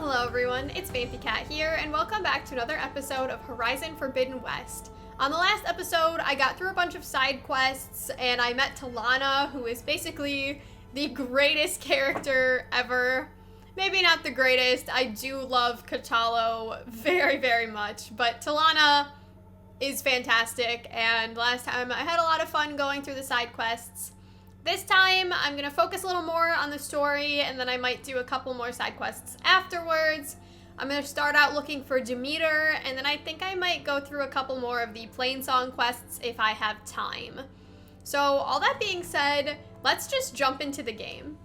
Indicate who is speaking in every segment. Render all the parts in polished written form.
Speaker 1: Hello everyone, it's Cat here, and welcome back to another episode of Horizon Forbidden West. On the last episode, I got through a bunch of side quests, and I met Talana, who is basically the greatest character ever. Maybe not the greatest, I do love Katalo very, very much, but Talana is fantastic, and last time I had a lot of fun going through the side quests. This time, I'm going to focus a little more on the story, and then I might do a couple more side quests afterwards. I'm going to start out looking for Demeter, and then I think I might go through a couple more of the Plainsong quests if I have time. So, all that being said, let's just jump into the game.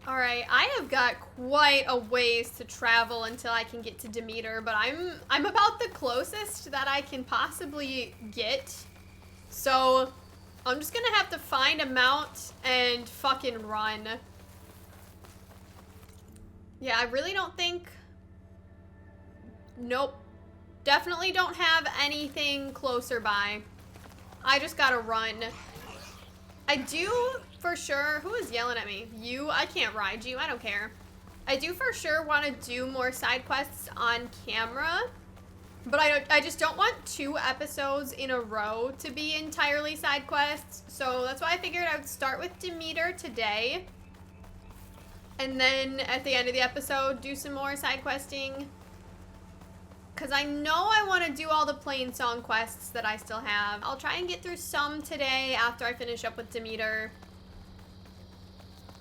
Speaker 1: Alright, I have got quite a ways to travel until I can get to Demeter, but I'm about the closest that I can possibly get. So, I'm just gonna have to find a mount and fucking run. Yeah, I really don't think... Nope. Definitely don't have anything closer by. I just gotta run. I do... For sure, who is yelling at me? You? I can't ride you, I don't care. I do for sure want to do more side quests on camera, but I just don't want 2 episodes in a row to be entirely side quests, so that's why I figured I would start with Demeter today, and then at the end of the episode, do some more side questing, because I know I want to do all the Plainsong quests that I still have. I'll try and get through some today after I finish up with Demeter.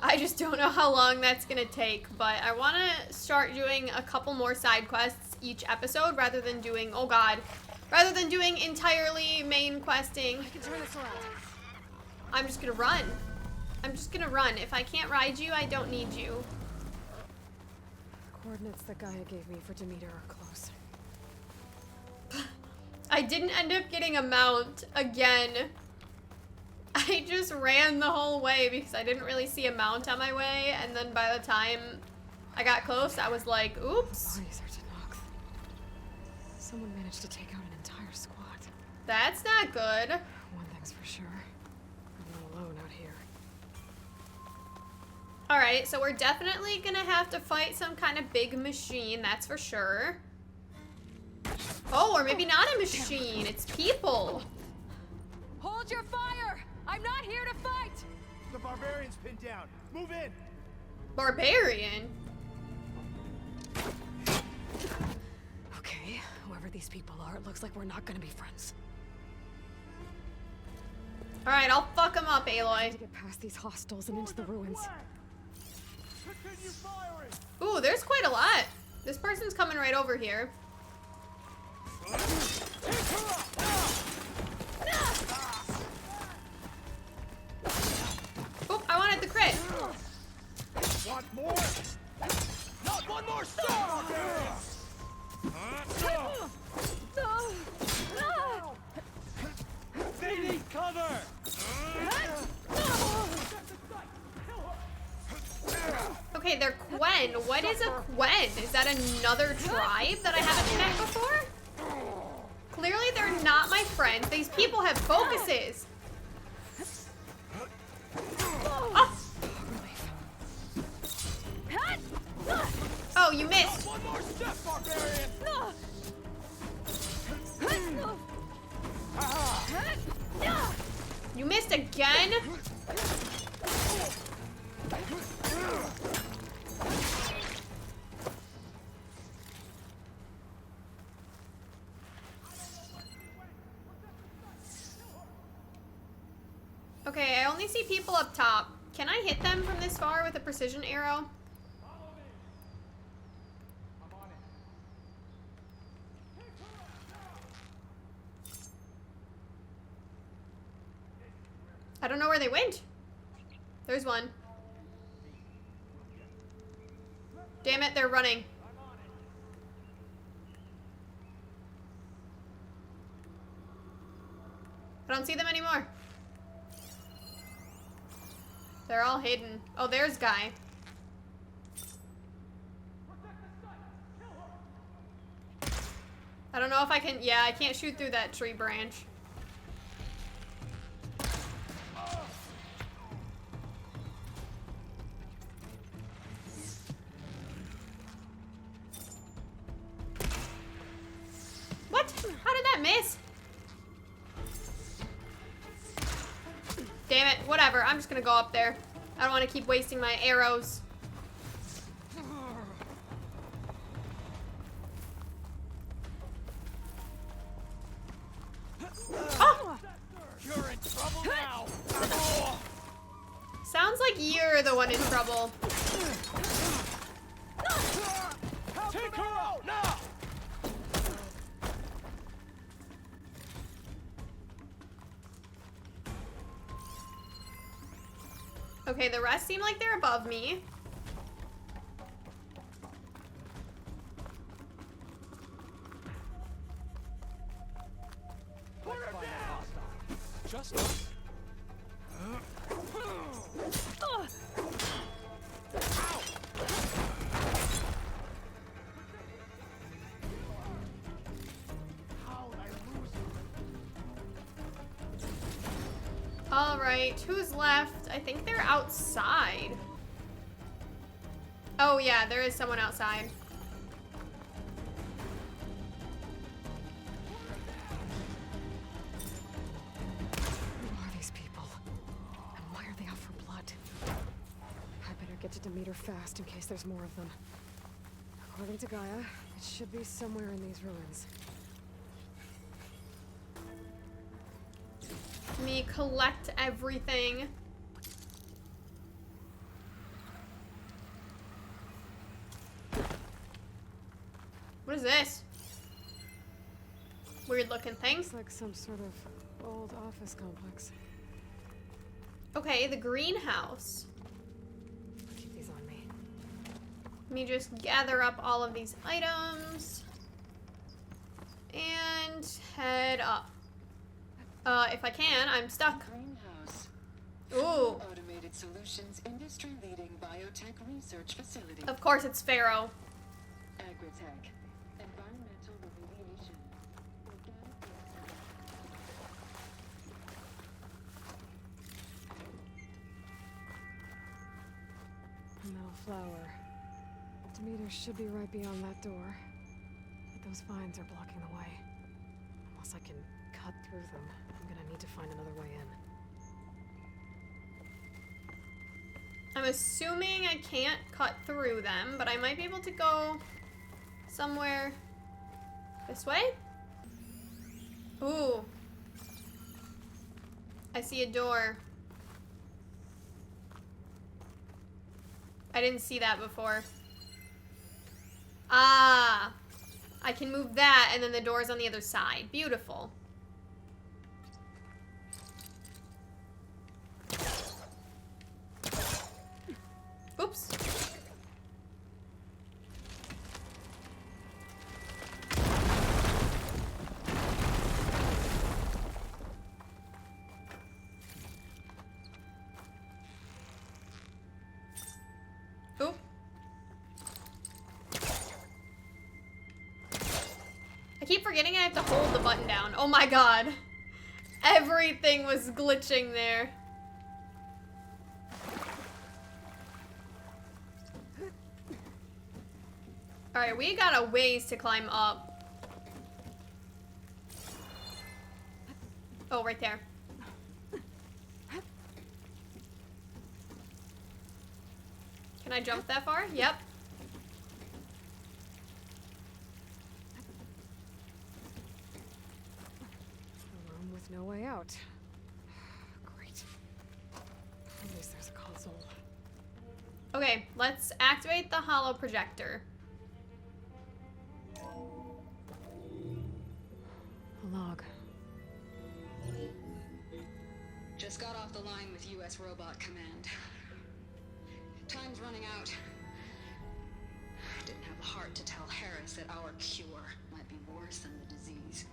Speaker 1: I just don't know how long that's gonna take, but I want to start doing a couple more side quests each episode rather than doing, oh god, rather than doing entirely main questing.
Speaker 2: I can turn this around.
Speaker 1: I'm just gonna run. I'm just gonna run. If I can't ride you, I don't need you.
Speaker 2: The coordinates that Gaia gave me for Demeter are close.
Speaker 1: I didn't end up getting a mount again. I just ran the whole way because I didn't really see a mount on my way, and then by the time I got close, I was like, oops.
Speaker 2: Bodies are Tenakth. Someone managed to take out an entire squad.
Speaker 1: That's not good.
Speaker 2: One thing's for sure. I'm not alone out here.
Speaker 1: Alright, so we're definitely gonna have to fight some kind of big machine, that's for sure. Oh, or maybe not a machine, it's people.
Speaker 3: Hold your fire! I'm not here to fight!
Speaker 4: The barbarian's pinned down. Move in!
Speaker 1: Barbarian?
Speaker 2: Okay, whoever these people are, it looks like we're not gonna be friends.
Speaker 1: Alright, I'll fuck them up, Aloy.
Speaker 2: To get past these hostiles and into the ruins.
Speaker 4: Continue firing!
Speaker 1: Ooh, there's quite a lot. This person's coming right over here. Oh, I wanted the crit.
Speaker 4: Want more? Not one more star! They need cover!
Speaker 1: Okay, they're Quen. What is a Quen? Is that another tribe that I haven't met before? Clearly they're not my friends. These people have focuses. Oh, oh you missed.
Speaker 4: One more step, barbarian!
Speaker 1: You missed again? Okay, I only see people up top. Can I hit them from this far with a precision arrow? I don't know where they went. There's one. Damn it, they're running. I don't see them anymore. They're all hidden. Oh, there's Guy. I don't know if I can... Yeah, I can't shoot through that tree branch. Damn it. Whatever. I'm just gonna go up there. I don't want to keep wasting my arrows. Oh!
Speaker 4: You're in trouble now.
Speaker 1: Sounds like you're the one in trouble.
Speaker 4: Take her out now.
Speaker 1: Okay, the rest seem like they're above me.
Speaker 4: Put her down. Just us.
Speaker 1: Alright, who's left? I think they're outside. Oh yeah, there is someone outside.
Speaker 2: Who are these people? And why are they out for blood? I better get to Demeter fast in case there's more of them. According to Gaia, it should be somewhere in these ruins.
Speaker 1: Let me collect everything. What is this? Weird looking thing.
Speaker 2: Looks like some sort of old office complex.
Speaker 1: Okay, the greenhouse.
Speaker 2: Keep these on me.
Speaker 1: Let me just gather up all of these items and head up. If I can, I'm stuck.
Speaker 5: Greenhouse.
Speaker 1: Ooh.
Speaker 5: Automated Solutions industry-leading biotech research facility.
Speaker 1: Of course it's Pharaoh.
Speaker 5: Agritech. Environmental remediation. Organic waste.
Speaker 2: A metal flower. Demeter should be right beyond that door. But those vines are blocking the way. Unless I can cut through them, I'm gonna need to find another way in.
Speaker 1: I'm assuming I can't cut through them, but I might be able to go somewhere this way? Ooh. I see a door. I didn't see that before. Ah. I can move that and then the door's on the other side. Beautiful. Oops. Oop. I keep forgetting I have to hold the button down. Oh my god. Everything was glitching there. Alright, we got a ways to climb up. Oh, right there. Can I jump that far? Yep.
Speaker 2: A room with no way out. Great. At least there's a console.
Speaker 1: Okay, let's activate the holo projector.
Speaker 2: A log.
Speaker 5: Just got off the line with U.S. Robot Command. Time's running out. Didn't have the heart to tell Harris that our cure might be worse than the disease.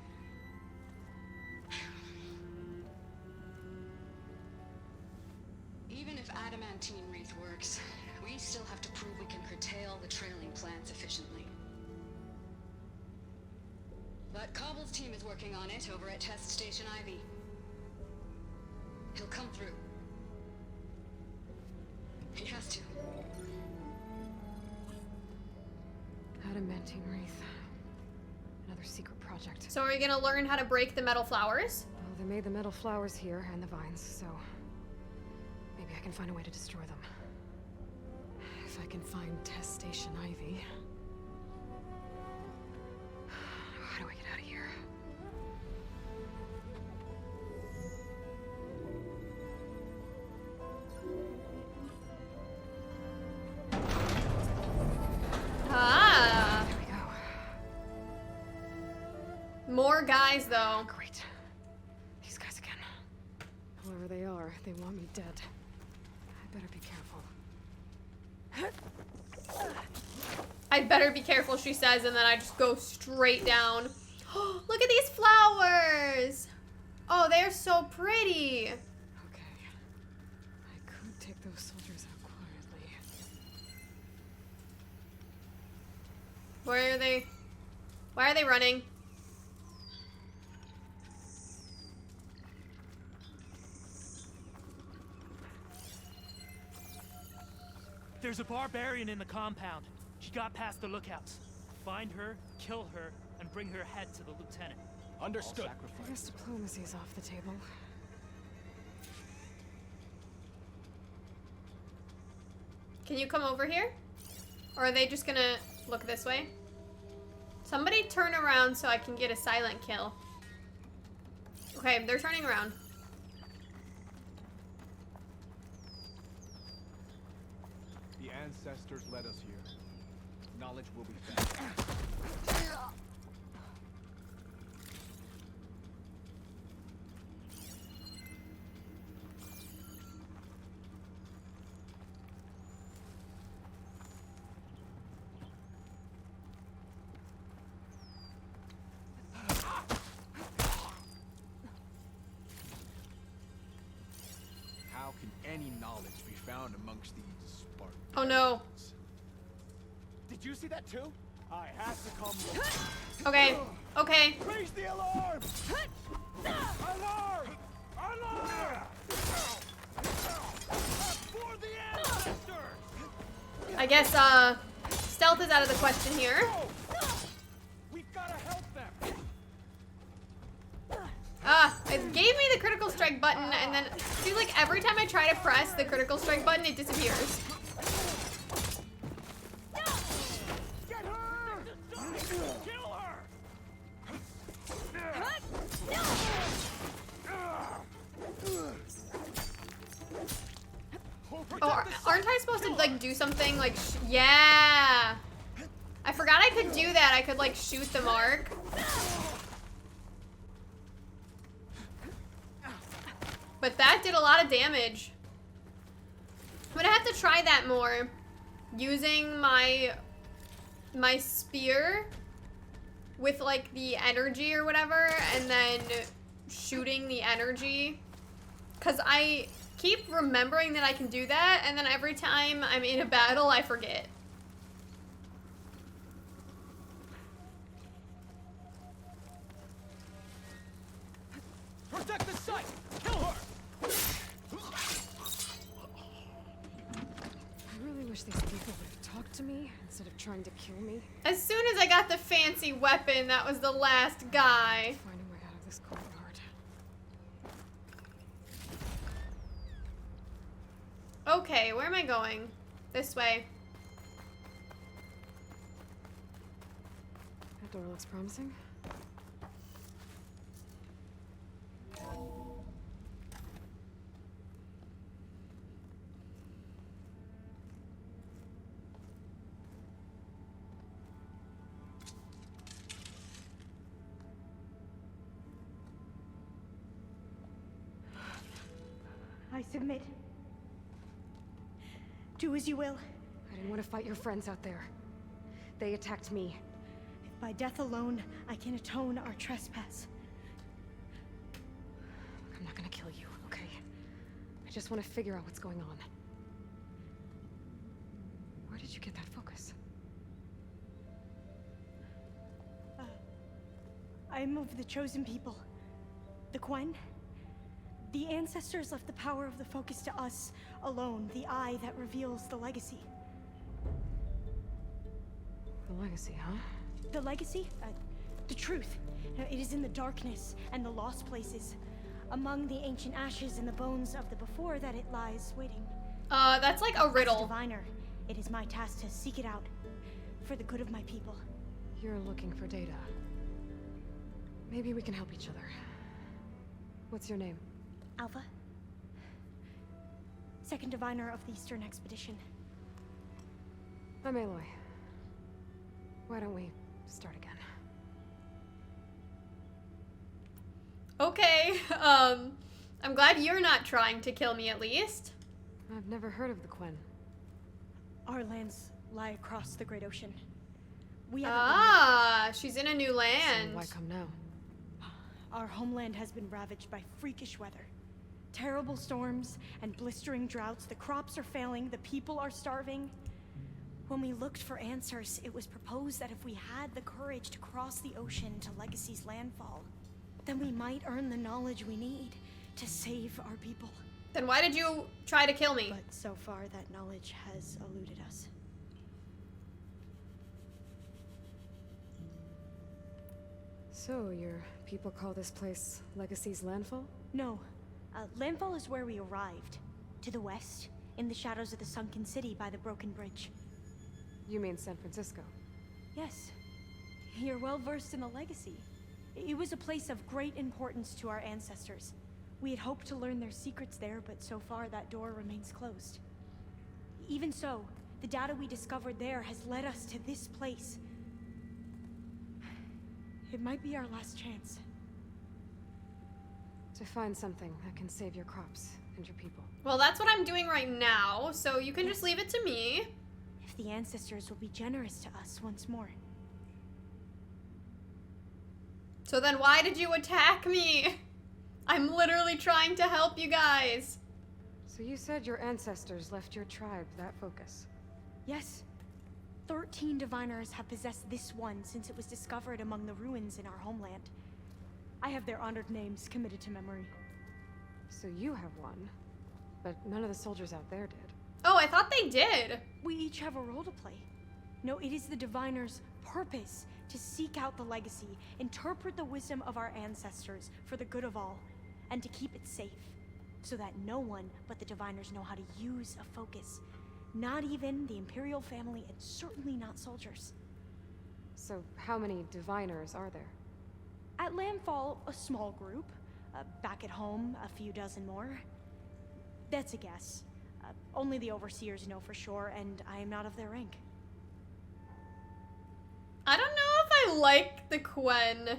Speaker 5: Even if adamantine wreath works, we still have to prove we can curtail the trailing plants efficiently. But Cobble's team is working on it over at Test Station Ivy. He'll come through. He has to.
Speaker 2: Adamantine wreath. Another secret project.
Speaker 1: So are we gonna learn how to break the metal flowers?
Speaker 2: Well, they made the metal flowers here and the vines, so Maybe I can find a way to destroy them. If I can find Test Station Ivy. How do I get out of here?
Speaker 1: Ah.
Speaker 2: There we go.
Speaker 1: More guys, though.
Speaker 2: Great. These guys again. Whoever they are, they want me dead. I better be careful.
Speaker 1: I'd better be careful, she says, and then I just go straight down. Look at these flowers! Oh, they're so pretty.
Speaker 2: Okay. I could take those soldiers out quietly.
Speaker 1: Where are they? Why are they running?
Speaker 4: There's a barbarian in the compound. She got past the lookouts. Find her, kill her, and bring her head to the lieutenant. Understood.
Speaker 2: I guess diplomacy's off the table.
Speaker 1: Can you come over here? Or are they just gonna look this way? Somebody turn around so I can get a silent kill. Okay, they're turning around.
Speaker 6: The ancestors led us here. Knowledge will be found. How can any knowledge be found amongst these Spartans?
Speaker 1: Oh no.
Speaker 6: Did you see that too? I have to come.
Speaker 1: Okay, okay.
Speaker 6: Raise the alarm! Alarm! Alarm! For the ancestors!
Speaker 1: I guess, stealth is out of the question here.
Speaker 6: We've got to help them.
Speaker 1: It gave me the critical strike button, and then it seems like every time I try to press the critical strike button, it disappears.
Speaker 6: Get her! Kill her!
Speaker 1: Oh, aren't I supposed to, like, do something, like, yeah! I forgot I could do that. I could, like, shoot the mark. But that did a lot of damage. I'm gonna have to try that more. Using my spear with, like, the energy or whatever, and then shooting the energy. Because I keep remembering that I can do that, and then every time I'm in a battle, I forget.
Speaker 4: Protect the site! Kill her!
Speaker 2: I really wish these people would have talked to me instead of trying to kill me.
Speaker 1: As soon as I got the fancy weapon, that was the last guy.
Speaker 2: Find a way out of this courtyard.
Speaker 1: Okay, where am I going? This way.
Speaker 2: That door looks promising.
Speaker 7: I submit. Do as you will.
Speaker 2: I didn't want to fight your friends out there. They attacked me.
Speaker 7: If by death alone I can atone our trespass.
Speaker 2: I'm not gonna kill you, okay? I just want to figure out what's going on. Where did you get that focus?
Speaker 7: I'm of the chosen people. The Quen. The ancestors left the power of the focus to us alone, the eye that reveals the legacy.
Speaker 2: The legacy, huh?
Speaker 7: The legacy? The truth. It is in the darkness and the lost places. among the ancient ashes and the bones of the before that it lies waiting.
Speaker 1: That's like a
Speaker 7: As a
Speaker 1: riddle.
Speaker 7: diviner, it is my task to seek it out for the good of my people.
Speaker 2: You're looking for data. Maybe we can help each other. What's your name?
Speaker 7: Alva, second diviner of the Eastern Expedition.
Speaker 2: I'm Aloy. Why don't we start again?
Speaker 1: Okay, I'm glad you're not trying to kill me at least.
Speaker 2: I've never heard of the Quen.
Speaker 7: Our lands lie across the Great Ocean. We have
Speaker 1: Ah, she's in a new
Speaker 2: So
Speaker 1: land.
Speaker 2: why come now?
Speaker 7: Our homeland has been ravaged by freakish weather. Terrible storms and blistering droughts. The crops are failing, the people are starving. When we looked for answers, it was proposed that if we had the courage to cross the ocean to Legacy's landfall, then we might earn the knowledge we need to save our people.
Speaker 1: Then why did you try to kill me?
Speaker 7: But so far, that knowledge has eluded us.
Speaker 2: So, your people call this place Legacy's landfall?
Speaker 7: No. Landfall is where we arrived. To the west, in the shadows of the sunken city by the broken bridge.
Speaker 2: You mean San Francisco?
Speaker 7: Yes. You're well versed in the Legacy. It was a place of great importance to our ancestors. We had hoped to learn their secrets there, but so far that door remains closed. Even so, the data we discovered there has led us to this place. It might be our last chance.
Speaker 2: To find something that can save your crops and your people.
Speaker 1: Well, that's what I'm doing right now, so you can just leave it to me.
Speaker 7: If the ancestors will be generous to us once more.
Speaker 1: So then why did you attack me? I'm literally trying to help you guys.
Speaker 2: So you said your ancestors left your tribe that focus.
Speaker 7: Yes. 13 diviners have possessed this one since it was discovered among the ruins in our homeland. I have their honored names committed to memory.
Speaker 2: So you have one, but none of the soldiers out there did.
Speaker 1: Oh, I thought they did.
Speaker 7: We each have a role to play. No, it is the diviner's purpose to seek out the legacy, interpret the wisdom of our ancestors for the good of all, and to keep it safe, so that no one but the diviners know how to use a focus. Not even the Imperial family, and certainly not soldiers.
Speaker 2: So how many diviners are there?
Speaker 7: At Landfall, a small group. Back at home, a few dozen more. That's a guess. Only the overseers know for sure, and I am not of their rank.
Speaker 1: I don't know if I like the Quen.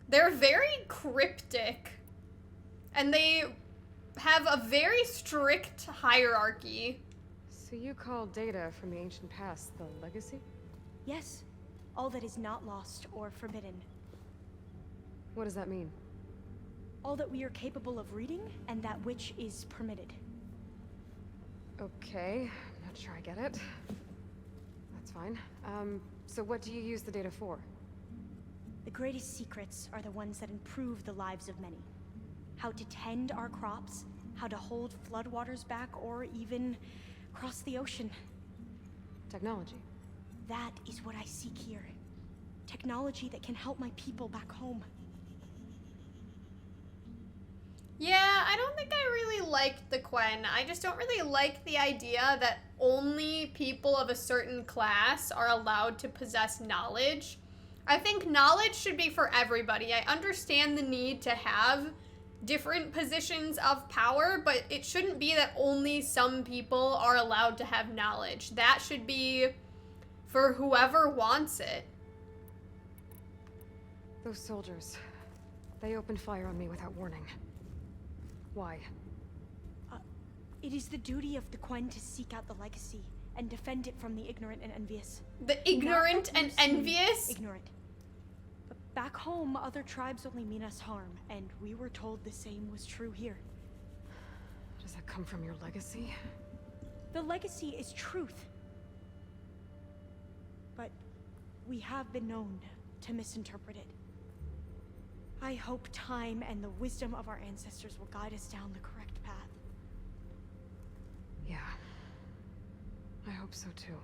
Speaker 1: They're very cryptic. And they have a very strict hierarchy.
Speaker 2: So you call data from the ancient past the legacy?
Speaker 7: Yes, all that is not lost or forbidden.
Speaker 2: What does that mean?
Speaker 7: All that we are capable of reading, and that which is permitted.
Speaker 2: Okay, I'm not sure I get it. That's fine. So what do you use the data for?
Speaker 7: The greatest secrets are the ones that improve the lives of many. How to tend our crops, how to hold floodwaters back, or even cross the ocean.
Speaker 2: Technology.
Speaker 7: That is what I seek here. Technology that can help my people back home.
Speaker 1: Yeah, I don't think I really liked the Quen. I just don't really like the idea that only people of a certain class are allowed to possess knowledge. I think knowledge should be for everybody. I understand the need to have different positions of power, but it shouldn't be that only some people are allowed to have knowledge. That should be for whoever wants it.
Speaker 2: Those soldiers, they opened fire on me without warning. Why?
Speaker 7: It is the duty of the Quen to seek out the legacy and defend it from the ignorant and envious.
Speaker 1: The ignorant
Speaker 7: Not
Speaker 1: and
Speaker 7: that we're
Speaker 1: envious?
Speaker 7: Ignorant. But back home, other tribes only mean us harm, and we were told the same was true here.
Speaker 2: Does that come from your legacy?
Speaker 7: The legacy is truth. But we have been known to misinterpret it. I hope time and the wisdom of our ancestors will guide us down the correct path.
Speaker 2: Yeah. I hope so too.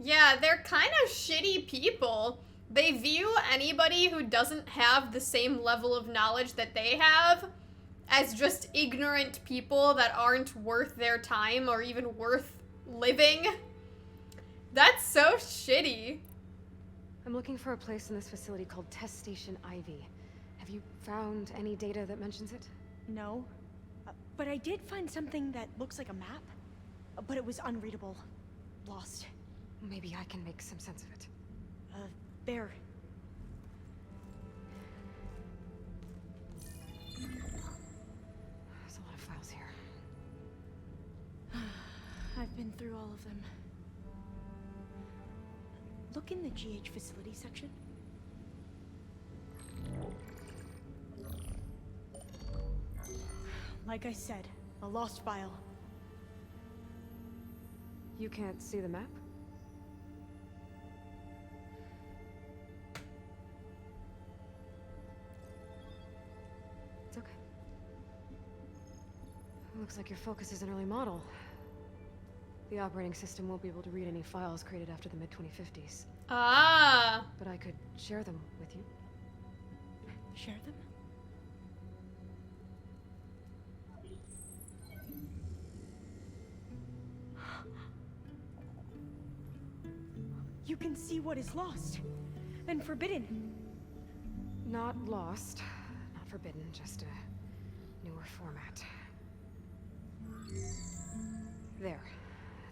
Speaker 1: Yeah, they're kind of shitty people. They view anybody who doesn't have the same level of knowledge that they have as just ignorant people that aren't worth their time or even worth living. That's so shitty.
Speaker 2: I'm looking for a place in this facility called Test Station Ivy. Have you found any data that mentions it?
Speaker 7: No. But I did find something that looks like a map. But it was unreadable. Lost.
Speaker 2: Maybe I can make some sense of it.
Speaker 7: There.
Speaker 2: There's a lot of files here.
Speaker 7: I've been through all of them. Look in the GH facility section. Like I said, a lost file.
Speaker 2: You can't see the map? It's okay. Looks like your focus is an early model. The operating system won't be able to read any files created after the mid-2050s.
Speaker 1: Ah.
Speaker 2: But I could share them with you.
Speaker 7: Share them? You can see what is lost and forbidden.
Speaker 2: Not lost, not forbidden, just a newer format. There.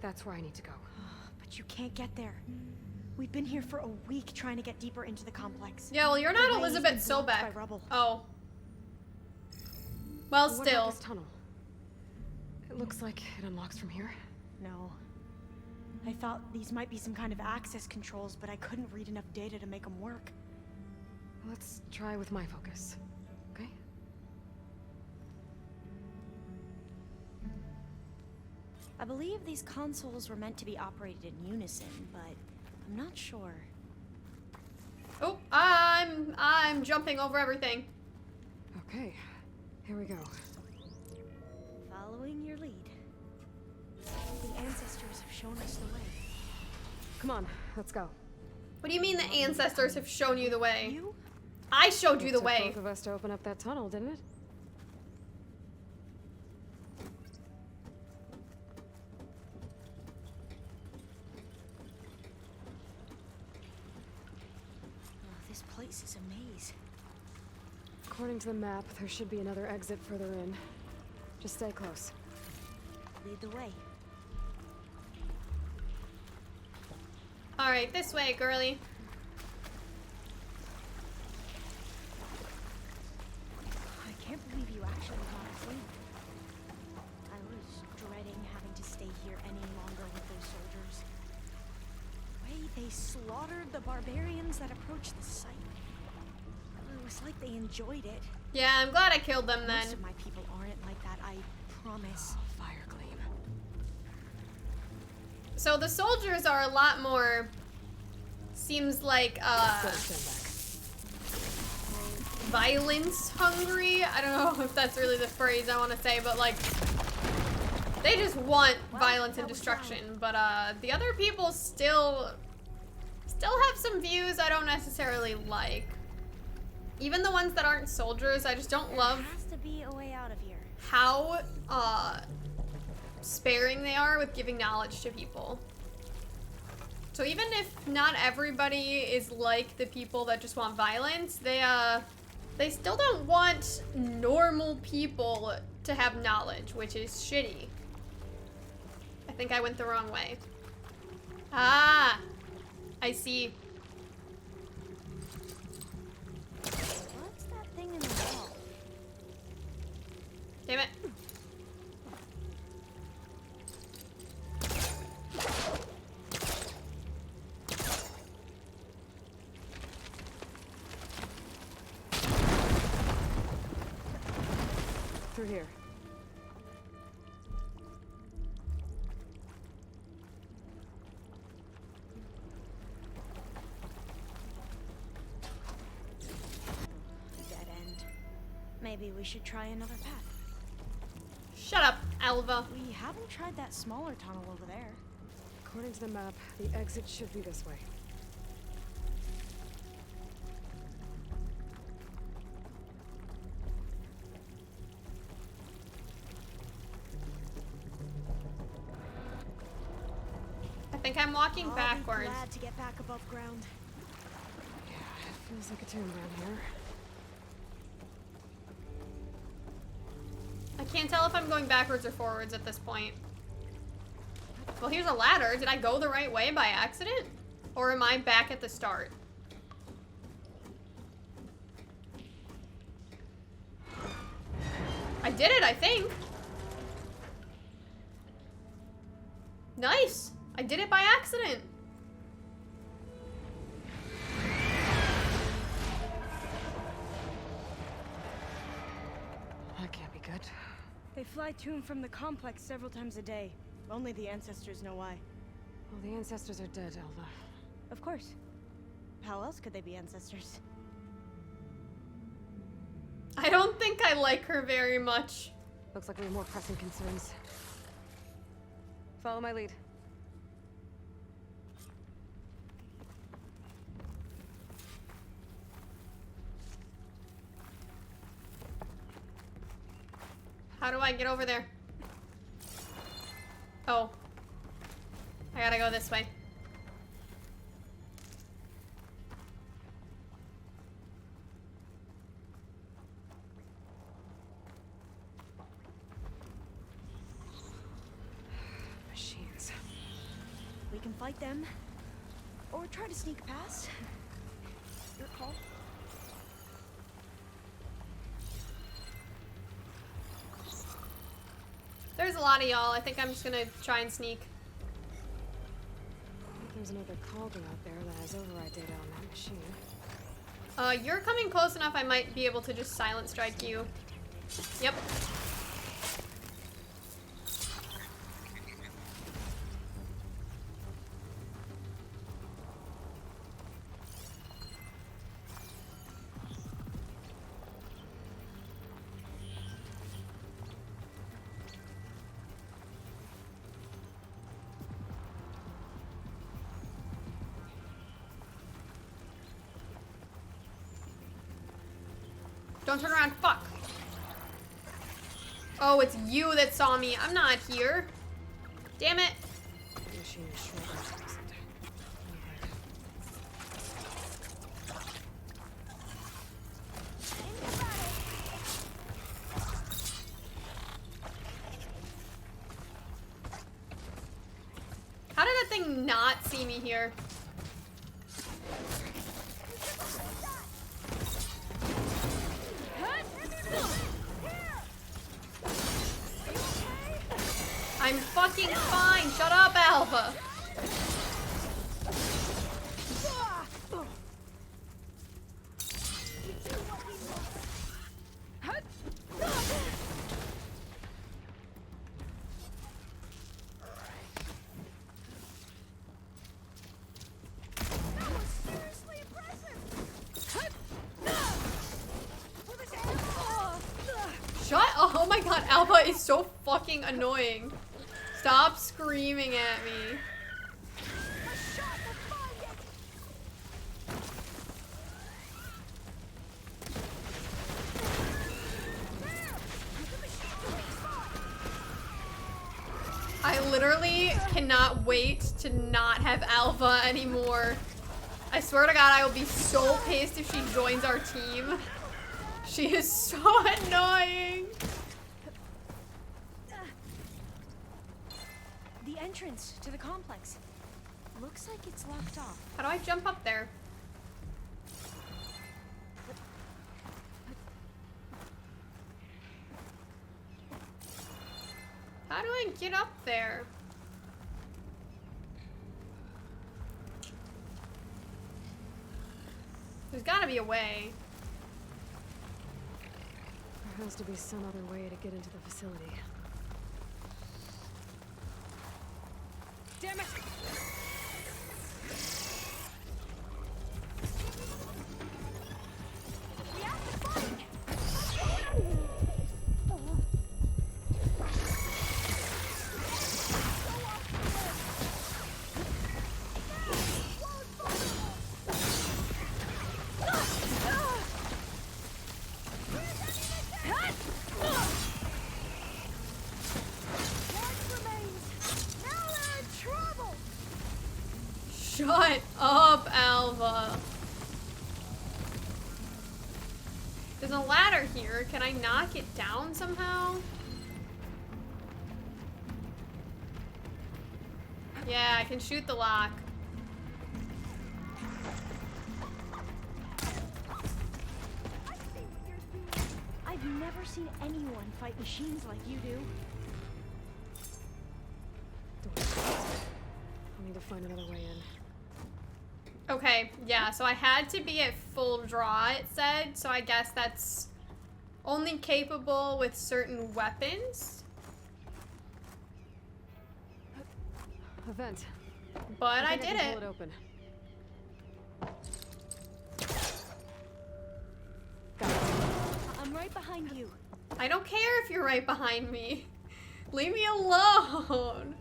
Speaker 2: That's where I need to go.
Speaker 7: But you can't get there. We've been here for a week trying to get deeper into the complex.
Speaker 1: Yeah, well, you're not
Speaker 7: The way has
Speaker 1: Elizabeth
Speaker 7: been blocked
Speaker 1: Sobek.
Speaker 7: by rubble.
Speaker 1: Oh. Well,
Speaker 2: What
Speaker 1: still.
Speaker 2: about this tunnel? It looks like it unlocks from here.
Speaker 7: No. I thought these might be some kind of access controls, but I couldn't read enough data to make them work.
Speaker 2: Let's try with my focus, okay?
Speaker 7: I believe these consoles were meant to be operated in unison, but I'm not sure.
Speaker 1: Oh, I'm jumping over everything.
Speaker 2: Okay, here we go.
Speaker 7: Following your lead. The ancestors have shown us the way.
Speaker 2: Come on, let's go.
Speaker 1: What do you mean the ancestors have shown you the way?
Speaker 7: You?
Speaker 1: I showed you
Speaker 2: It
Speaker 1: the
Speaker 2: took
Speaker 1: way.
Speaker 2: both of us to open up that tunnel, didn't it?
Speaker 7: Oh, this place is a maze.
Speaker 2: According to the map, there should be another exit further in. Just stay close.
Speaker 7: Lead the way.
Speaker 1: All right, this way, girly.
Speaker 7: I can't believe you actually got us in. I was dreading having to stay here any longer with those soldiers. The way they slaughtered the barbarians that approached the site. It was like they enjoyed it.
Speaker 1: Yeah, I'm glad I killed them then.
Speaker 7: Most of my people aren't like that, I promise.
Speaker 2: Fire gleam.
Speaker 1: So the soldiers are a lot more, seems like,
Speaker 2: Stand back.
Speaker 1: violence hungry. I don't know if that's really the phrase I want to say, but like, they just want violence and destruction. But the other people still have some views I don't necessarily like. Even the ones that aren't soldiers, I just don't love
Speaker 7: There has to be a way out of here.
Speaker 1: how sparing they are with giving knowledge to people. So even if not everybody is like the people that just want violence, they still don't want normal people to have knowledge, which is shitty. I think I went the wrong way. Ah, I see.
Speaker 7: What's that thing in the wall?
Speaker 1: Damn it.
Speaker 2: Through here.
Speaker 7: Dead end. Maybe we should try another path.
Speaker 1: Shut up, Alva.
Speaker 7: We haven't tried that smaller tunnel over there.
Speaker 2: According to the map, the exit should be this way.
Speaker 1: think I'm walking
Speaker 7: I'll
Speaker 1: backwards.
Speaker 7: be glad to get back above ground.
Speaker 2: Yeah, it feels like a tomb around here.
Speaker 1: I can't tell if I'm going backwards or forwards at this point. Well, here's a ladder. Did I go the right way by accident? Or am I back at the start? I did it, I think. Nice. I did it by accident.
Speaker 2: That can't be good.
Speaker 7: They fly to and from the complex several times a day. Only the ancestors know why.
Speaker 2: Well, the ancestors are dead, Alva.
Speaker 7: Of course. How else could they be ancestors?
Speaker 1: I don't think I like her very much.
Speaker 2: Looks like we have more pressing concerns. Follow my lead.
Speaker 1: How do I get over there? Oh. I gotta go this way.
Speaker 2: Machines.
Speaker 7: We can fight them. Or try to sneak past. Your call.
Speaker 1: There's a lot of y'all. I think I'm just gonna try and sneak.
Speaker 2: I think there's another cauldron out there that has override data on that machine.
Speaker 1: You're coming close enough I might be able to just silent strike you. Yep. Don't turn around, fuck. Oh, it's you that saw me. I'm not here. Damn it.
Speaker 2: The machine is short.
Speaker 1: How did that thing not see me here? I'm fucking fine. Shut up, Alva. Shut up. Oh my god, Alva is so fucking annoying. Stop screaming at me. I literally cannot wait to not have Alva anymore. I swear to god I will be so pissed if she joins our team. She is so annoying.
Speaker 7: The entrance to the complex. Looks like it's locked off.
Speaker 1: How do I jump up there? How do I get up there? There's gotta be a way.
Speaker 2: There has to be some other way to get into the facility.
Speaker 3: Damn it! We have to fight!
Speaker 1: a ladder here. Can I knock it down somehow? Yeah, I can shoot the lock.
Speaker 7: I've never seen anyone fight machines like you do.
Speaker 2: I'll need to find another way in.
Speaker 1: Okay, yeah, so I had to be at full draw, it said, so I guess that's only capable with certain weapons.
Speaker 2: A vent.
Speaker 1: But I
Speaker 2: think
Speaker 1: did
Speaker 2: can
Speaker 1: it.
Speaker 2: Pull it open. Got it.
Speaker 7: I'm right behind you.
Speaker 1: I don't care if you're right behind me. Leave me alone.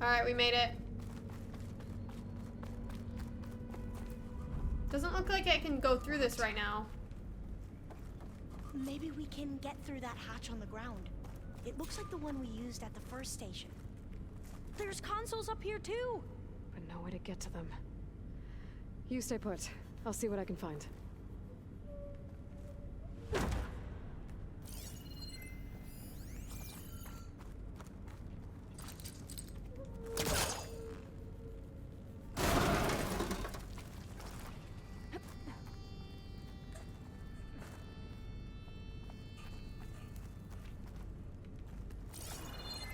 Speaker 1: Alright, we made it. Doesn't look like I can go through this right now.
Speaker 7: Maybe we can get through that hatch on the ground. It looks like the one we used at the first station. There's consoles up here too.
Speaker 2: But no way to get to them. You stay put. I'll see what I can find.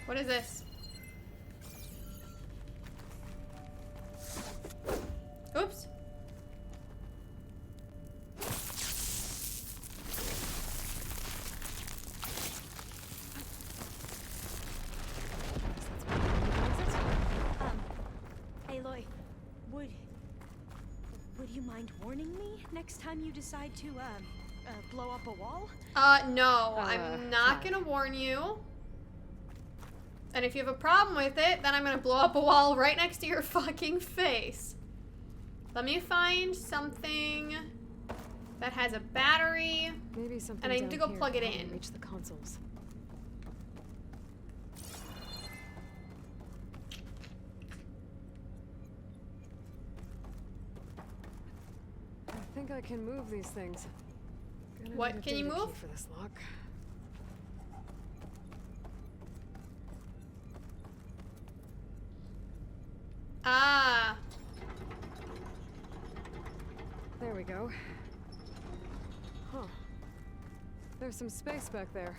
Speaker 1: What is this? Oops.
Speaker 7: Aloy, would you mind warning me next time you decide to blow up a wall?
Speaker 1: No, I'm not gonna warn you. And if you have a problem with it, then I'm gonna blow up a wall right next to your fucking face. Let me find something that has a battery.
Speaker 2: Maybe something.
Speaker 1: And I need to go
Speaker 2: down here
Speaker 1: plug it
Speaker 2: can help me
Speaker 1: in.
Speaker 2: Reach the consoles. I think I can move these things. Gonna
Speaker 1: What
Speaker 2: need a
Speaker 1: can you
Speaker 2: data key
Speaker 1: move?
Speaker 2: for this lock.
Speaker 1: Ah,
Speaker 2: There we go. Huh. There's some space back there.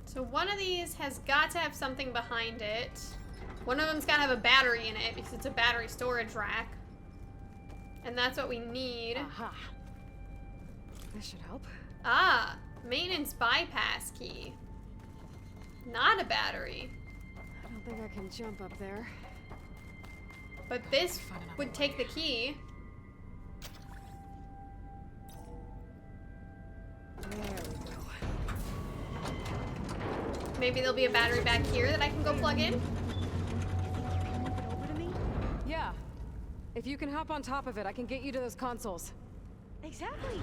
Speaker 1: so one of these has got to have something behind it. One of them's got to have a battery in it because it's a battery storage rack. And that's what we need.
Speaker 2: Aha. This should help.
Speaker 1: Ah, maintenance bypass key. Not a battery.
Speaker 2: I don't think I can jump up there.
Speaker 1: But this would take the key.
Speaker 2: There we go.
Speaker 1: Maybe there'll be a battery back here that I can go plug in.
Speaker 7: Move it over to me?
Speaker 2: Yeah. If you can hop on top of it, I can get you to those consoles.
Speaker 7: Exactly.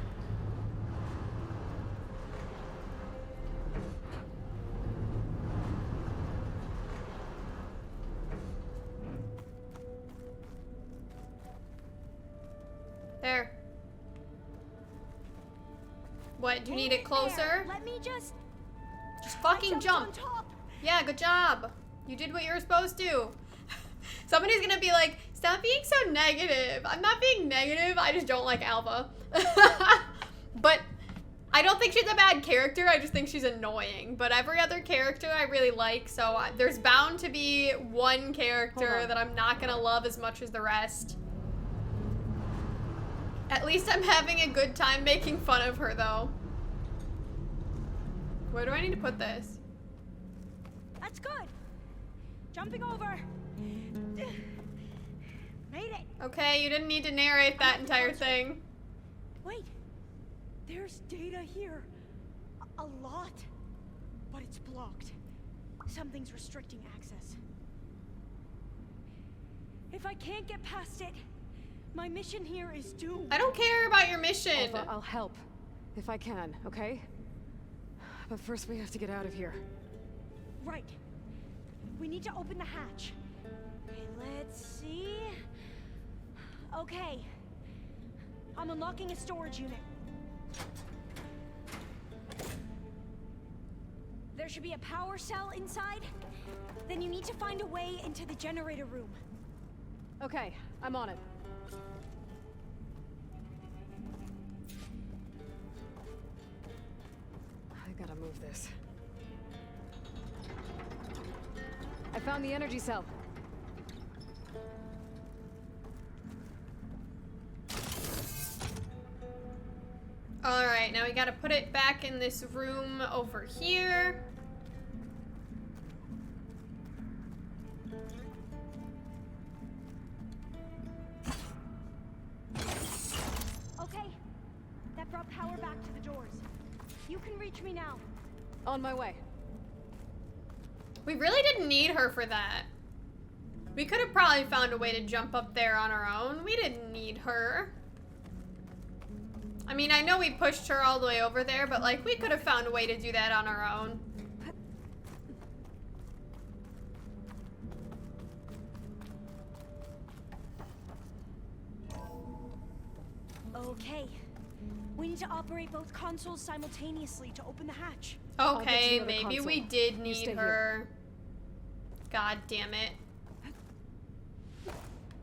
Speaker 1: There. What, do you need it
Speaker 7: Hold
Speaker 1: closer?
Speaker 7: there. Let me just
Speaker 1: Fucking
Speaker 7: jump
Speaker 1: jump.
Speaker 7: on top.
Speaker 1: Yeah, good job. You did what you were supposed to. Somebody's gonna be like, stop being so negative. I'm not being negative, I just don't like Alva. But I don't think she's a bad character, I just think she's annoying. But every other character I really like, so there's bound to be one character that I'm not gonna love as much as the rest. At least I'm having a good time making fun of her, though. Where do I need to put this?
Speaker 7: That's good. Jumping over. Made it.
Speaker 1: Okay, you didn't need to narrate that entire thing.
Speaker 7: Wait. There's data here. A lot. But it's blocked. Something's restricting access. If I can't get past it, my mission here is doomed.
Speaker 1: I don't care about your mission.
Speaker 2: Alva, I'll help. If I can, okay? But first we have to get out of here.
Speaker 7: Right. We need to open the hatch. Okay, let's see. Okay. I'm unlocking a storage unit. There should be a power cell inside. Then you need to find a way into the generator room.
Speaker 2: Okay, I'm on it. I gotta move this. I found the energy cell.
Speaker 1: Alright, now we gotta put it back in this room over here.
Speaker 7: Okay. That brought power back to the doors. You can reach me now.
Speaker 2: On my way.
Speaker 1: We really didn't need her for that. We could have probably found a way to jump up there on our own. We didn't need her. I mean, I know we pushed her all the way over there, but like, we could have found a way to do that on our own.
Speaker 7: Okay. We need to operate both consoles simultaneously to open the hatch.
Speaker 2: I'll get
Speaker 1: Okay,
Speaker 2: you the other
Speaker 1: maybe we
Speaker 2: console.
Speaker 1: did
Speaker 2: You
Speaker 1: need
Speaker 2: stay
Speaker 1: her. God damn it.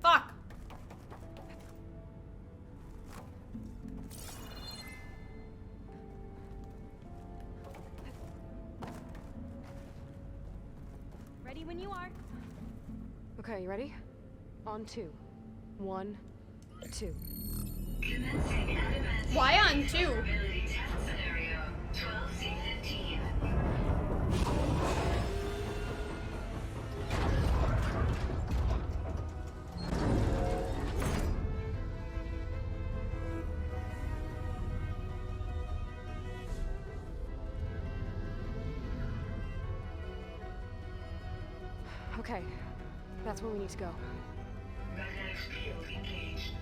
Speaker 1: Fuck.
Speaker 7: Ready when you are.
Speaker 2: Okay, you ready? On 2. 1, 2.
Speaker 1: Why on 2?
Speaker 2: Okay, that's where we need to go.
Speaker 8: Magnetic field engaged.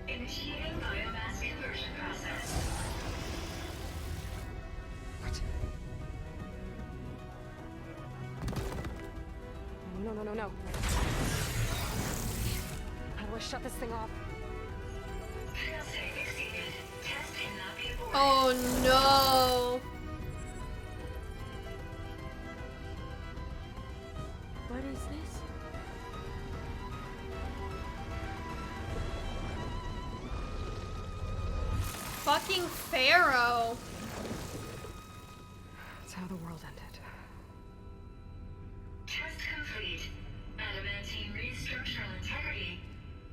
Speaker 8: Initiating biomass conversion process.
Speaker 2: What? No, no, no, no. How do I shut this thing off?
Speaker 8: Failsafe exceeded. Test cannot be aborted.
Speaker 1: Oh no.
Speaker 7: What is this?
Speaker 1: Fucking Pharaoh.
Speaker 2: That's how the world ended.
Speaker 8: Test complete. Adamantine read structural integrity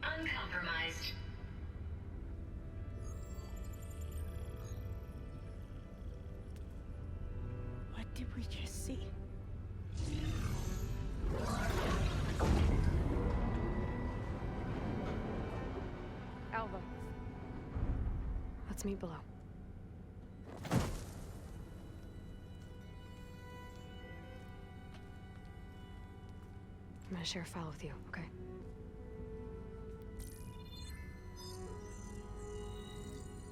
Speaker 8: uncompromised.
Speaker 7: What did we just see?
Speaker 2: Alva. Let's meet below. I'm gonna share a file with you, okay?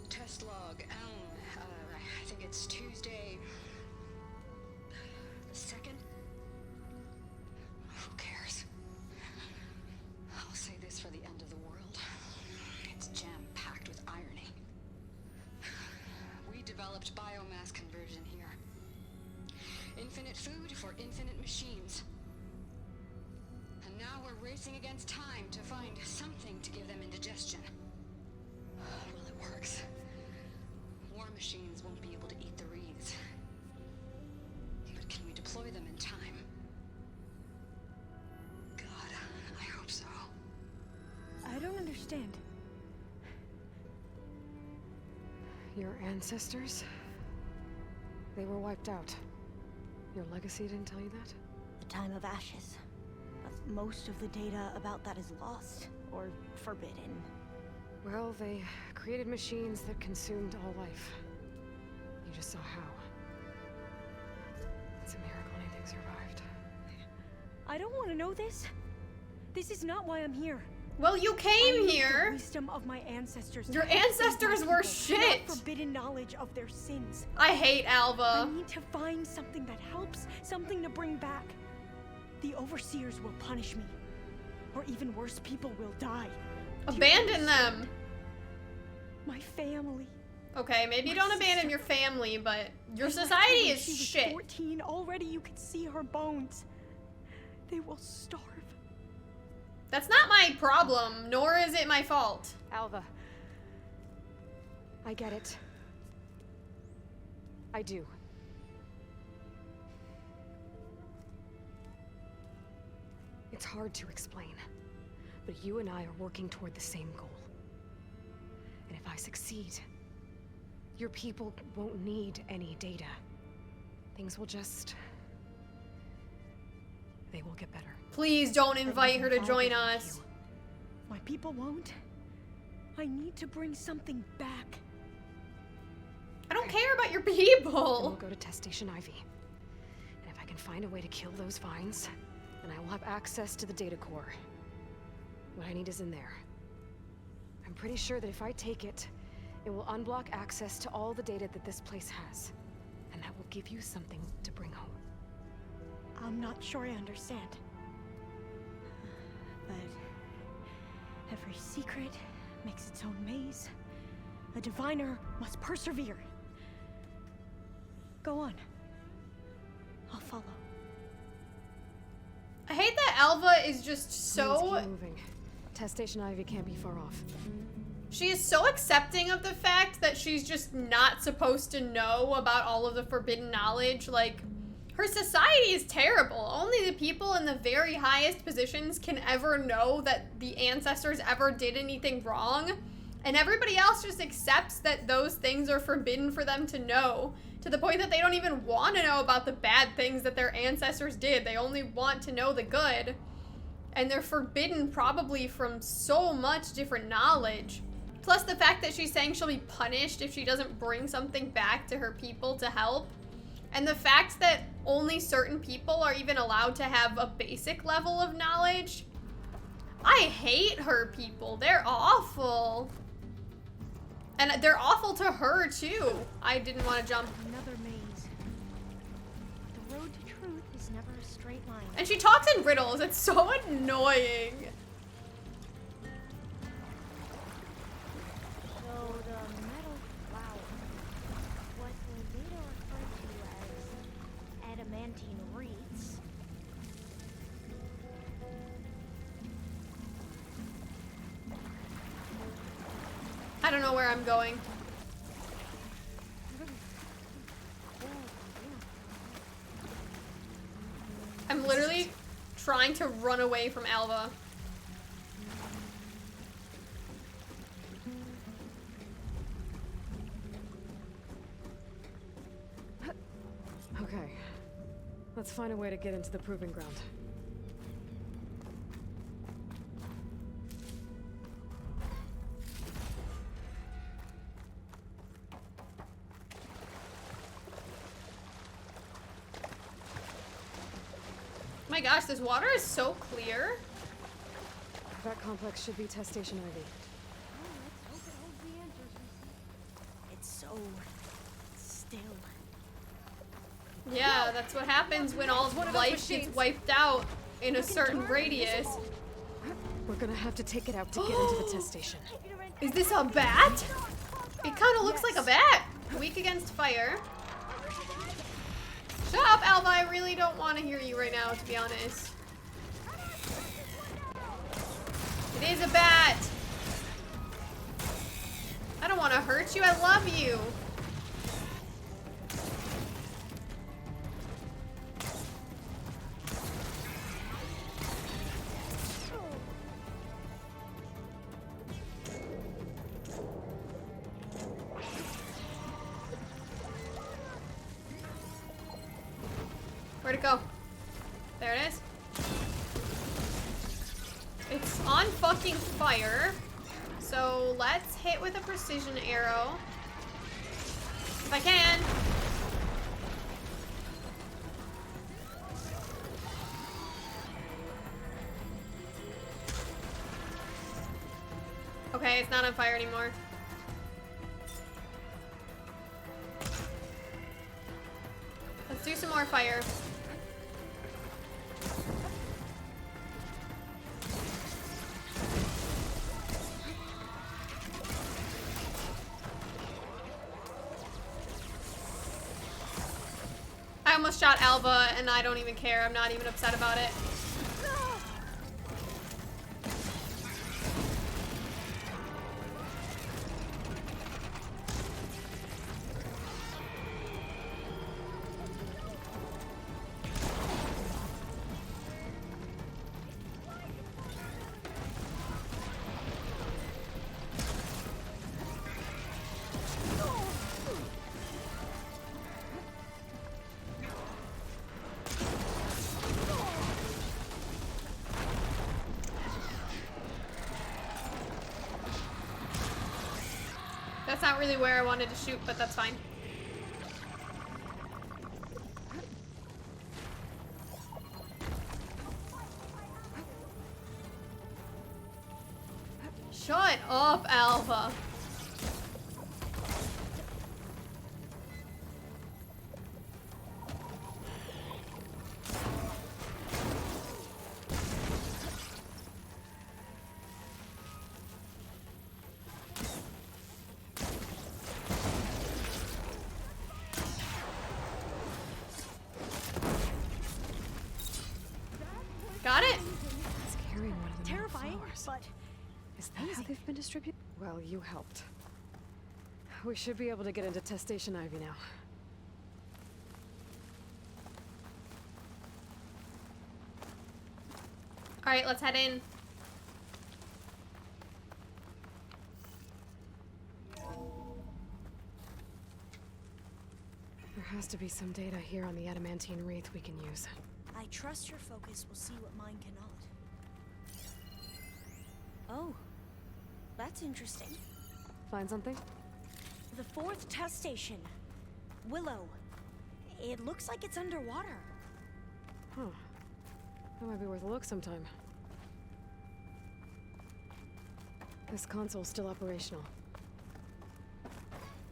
Speaker 5: Test log, I think it's Tuesday the 2nd? Who cares? I'll say this for the end of the world. It's jam-packed with irony. We developed biomass conversion here. Infinite food for infinite machines. And now we're racing against time to find something to give them indigestion. Well, it works. War machines won't be able to eat the reeds. But can we deploy them in time? God, I hope so.
Speaker 7: I don't understand.
Speaker 2: Your ancestors? They were wiped out. Your legacy didn't tell you that?
Speaker 7: The time of ashes. But most of the data about that is lost or forbidden.
Speaker 2: Well, they created machines that consumed all life. You just saw how. It's a miracle anything survived.
Speaker 7: I don't want to know this. This is not why I'm here.
Speaker 1: Well, you
Speaker 7: I
Speaker 1: came
Speaker 7: need the
Speaker 1: here.
Speaker 7: wisdom of my ancestors.
Speaker 1: Your
Speaker 7: to help save my
Speaker 1: ancestors were
Speaker 7: people,
Speaker 1: shit.
Speaker 7: not forbidden knowledge of their sins.
Speaker 1: I hate
Speaker 7: I
Speaker 1: Alva.
Speaker 7: need to find something that helps, something to bring back. The overseers will punish me. Or even worse, people will die. Do you
Speaker 1: Abandon
Speaker 7: understand?
Speaker 1: them.
Speaker 7: My family.
Speaker 1: Okay, maybe
Speaker 7: My
Speaker 1: don't abandon
Speaker 7: sister.
Speaker 1: your family, but your
Speaker 7: I left her
Speaker 1: society
Speaker 7: when
Speaker 1: is
Speaker 7: she was
Speaker 1: shit.
Speaker 7: 14. Already you could see her bones. They will starve.
Speaker 1: That's not my problem, nor is it my fault.
Speaker 2: Alva. I get it. I do. It's hard to explain, but you and I are working toward the same goal. And if I succeed, your people won't need any data. Things will just... they will get better.
Speaker 1: Please don't invite her to
Speaker 7: I'll
Speaker 1: join
Speaker 7: be with
Speaker 1: us.
Speaker 7: you. My people won't. I need to bring something back.
Speaker 1: I don't care about your
Speaker 2: Then we'll
Speaker 1: people.
Speaker 2: go to Test Station Ivy. And if I can find a way to kill those vines, then I will have access to the data core. What I need is in there. I'm pretty sure that if I take it, it will unblock access to all the data that this place has. And that will give you something to bring home.
Speaker 7: I'm not sure I understand. But every secret makes its own maze. A diviner must persevere. Go on. I'll follow.
Speaker 1: I hate that Alva is just
Speaker 2: Let's
Speaker 1: so...
Speaker 2: keep moving. Test Station Ivy can't be far off.
Speaker 1: She is so accepting of the fact that she's just not supposed to know about all of the forbidden knowledge. Like, her society is terrible. Only the people in the very highest positions can ever know that the ancestors ever did anything wrong. And everybody else just accepts that those things are forbidden for them to know, to the point that they don't even want to know about the bad things that their ancestors did. They only want to know the good. And they're forbidden probably from so much different knowledge. Plus the fact that she's saying she'll be punished if she doesn't bring something back to her people to help. And the fact that only certain people are even allowed to have a basic level of knowledge. I hate her people. They're awful. And they're awful to her too. I didn't want to jump.
Speaker 7: Another maze. The road to truth is never a straight line.
Speaker 1: And she talks in riddles. It's so annoying.
Speaker 9: So the metal flower was later referred to as adamantine reeds.
Speaker 1: I don't know where I'm going. I'm literally trying to run away from Alva.
Speaker 2: Okay. Let's find a way to get into the proving ground.
Speaker 1: My gosh, this water is so clear.
Speaker 2: That complex should be Test Station Ivy.
Speaker 9: Let's hope it holds the answers we seek.
Speaker 7: It's so still.
Speaker 1: Yeah, that's what happens when all
Speaker 2: one of those
Speaker 1: life gets
Speaker 2: machines.
Speaker 1: wiped out in a certain radius.
Speaker 2: We're gonna have to take it out to get into the test station.
Speaker 1: Is this a bat? It kind of looks like a bat. Weak against fire. Shut up, Alva. I really don't want to hear you right now, to be honest. It is a bat. I don't want to hurt you. I love you. Where'd it go? There it is. It's on fucking fire. So let's hit with a precision arrow. If I can. Okay, it's not on fire anymore. Let's do some more fire. I almost shot Alva and I don't even care. I'm not even upset about it. That's not really where I wanted to shoot, but that's fine. Shut up, Alva. Got it.
Speaker 2: It's carrying one of the metal
Speaker 7: Terrifying,
Speaker 2: flowers.
Speaker 7: but
Speaker 2: Is that how they've been distributed? Well, you helped. We should be able to get into test station Ivy now.
Speaker 1: All right, let's head in.
Speaker 2: There has to be some data here on the adamantine wreath we can use.
Speaker 7: I trust your focus will see what mine cannot. Oh, that's interesting.
Speaker 2: Find something?
Speaker 7: The 4th test station. Willow. It looks like it's underwater.
Speaker 2: Huh. That might be worth a look sometime. This console's still operational.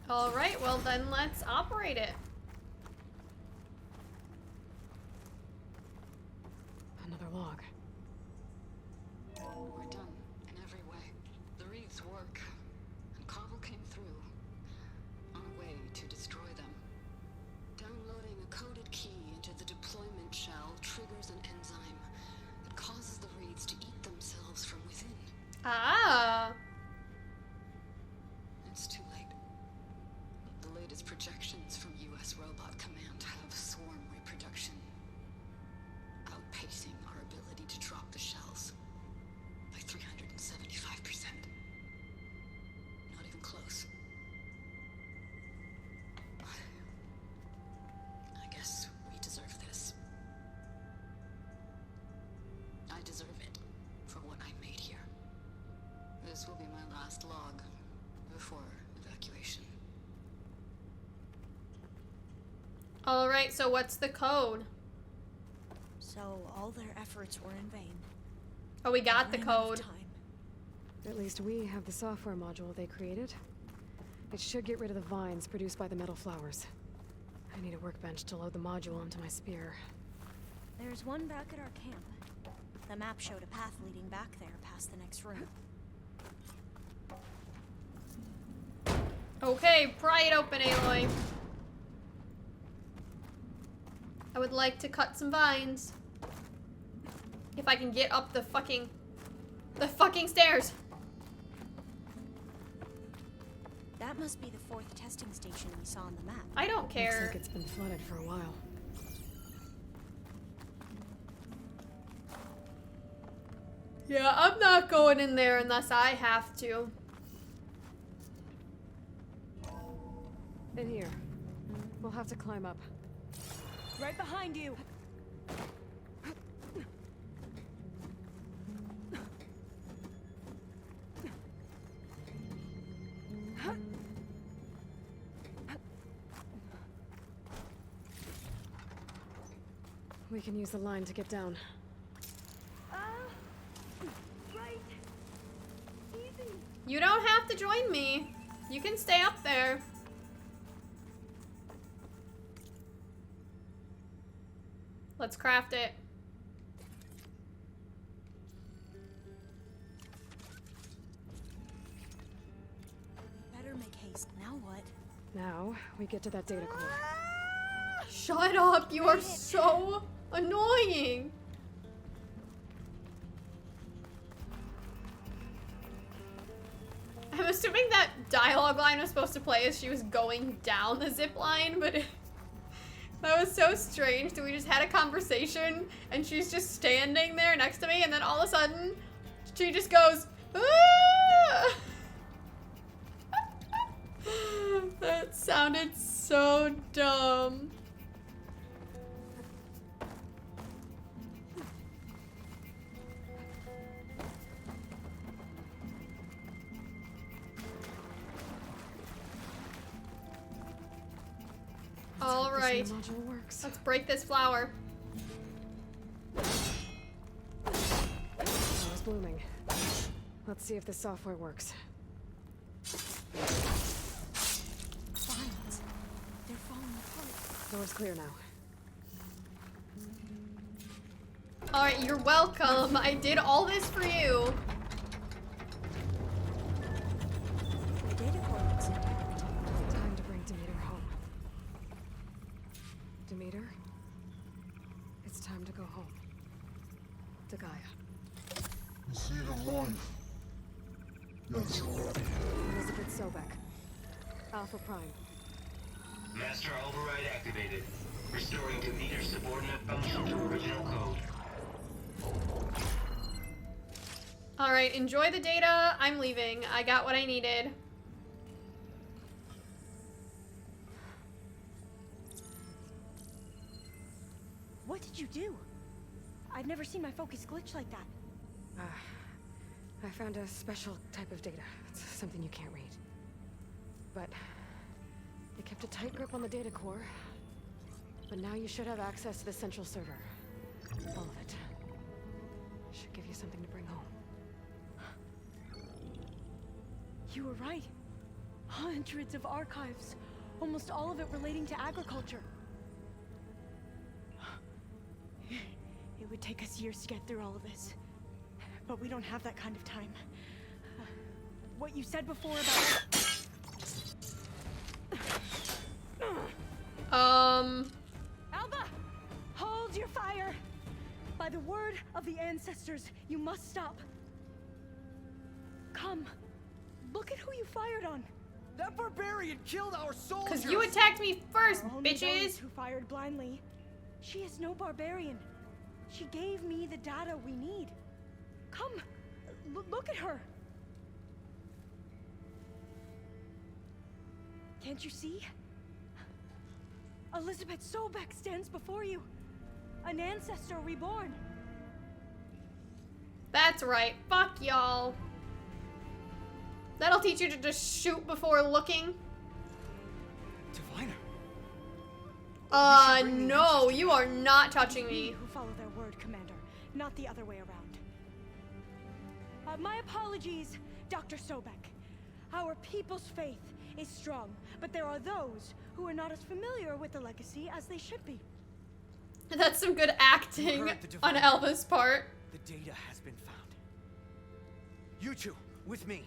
Speaker 1: All right, well then let's operate it.
Speaker 2: Another log.
Speaker 5: We're done in every way. The wreaths work, and Carvel came through on a way to destroy them. Downloading a coded key into the deployment shell triggers an enzyme that causes the wreaths to eat themselves from within.
Speaker 1: Ah.
Speaker 5: It's too late. The latest projections from U.S. Robot Command have swarm reproduction, outpacing our ability to drop the shells by 375%. Not even close. I guess we deserve this. I deserve it for what I made here. This will be my last log before evacuation.
Speaker 1: All right, so what's the code?
Speaker 7: So all their efforts were in vain.
Speaker 1: Oh, we got the
Speaker 7: Ran out of
Speaker 1: code.
Speaker 7: time.
Speaker 2: At least we have the software module they created. It should get rid of the vines produced by the metal flowers. I need a workbench to load the module onto my spear.
Speaker 7: There's one back at our camp. The map showed a path leading back there past the next room.
Speaker 1: Okay, pry it open, Aloy. I would like to cut some vines. If I can get up the fucking stairs.
Speaker 7: That must be the 4th testing station we saw on the map.
Speaker 1: I don't
Speaker 2: Looks
Speaker 1: care.
Speaker 2: like it's been flooded for a while.
Speaker 1: Yeah, I'm not going in there unless I have to.
Speaker 2: In here. We'll have to climb up.
Speaker 7: Right behind you.
Speaker 2: We can use the line to get down.
Speaker 7: Right. Easy.
Speaker 1: You don't have to join me. You can stay up there. Let's craft it.
Speaker 7: Better make haste. Now what?
Speaker 2: Now, we get to that data core.
Speaker 1: Shut up, you are so annoying. I'm assuming that dialogue line was supposed to play as she was going down the zip line, but that was so strange that we just had a conversation and she's just standing there next to me and then all of a sudden she just goes, ah! That sounded so dumb. All right,
Speaker 2: Module works.
Speaker 1: let's break this flower.
Speaker 2: Flower's blooming. Let's see if the software works.
Speaker 7: Vines. They're falling apart.
Speaker 2: Door's clear now.
Speaker 1: All right, you're welcome. I did all this for you.
Speaker 7: The data core looks intact.
Speaker 2: Time to bring Demeter home. Demeter? It's time to go home. To Gaia.
Speaker 10: The seed of life. That's right.
Speaker 2: Elizabeth Sobek. Alpha Prime.
Speaker 11: Master override activated. Restoring Demeter's subordinate function to original code.
Speaker 1: All right, enjoy the data. I'm leaving. I got what I needed.
Speaker 7: What did you do? I've never seen my focus glitch like that.
Speaker 2: I found a special type of data. It's something you can't read. But it kept a tight grip on the data core. But now you should have access to the central server. All of it. Should give you something to bring home.
Speaker 7: You were right. Hundreds of archives. Almost all of it relating to agriculture. It would take us years to get through all of this. But we don't have that kind of time. What you said before about... Alva! Hold your fire! By the word of the ancestors, you must stop. Come. Look at who you fired on.
Speaker 6: That barbarian killed our soldiers!
Speaker 1: Because you attacked me first,
Speaker 7: Only those
Speaker 1: bitches.
Speaker 7: who fired blindly. She is no barbarian. She gave me the data we need. Come, look at her. Can't you see? Elizabeth Sobek stands before you. An ancestor reborn.
Speaker 1: That's right. Fuck y'all. That'll teach you to just shoot before looking.
Speaker 6: Diviner.
Speaker 1: No, you are not touching me.
Speaker 7: Who follow their word, Commander, not the other way around. My apologies, Dr. Sobek. Our people's faith is strong, but there are those who are not as familiar with the legacy as they should be.
Speaker 1: That's some good acting on Alva's part.
Speaker 6: The data has been found. You two, with me.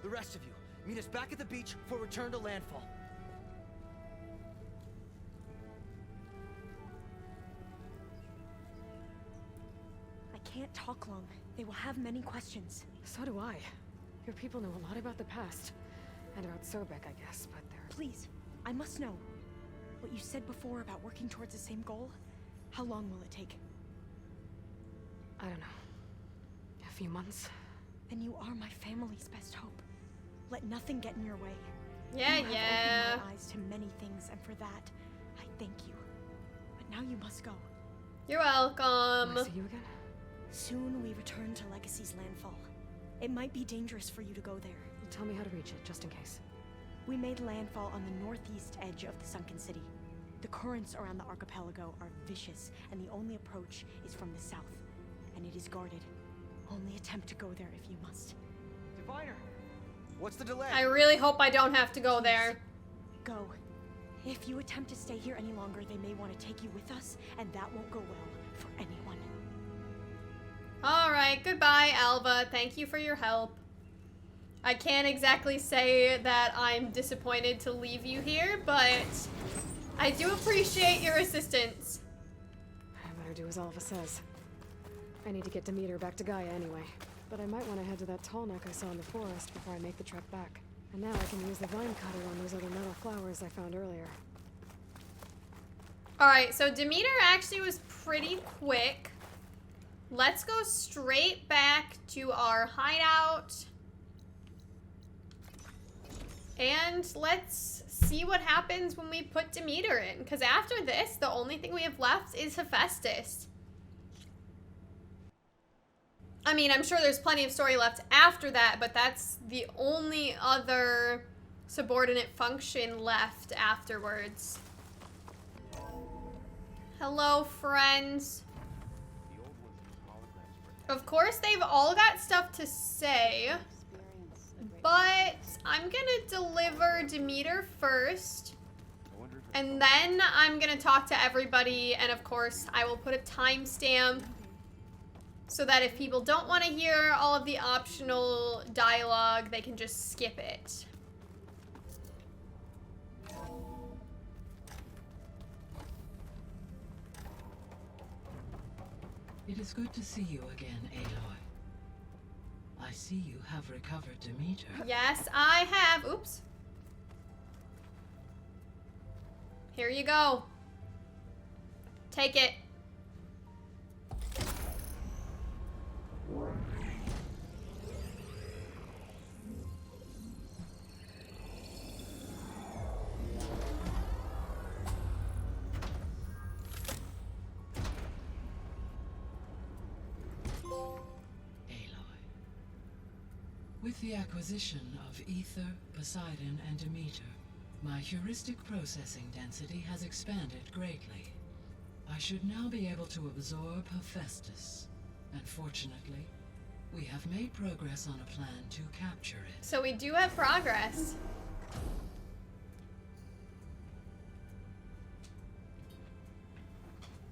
Speaker 6: The rest of you, meet us back at the beach for return to landfall.
Speaker 7: I can't talk long. They will have many questions.
Speaker 2: So do I. Your people know a lot about the past. And about Sobek, I guess, but they're...
Speaker 7: Please, I must know. What you said before about working towards the same goal, how long will it take?
Speaker 2: I don't know. A few months?
Speaker 7: Then you are my family's best hope. Let nothing get in your way.
Speaker 1: Yeah,
Speaker 7: you have
Speaker 1: yeah.
Speaker 7: opened my eyes to many things, and for that, I thank you. But now you must go.
Speaker 1: You're welcome.
Speaker 2: Can I see you again?
Speaker 7: Soon we return to Legacy's landfall. It might be dangerous for you to go there.
Speaker 2: Tell me how to reach it, just in case.
Speaker 7: We made landfall on the northeast edge of the sunken city. The currents around the archipelago are vicious, and the only approach is from the south. And it is guarded. Only attempt to go there if you must.
Speaker 6: Diviner, What's the delay?
Speaker 1: I really hope I don't have to go there.
Speaker 7: Go. If you attempt to stay here any longer, they may want to take you with us, and that won't go well for anyone.
Speaker 1: Alright, goodbye, Alva. Thank you for your help. I can't exactly say that I'm disappointed to leave you here, but I do appreciate your assistance.
Speaker 2: I better do as Alva says. I need to get Demeter back to Gaia anyway. But I might want to head to that tall neck I saw in the forest before I make the trek back. And now I can use the vine cutter on those other metal flowers I found earlier.
Speaker 1: Alright, so Demeter actually was pretty quick. Let's go straight back to our hideout. And let's see what happens when we put Demeter in. Because after this, the only thing we have left is Hephaestus. I mean, I'm sure there's plenty of story left after that, but that's the only other subordinate function left afterwards. Hello, friends. Of course, they've all got stuff to say, but I'm gonna deliver Demeter first, and then I'm gonna talk to everybody, and of course, I will put a timestamp so that if people don't want to hear all of the optional dialogue, they can just skip it.
Speaker 12: It is good to see you again, Aloy. I see you have recovered Demeter.
Speaker 1: Yes, I have. Oops. Here you go. Take it.
Speaker 12: With the acquisition of Ether, Poseidon, and Demeter, my heuristic processing density has expanded greatly. I should now be able to absorb Hephaestus, and fortunately, we have made progress on a plan to capture it.
Speaker 1: So we do have progress.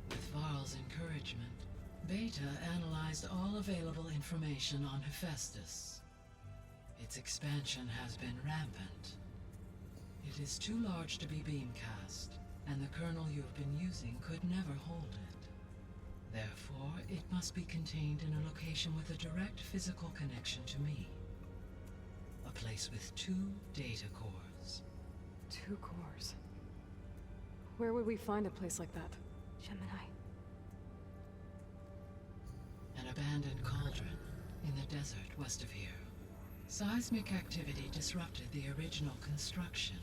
Speaker 12: With Varl's encouragement, Beta analyzed all available information on Hephaestus. Its expansion has been rampant. It is too large to be beamcast, and the kernel you have been using could never hold it. Therefore, it must be contained in a location with a direct physical connection to me. A place with 2 data cores.
Speaker 2: 2 cores? Where would we find a place like that?
Speaker 7: Gemini.
Speaker 12: An abandoned cauldron in the desert west of here. Seismic activity disrupted the original construction.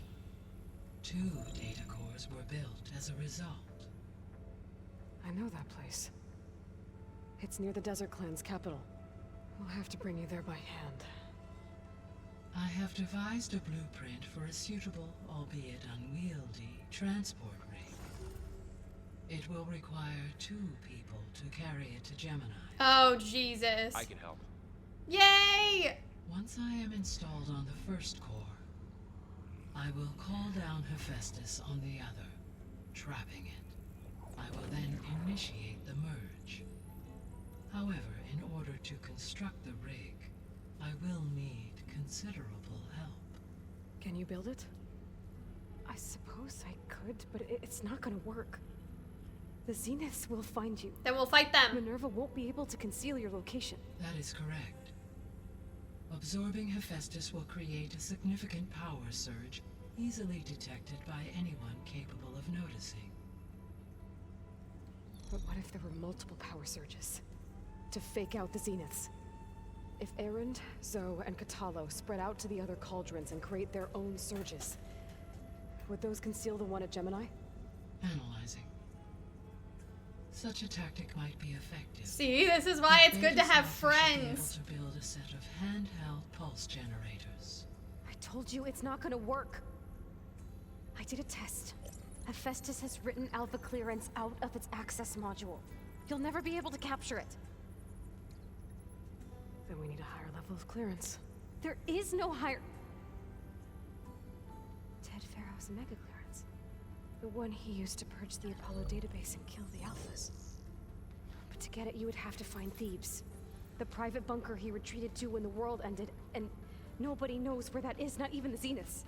Speaker 12: 2 data cores were built as a result.
Speaker 2: I know that place. It's near the Desert Clan's capital. We'll have to bring you there by hand.
Speaker 12: I have devised a blueprint for a suitable, albeit unwieldy, transport rig. It will require 2 people to carry it to Gemini.
Speaker 1: Oh, Jesus.
Speaker 13: I can help.
Speaker 1: Yay!
Speaker 12: Once I am installed on the first core, I will call down Hephaestus on the other, trapping it. I will then initiate the merge. However, in order to construct the rig, I will need considerable help.
Speaker 2: Can you build it? I suppose I could, but it's not gonna work. The Zeniths will find you.
Speaker 1: Then we'll fight them.
Speaker 2: Minerva won't be able to conceal your location.
Speaker 12: That is correct. Absorbing Hephaestus will create a significant power surge, easily detected by anyone capable of noticing.
Speaker 2: But what if there were multiple power surges? To fake out the Zeniths? If Erend, Zoe, and Katalo spread out to the other cauldrons and create their own surges, would those conceal the one at Gemini?
Speaker 12: Analyzing. Such a tactic might be effective.
Speaker 1: See, this is why it's good to have friends.
Speaker 12: Should be able to build a set of handheld pulse generators.
Speaker 2: I told you it's not gonna work. I did a test. Hephaestus has written Alpha clearance out of its access module. You'll never be able to capture it. Then we need a higher level of clearance. There is no higher... was a mega clearance. The one he used to purge the Apollo database and kill the Alphas. But to get it, you would have to find Thebes. The private bunker he retreated to when the world ended, and nobody knows where that is, not even the Zeniths.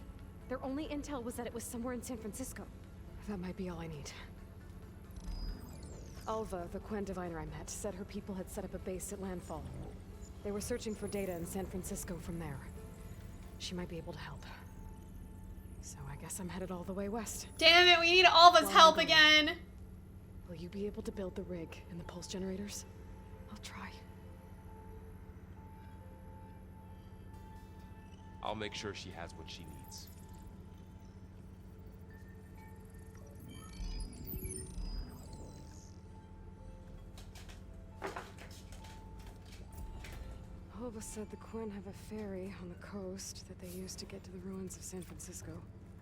Speaker 2: Their only intel was that it was somewhere in San Francisco. That might be all I need. Alva, the Quen diviner I met, said her people had set up a base at landfall. They were searching for data in San Francisco from there. She might be able to help. So I guess I'm headed all the way west.
Speaker 1: Damn it, we need Alva's help again.
Speaker 2: Will you be able to build the rig and the pulse generators? I'll try.
Speaker 13: I'll make sure she has what she needs.
Speaker 2: Alva said the Quen have a ferry on the coast that they use to get to the ruins of San Francisco.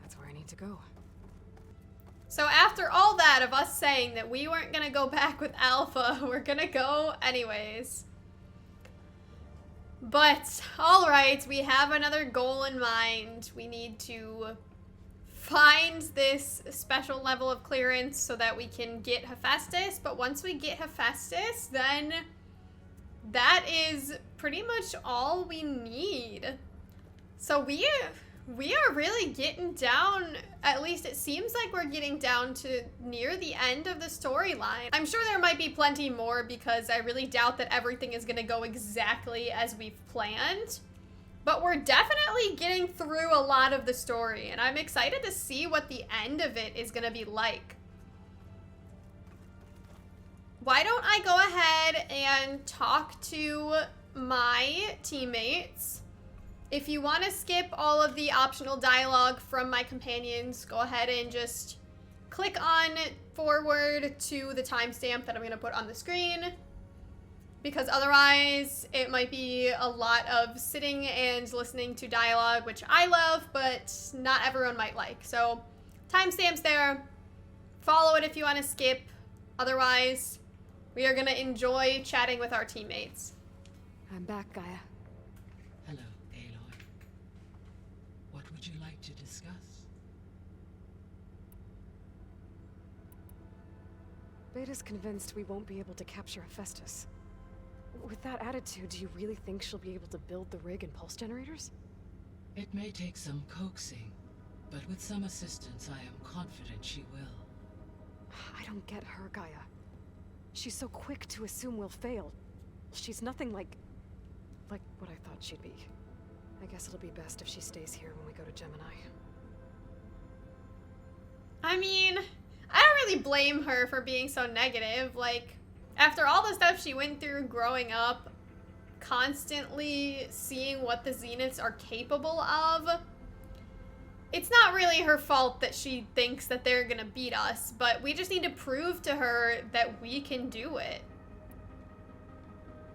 Speaker 2: That's where I need to go.
Speaker 1: So after all that of us saying that we weren't gonna go back with Alpha, we're gonna go anyways. But, alright, we have another goal in mind. We need to find this special level of clearance so that we can get Hephaestus. But once we get Hephaestus, then that is pretty much all we need. So we are really getting down, at least it seems like we're getting down to near the end of the storyline. I'm sure there might be plenty more because I really doubt that everything is going to go exactly as we've planned. But we're definitely getting through a lot of the story, and I'm excited to see what the end of it is going to be like. Why don't I go ahead and talk to my teammates? If you want to skip all of the optional dialogue from my companions, go ahead and just click on forward to the timestamp that I'm going to put on the screen. Because otherwise, it might be a lot of sitting and listening to dialogue, which I love, but not everyone might like. So, timestamps there. Follow it if you want to skip. Otherwise, we are going to enjoy chatting with our teammates.
Speaker 2: I'm back, Gaia.
Speaker 12: Hello, Aloy. What would you like to discuss?
Speaker 2: Beta's convinced we won't be able to capture Hephaestus. With that attitude, do you really think she'll be able to build the rig and pulse generators?
Speaker 12: It may take some coaxing, but with some assistance, I am confident she will.
Speaker 2: I don't get her, Gaia. She's so quick to assume we'll fail. She's nothing like what I thought she'd be. I guess it'll be best if she stays here when we go to Gemini.
Speaker 1: I mean, I don't really blame her for being so negative. Like, after all the stuff she went through growing up, constantly seeing what the Zeniths are capable of, it's not really her fault that she thinks that they're gonna beat us, but we just need to prove to her that we can do it.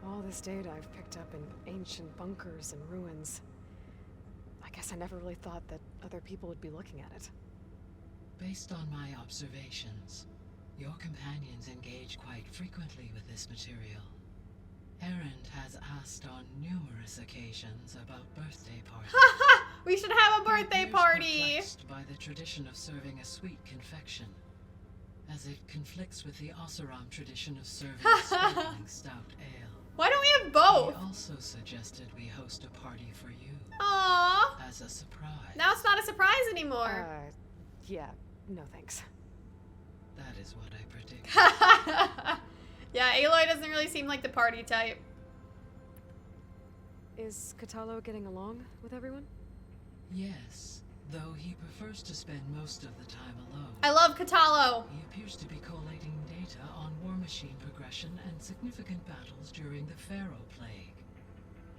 Speaker 2: All this data I've picked up in ancient bunkers and ruins. I guess I never really thought that other people would be looking at it.
Speaker 12: Based on my observations, your companions engage quite frequently with this material. Erend has asked on numerous occasions about birthday parties.
Speaker 1: Haha! We should have a birthday
Speaker 12: He
Speaker 1: party!
Speaker 12: appears perplexed by the tradition of serving a sweet confection, as it conflicts with the Oseram tradition of serving sparkling stout ale.
Speaker 1: Why don't we have both?
Speaker 12: He also suggested we host a party for you.
Speaker 1: Aww.
Speaker 12: As a surprise.
Speaker 1: Now it's not a surprise anymore.
Speaker 2: Yeah, no thanks.
Speaker 12: That is what I predict.
Speaker 1: Yeah, Aloy doesn't really seem like the party type.
Speaker 2: Is Katalo getting along with everyone?
Speaker 12: Yes, though he prefers to spend most of the time alone.
Speaker 1: I love Katalo.
Speaker 12: He appears to be collating data on war machine progression and significant battles during the Pharaoh Plague,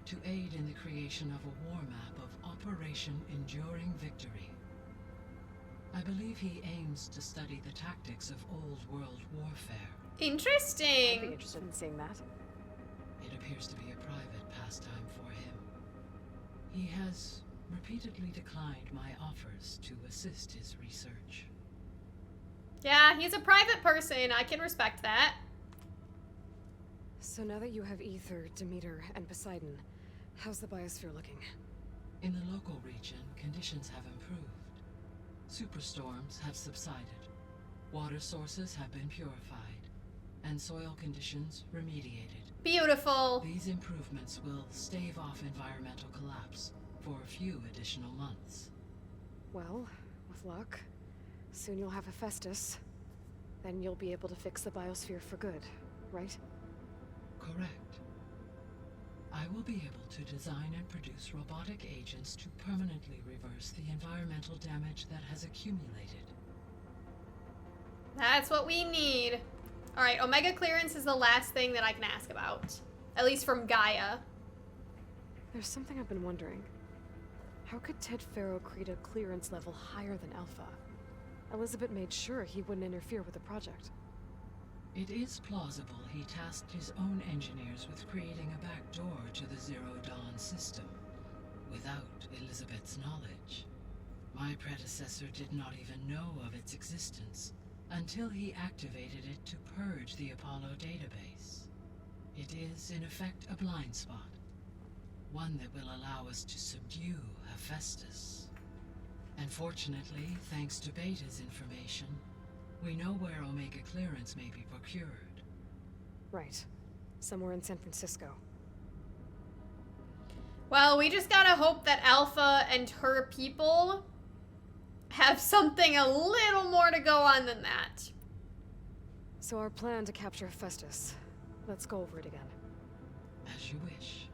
Speaker 12: to aid in the creation of a war map of Operation Enduring Victory. I believe he aims to study the tactics of old world warfare.
Speaker 1: Interesting.
Speaker 2: I'd be interested in seeing that.
Speaker 12: It appears to be a private pastime for him. He has repeatedly declined my offers to assist his research.
Speaker 1: Yeah, he's a private person. I can respect that.
Speaker 2: So now that you have Ether, Demeter, and Poseidon, how's the biosphere looking?
Speaker 12: In the local region, conditions have improved. Superstorms have subsided, water sources have been purified, and soil conditions remediated.
Speaker 1: Beautiful.
Speaker 12: These improvements will stave off environmental collapse for a few additional months.
Speaker 2: Well, with luck, soon you'll have Hephaestus. Then you'll be able to fix the biosphere for good, right?
Speaker 12: Correct. I will be able to design and produce robotic agents to permanently reverse the environmental damage that has accumulated.
Speaker 1: That's what we need. All right, Omega clearance is the last thing that I can ask about. At least from Gaia.
Speaker 2: There's something I've been wondering. How could Ted Faro create a clearance level higher than Alpha? Elizabeth made sure he wouldn't interfere with the project.
Speaker 12: It is plausible he tasked his own engineers with creating a back door to the Zero Dawn system, without Elizabeth's knowledge. My predecessor did not even know of its existence until he activated it to purge the Apollo database. It is, in effect, a blind spot. One that will allow us to subdue Hephaestus. And fortunately, thanks to Beta's information, we know where Omega clearance may be procured.
Speaker 2: Right. Somewhere in San Francisco.
Speaker 1: Well, we just gotta hope that Alpha and her people have something a little more to go on than that.
Speaker 2: So our plan to capture Hephaestus. Let's go over it again.
Speaker 12: As you wish.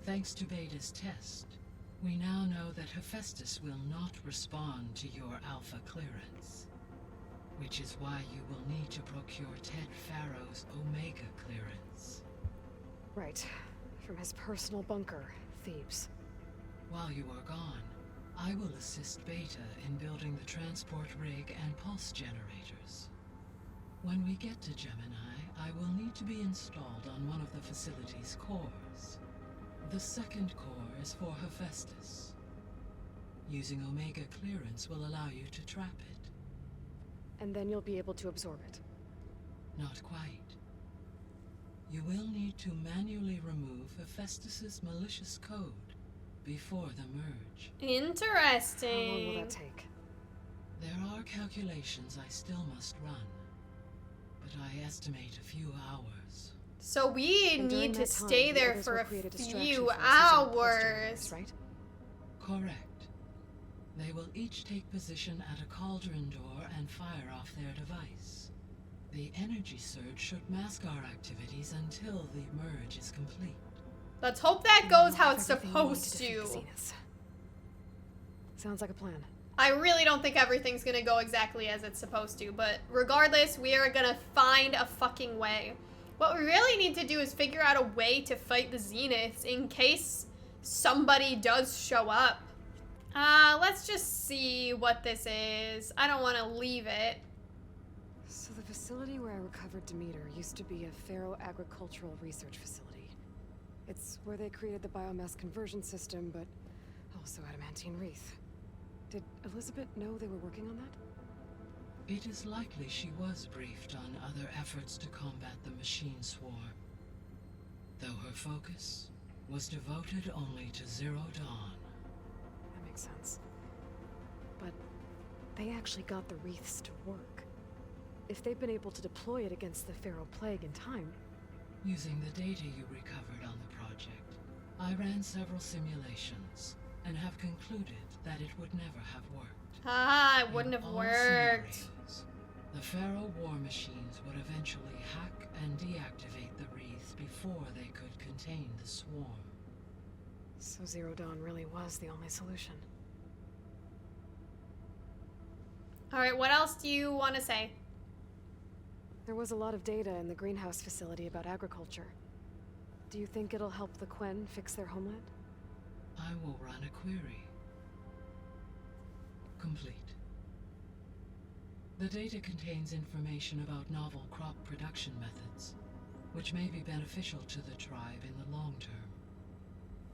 Speaker 12: Thanks to Beta's test, we now know that Hephaestus will not respond to your Alpha clearance. Which is why you will need to procure Ted Faro's Omega clearance.
Speaker 2: Right. From his personal bunker, Thebes.
Speaker 12: While you are gone, I will assist Beta in building the transport rig and pulse generators. When we get to Gemini, I will need to be installed on one of the facility's cores. The second core is for Hephaestus. Using Omega clearance will allow you to trap it.
Speaker 2: And then you'll be able to absorb it.
Speaker 12: Not quite. You will need to manually remove Hephaestus's malicious code before the merge.
Speaker 1: Interesting.
Speaker 2: How long will that take?
Speaker 12: There are calculations I still must run, but I estimate a few hours.
Speaker 1: So we
Speaker 2: And
Speaker 1: need
Speaker 2: during
Speaker 1: to
Speaker 2: that time,
Speaker 1: stay
Speaker 2: the
Speaker 1: there
Speaker 2: others
Speaker 1: for
Speaker 2: will
Speaker 1: a
Speaker 2: create a distraction
Speaker 1: few
Speaker 2: for us using the pulse
Speaker 1: hours.
Speaker 2: generators, right?
Speaker 12: Correct. They will each take position at a cauldron door and fire off their device. The energy surge should mask our activities until the merge is complete.
Speaker 1: Let's hope that goes how it's
Speaker 2: Everything we need
Speaker 1: supposed
Speaker 2: defeat
Speaker 1: to.
Speaker 2: the Zeniths. Sounds like a plan.
Speaker 1: I really don't think everything's gonna go exactly as it's supposed to, but regardless, we are gonna find a fucking way. What we really need to do is figure out a way to fight the Zeniths in case somebody does show up. Let's just see what this is. I don't want to leave it.
Speaker 2: So the facility where I recovered Demeter used to be a Faro agricultural research facility. It's where they created the biomass conversion system, but also adamantine wreath. Did Elizabeth know they were working on that?
Speaker 12: It is likely she was briefed on other efforts to combat the machine swarm, though her focus was devoted only to Zero Dawn.
Speaker 2: That makes sense. But they actually got the wreaths to work. If they've been able to deploy it against the Faro plague in time...
Speaker 12: Using the data you recovered on the project, I ran several simulations and have concluded that it would never have worked.
Speaker 1: It wouldn't have
Speaker 12: In all
Speaker 1: worked.
Speaker 12: scenarios, the Faro war machines would eventually hack and deactivate the wreaths before they could contain the swarm.
Speaker 2: So Zero Dawn really was the only solution.
Speaker 1: Alright, what else do you want to say?
Speaker 2: There was a lot of data in the greenhouse facility about agriculture. Do you think it'll help the Quen fix their homeland?
Speaker 12: I will run a query. Complete. The data contains information about novel crop production methods, which may be beneficial to the tribe in the long term.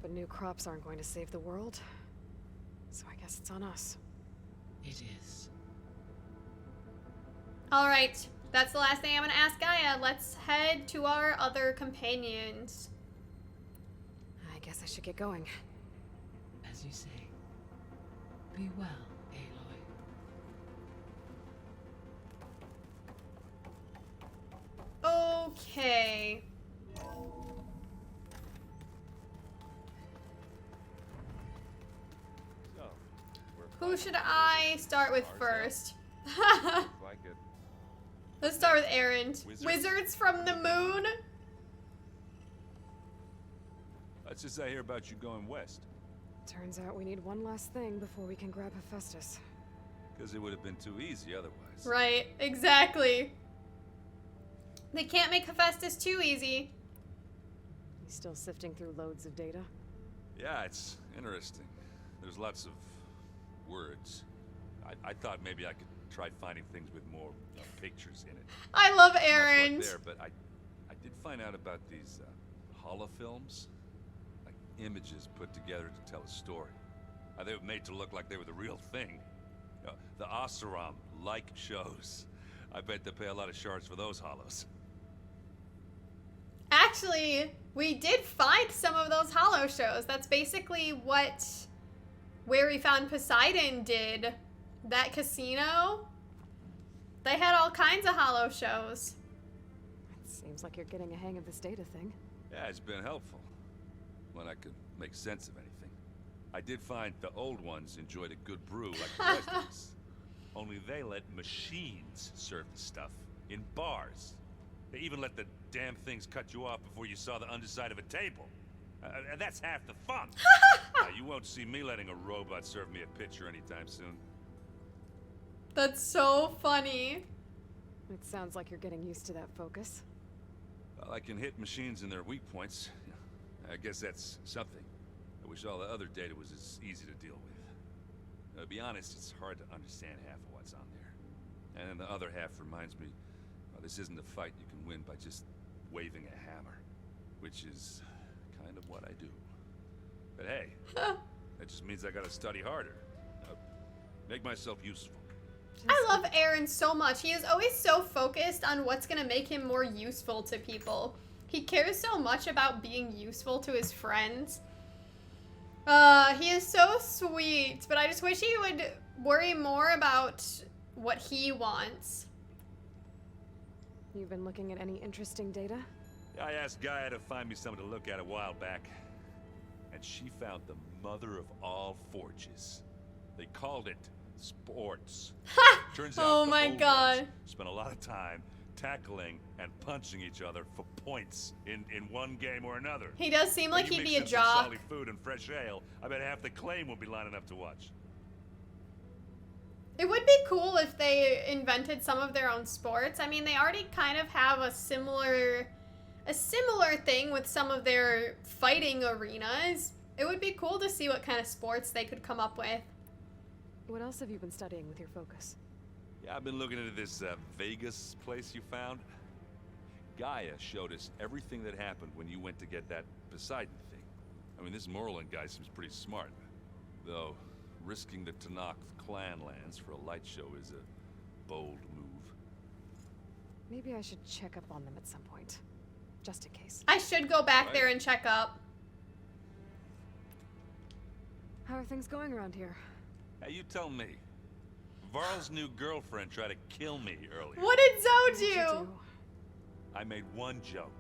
Speaker 2: But new crops aren't going to save the world, so I guess it's on us.
Speaker 12: It is.
Speaker 1: Alright, that's the last thing I'm gonna ask Gaia. Let's head to our other companions.
Speaker 2: I guess I should get going.
Speaker 12: As you say. Be well, Aloy.
Speaker 1: Okay.
Speaker 13: So,
Speaker 1: Who should I start with first?
Speaker 13: like it.
Speaker 1: Let's start with Aaron.
Speaker 13: Wizards?
Speaker 1: Wizards from the moon?
Speaker 13: Let's just say hear about you going west.
Speaker 2: Turns out we need one last thing before we can grab Hephaestus.
Speaker 13: Because it would have been too easy otherwise.
Speaker 1: Right, exactly. They can't make Hephaestus too easy.
Speaker 2: You still sifting through loads of data?
Speaker 13: Yeah, it's interesting. There's lots of words. I thought maybe I could try finding things with more pictures in it.
Speaker 1: I love
Speaker 13: Much like
Speaker 1: Aaron.
Speaker 13: there, but I did find out about these holofilms. Like images put together to tell a story. They were made to look like they were the real thing. The Oseram-like shows. I bet they pay a lot of shards for those hollows.
Speaker 1: Actually, we did find some of those hollow shows. That's basically where we found Poseidon did. That casino. They had all kinds of hollow shows.
Speaker 2: It seems like you're getting a hang of this data thing.
Speaker 13: Yeah, it's been helpful. When I could make sense of anything. I did find the old ones enjoyed a good brew like the rest of us. Only they let machines serve the stuff in bars. They even let the damn things cut you off before you saw the underside of a table. And that's half the fun. You won't see me letting a robot serve me a pitcher anytime soon.
Speaker 1: That's so funny.
Speaker 2: It sounds like you're getting used to that focus.
Speaker 13: Well, I can hit machines in their weak points. I guess that's something. I wish all the other data was as easy to deal with. To be honest, it's hard to understand half of what's on there. And then the other half reminds me, well, this isn't a fight you can win by just waving a hammer. Which is kind of what I do. But hey, that just means I gotta study harder. Make myself useful.
Speaker 1: I love Aaron so much. He is always so focused on what's gonna make him more useful to people. He cares so much about being useful to his friends. He is so sweet, but I just wish he would worry more about what he wants.
Speaker 2: You've been looking at any interesting data?
Speaker 13: I asked Gaia to find me something to look at a while back. And she found the mother of all forges. They called it sports. Turns out
Speaker 1: Oh
Speaker 13: the
Speaker 1: my
Speaker 13: old
Speaker 1: God.
Speaker 13: ones spent a lot of time tackling and punching each other for points in one game or another.
Speaker 1: He does seem like
Speaker 13: You
Speaker 1: he'd
Speaker 13: mix
Speaker 1: be a
Speaker 13: in some
Speaker 1: jock.
Speaker 13: solid food and fresh ale, I bet half the claim will be lining up to watch.
Speaker 1: It would be cool if they invented some of their own sports. I mean, they already kind of have a similar thing with some of their fighting arenas. It would be cool to see what kind of sports they could come up with.
Speaker 2: What else have you been studying with your focus?
Speaker 13: Yeah, I've been looking into this Vegas place you found. Gaia showed us everything that happened when you went to get that Poseidon thing. I mean, this Merlin guy seems pretty smart. Though, risking the Tanakh clan lands for a light show is a bold move.
Speaker 2: Maybe I should check up on them at some point. Just in case.
Speaker 1: I should go back
Speaker 13: Right.
Speaker 1: there and check up.
Speaker 2: How are things going around here?
Speaker 13: Hey, you tell me. Varl's new girlfriend tried to kill me earlier.
Speaker 1: What did Zoe
Speaker 2: What did you
Speaker 1: do?
Speaker 13: I made one joke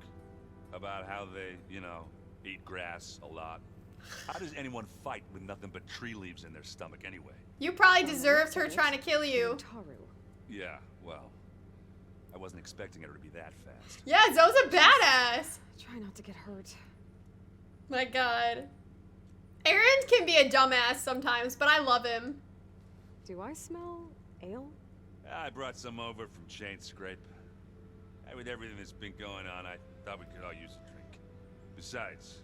Speaker 13: about how they, eat grass a lot. How does anyone fight with nothing but tree leaves in their stomach anyway?
Speaker 1: You probably deserved her trying to kill you.
Speaker 2: Taru.
Speaker 13: Yeah, well, I wasn't expecting her to be that fast.
Speaker 1: Yeah, Zoe's a badass.
Speaker 2: Try not to get hurt.
Speaker 1: My God. Aaron can be a dumbass sometimes, but I love him.
Speaker 2: Do I smell ale?
Speaker 13: I brought some over from Chain Scrape. Hey, with everything that's been going on, I thought we could all use a drink. Besides,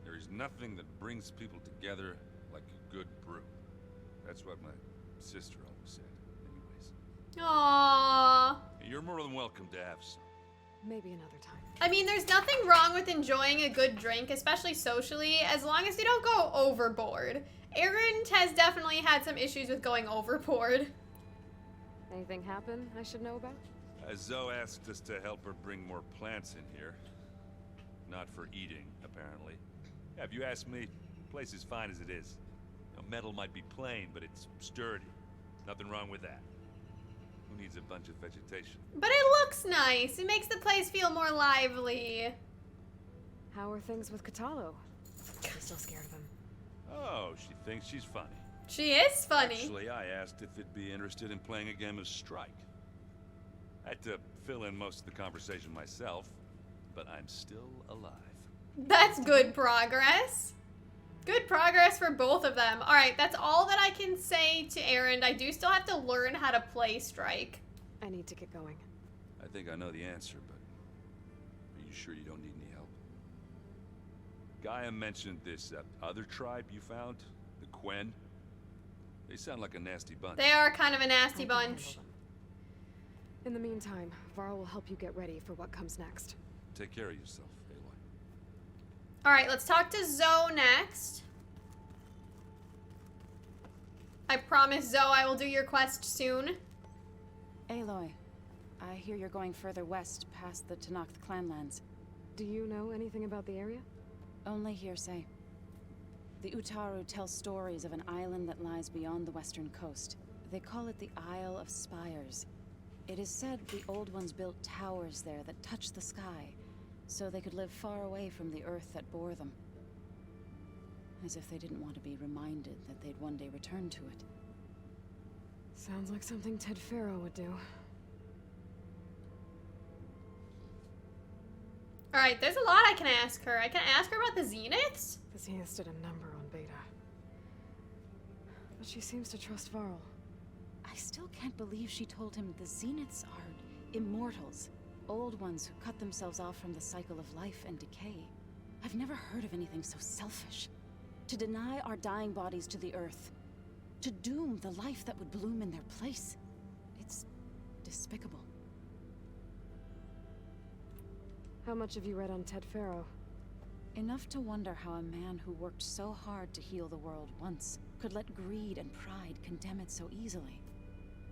Speaker 13: there is nothing that brings people together like a good brew. That's what my sister always said, anyways.
Speaker 1: Aww.
Speaker 13: You're more than welcome to have some.
Speaker 2: Maybe another time.
Speaker 1: I mean, there's nothing wrong with enjoying a good drink, especially socially, as long as you don't go overboard. Aaron has definitely had some issues with going overboard.
Speaker 2: Anything happen I should know about?
Speaker 13: Zoe asked us to help her bring more plants in here. Not for eating, apparently. Yeah, if you ask me, the place is fine as it is. Now, metal might be plain, but it's sturdy. Nothing wrong with that. Who needs a bunch of vegetation?
Speaker 1: But it looks nice. It makes the place feel more lively.
Speaker 2: How are things with Katalo? I'm still scared of him.
Speaker 13: Oh, she thinks she's funny.
Speaker 1: She is funny.
Speaker 13: Actually, I asked if it'd be interested in playing a game of Strike. I had to fill in most of the conversation myself, but I'm still alive.
Speaker 1: That's good progress. Good progress for both of them. Alright, that's all that I can say to Aaron. I do still have to learn how to play Strike.
Speaker 2: I need to get going.
Speaker 13: I think I know the answer, but are you sure you don't need any help? Gaia mentioned this other tribe you found, the Quen. They sound like a nasty bunch.
Speaker 1: They are kind of a nasty bunch.
Speaker 2: In the meantime, Varl will help you get ready for what comes next.
Speaker 13: Take care of yourself, Aloy.
Speaker 1: Alright, let's talk to Zoe next. I promise, Zoe, I will do your quest soon.
Speaker 14: Aloy, I hear you're going further west past the Tenakth clanlands.
Speaker 2: Do you know anything about the area?
Speaker 14: Only hearsay. The Utaru tell stories of an island that lies beyond the western coast. They call it the Isle of Spires. It is said the Old Ones built towers there that touch the sky, so they could live far away from the earth that bore them. As if they didn't want to be reminded that they'd one day return to it.
Speaker 2: Sounds like something Ted Faro would do.
Speaker 1: Alright, there's a lot I can ask her. I can ask her about the Zeniths?
Speaker 2: The Zeniths did a number on Beta. But she seems to trust Varl.
Speaker 14: I still can't believe she told him the Zeniths are immortals. Old ones who cut themselves off from the cycle of life and decay. I've never heard of anything so selfish. To deny our dying bodies to the earth. To doom the life that would bloom in their place. It's despicable.
Speaker 2: How much have you read on Ted Faro?
Speaker 14: Enough to wonder how a man who worked so hard to heal the world once could let greed and pride condemn it so easily.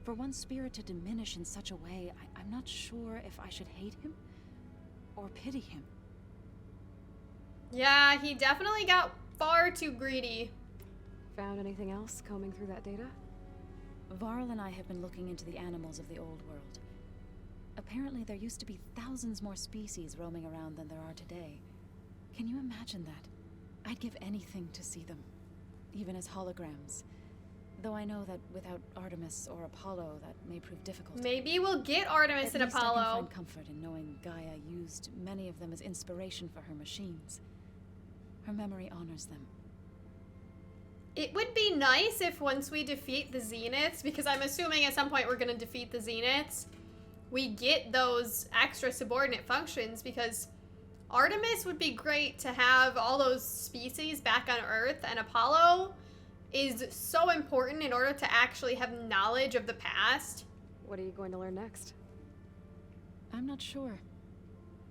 Speaker 14: For one spirit to diminish in such a way, I'm not sure if I should hate him or pity him.
Speaker 1: Yeah, he definitely got far too greedy.
Speaker 2: Found anything else combing through that data?
Speaker 14: Varl and I have been looking into the animals of the old world. Apparently there used to be thousands more species roaming around than there are today. Can you imagine that? I'd give anything to see them, even as holograms. Though I know that without Artemis or Apollo, that may prove difficult.
Speaker 1: Maybe we'll get Artemis and Apollo.
Speaker 14: I can find comfort in knowing Gaia used many of them as inspiration for her machines. Her memory honors them.
Speaker 1: It would be nice if once we defeat the Zeniths, because I'm assuming at some point we're going to defeat the Zeniths, we get those extra subordinate functions, because Artemis would be great to have all those species back on Earth, and Apollo is so important in order to actually have knowledge of the past.
Speaker 2: What are you going to learn next?
Speaker 14: I'm not sure.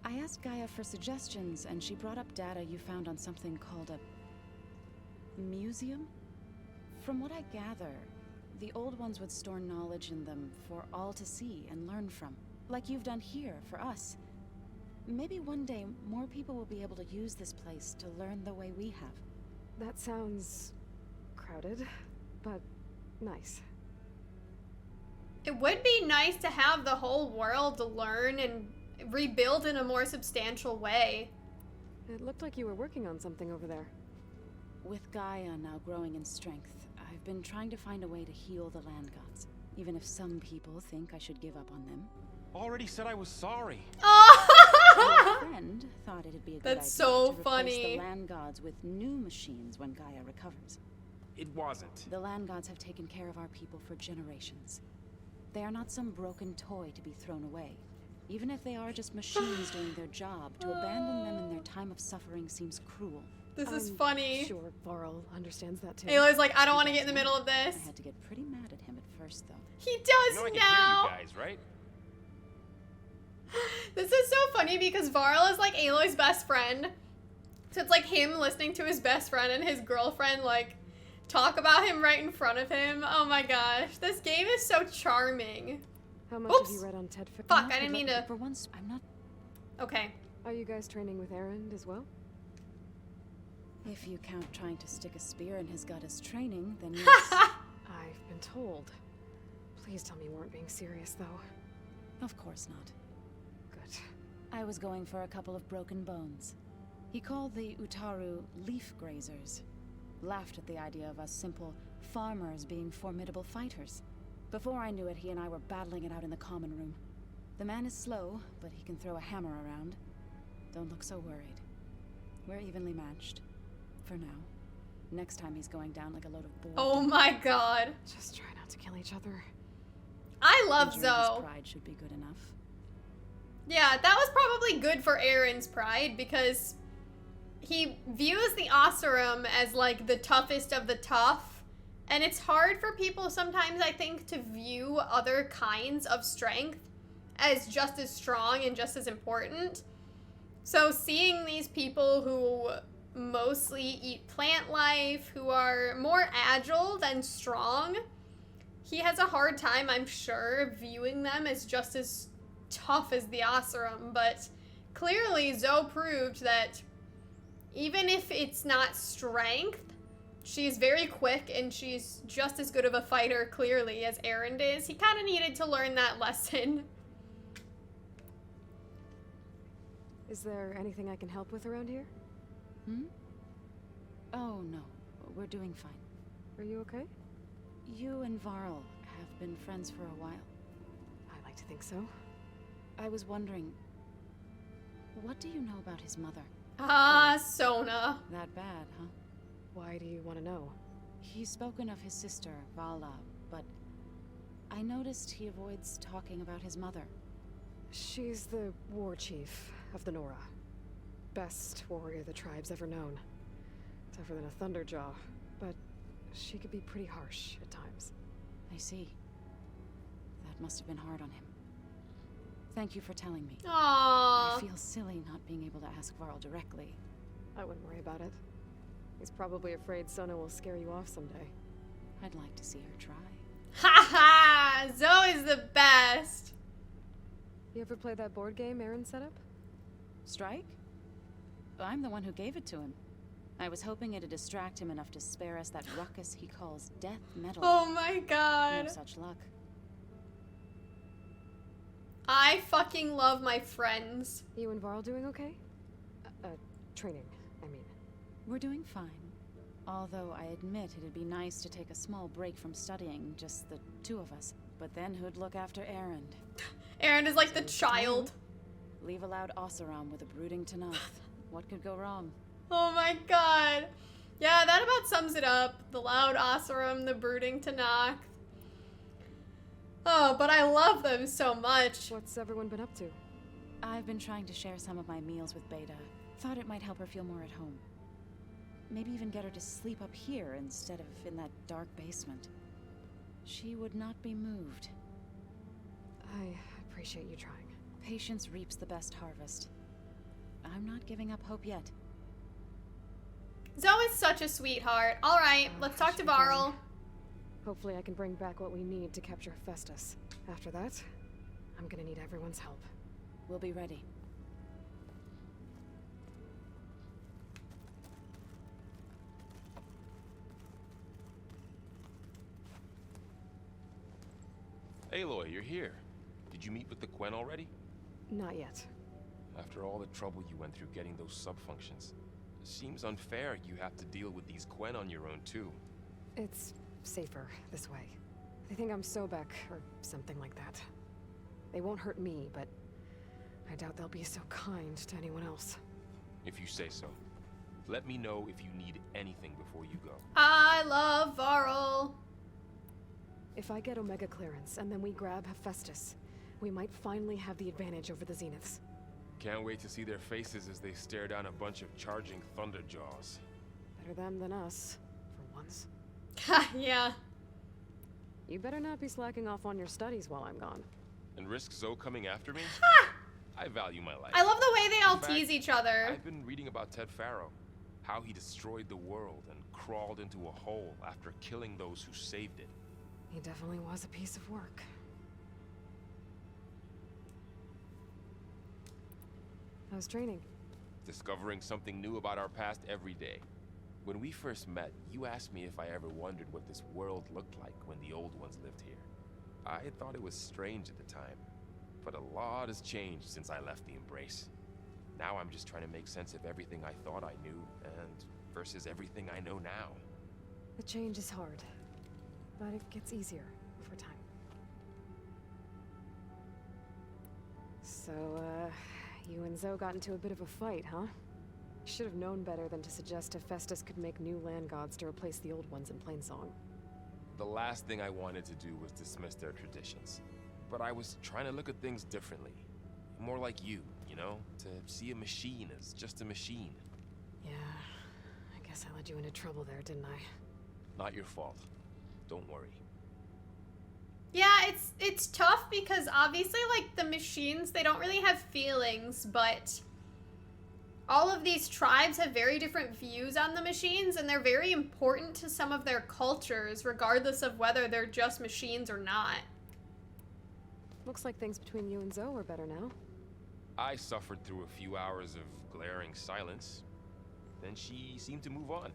Speaker 14: I asked Gaia for suggestions, and she brought up data you found on something called a museum? From what I gather, the Old Ones would store knowledge in them for all to see and learn from, like you've done here for us. Maybe one day more people will be able to use this place to learn the way we have.
Speaker 2: That sounds crowded, but nice.
Speaker 1: It would be nice to have the whole world learn and rebuild in a more substantial way.
Speaker 2: It looked like you were working on something over there.
Speaker 14: With Gaia now growing in strength, I've been trying to find a way to heal the land gods, even if some people think I should give up on them.
Speaker 15: Already said I was sorry.
Speaker 14: My friend thought it'd be a good idea
Speaker 1: so
Speaker 14: to
Speaker 1: funny.
Speaker 14: replace the land gods with new machines when Gaia recovers.
Speaker 15: It wasn't.
Speaker 14: The land gods have taken care of our people for generations. They are not some broken toy to be thrown away. Even if they are just machines doing their job, to abandon them in their time of suffering seems cruel.
Speaker 1: This is funny.
Speaker 2: Sure Varl understands that too.
Speaker 1: Aloy's like, I don't want to get in the middle of this.
Speaker 14: I had to get pretty mad at him at first, though.
Speaker 1: He does
Speaker 15: I can
Speaker 1: now.
Speaker 15: hear you guys, right?
Speaker 1: This is so funny because Varl is like Aloy's best friend. So it's like him listening to his best friend and his girlfriend like talk about him right in front of him. Oh my gosh. This game is so charming.
Speaker 2: How much have you read on Ted Faro?
Speaker 1: Fuck, I didn't mean to.
Speaker 14: For once, I'm not.
Speaker 1: Okay.
Speaker 2: Are you guys training with Aaron as well?
Speaker 14: If you count trying to stick a spear in his gut as training, then yes.
Speaker 2: I've been told. Please tell me you weren't being serious, though.
Speaker 14: Of course not.
Speaker 2: Good.
Speaker 14: I was going for a couple of broken bones. He called the Utaru leaf grazers. Laughed at the idea of us simple farmers being formidable fighters. Before I knew it, he and I were battling it out in the common room. The man is slow, but he can throw a hammer around. Don't look so worried. We're evenly matched. For now. Next time he's going down like a load of board.
Speaker 1: Oh my god.
Speaker 2: Just try not to kill each other.
Speaker 1: I love
Speaker 14: Injuring his
Speaker 1: Zoe.
Speaker 14: pride should be good enough.
Speaker 1: Yeah, that was probably good for Aaron's pride because he views the Oseram as like the toughest of the tough. And it's hard for people sometimes, I think, to view other kinds of strength as just as strong and just as important. So seeing these people who mostly eat plant life, who are more agile than strong, he has a hard time, I'm sure, viewing them as just as tough as the Oseram. But clearly Zoe proved that even if it's not strength, she's very quick and she's just as good of a fighter, clearly, as Aaron is. He kind of needed to learn that lesson.
Speaker 2: Is there anything I can help with around here?
Speaker 14: Oh, no. We're doing fine.
Speaker 2: Are you okay?
Speaker 14: You and Varl have been friends for a while.
Speaker 2: I like to think so.
Speaker 14: I was wondering, what do you know about his mother?
Speaker 1: Ah, Sona.
Speaker 14: That bad, huh?
Speaker 2: Why do you want to know?
Speaker 14: He's spoken of his sister, Vala, but I noticed he avoids talking about his mother.
Speaker 2: She's the war chief of the Nora. Best warrior the tribe's ever known. Tougher than a Thunderjaw, but she could be pretty harsh at times.
Speaker 14: I see. That must have been hard on him. Thank you for telling me.
Speaker 1: Aww.
Speaker 14: I feel silly not being able to ask Varl directly.
Speaker 2: I wouldn't worry about it. He's probably afraid Sona will scare you off someday.
Speaker 14: I'd like to see her try.
Speaker 1: Ha ha! Zoe's the best.
Speaker 2: You ever play that board game Aaron set up?
Speaker 14: Strike? I'm the one who gave it to him. I was hoping it'd distract him enough to spare us that ruckus he calls death metal.
Speaker 1: Oh my god.
Speaker 14: No such luck.
Speaker 1: I fucking love my friends.
Speaker 2: You and Varl doing okay? Training, I mean.
Speaker 14: We're doing fine. Although I admit it'd be nice to take a small break from studying, just the two of us. But then who'd look after Aaron?
Speaker 1: Aaron is like the child.
Speaker 14: Leave a loud Oseram with a brooding Tanath. What could go wrong?
Speaker 1: Oh my god. Yeah, that about sums it up. The loud Oseram, the brooding Tanakh. Oh, but I love them so much.
Speaker 2: What's everyone been up to?
Speaker 14: I've been trying to share some of my meals with Beta. Thought it might help her feel more at home. Maybe even get her to sleep up here instead of in that dark basement. She would not be moved.
Speaker 2: I appreciate you trying.
Speaker 14: Patience reaps the best harvest. I'm not giving up hope yet.
Speaker 1: Zoe is such a sweetheart. Alright, let's talk to Varl.
Speaker 2: Hopefully I can bring back what we need to capture Hephaestus. After that, I'm gonna need everyone's help.
Speaker 14: We'll be ready.
Speaker 16: Aloy, you're here. Did you meet with the Quen already?
Speaker 2: Not yet.
Speaker 16: After all the trouble you went through getting those sub-functions, it seems unfair you have to deal with these Quen on your own too.
Speaker 2: It's safer this way. They think I'm Sobek, or something like that. They won't hurt me, but I doubt they'll be so kind to anyone else.
Speaker 16: If you say so. Let me know if you need anything before you go.
Speaker 1: I love Varl.
Speaker 2: If I get Omega clearance and then we grab Hephaestus, we might finally have the advantage over the Zeniths.
Speaker 16: Can't wait to see their faces as they stare down a bunch of charging Thunderjaws.
Speaker 2: Better them than us, for once.
Speaker 1: Yeah.
Speaker 2: You better not be slacking off on your studies while I'm gone.
Speaker 16: And risk Zoe coming after me? I value my life.
Speaker 1: I love the way they all
Speaker 16: In fact,
Speaker 1: tease each other.
Speaker 16: I've been reading about Ted Faro. How he destroyed the world and crawled into a hole after killing those who saved it.
Speaker 2: He definitely was a piece of work. How's training?
Speaker 16: Discovering something new about our past every day. When we first met, you asked me if I ever wondered what this world looked like when the old ones lived here. I thought it was strange at the time, but a lot has changed since I left the Embrace. Now I'm just trying to make sense of everything I thought I knew and versus everything I know now.
Speaker 2: The change is hard, but it gets easier over time. So, you and Zoe got into a bit of a fight, huh? Should have known better than to suggest Hephaestus could make new land gods to replace the old ones in Plainsong.
Speaker 16: The last thing I wanted to do was dismiss their traditions. But I was trying to look at things differently. More like you know? To see a machine as just a machine.
Speaker 2: Yeah, I guess I led you into trouble there, didn't I?
Speaker 16: Not your fault. Don't worry.
Speaker 1: Yeah, it's tough because obviously, like, the machines, they don't really have feelings, but all of these tribes have very different views on the machines, and they're very important to some of their cultures, regardless of whether they're just machines or not.
Speaker 2: Looks like things between you and Zoe are better now.
Speaker 16: I suffered through a few hours of glaring silence. Then she seemed to move on.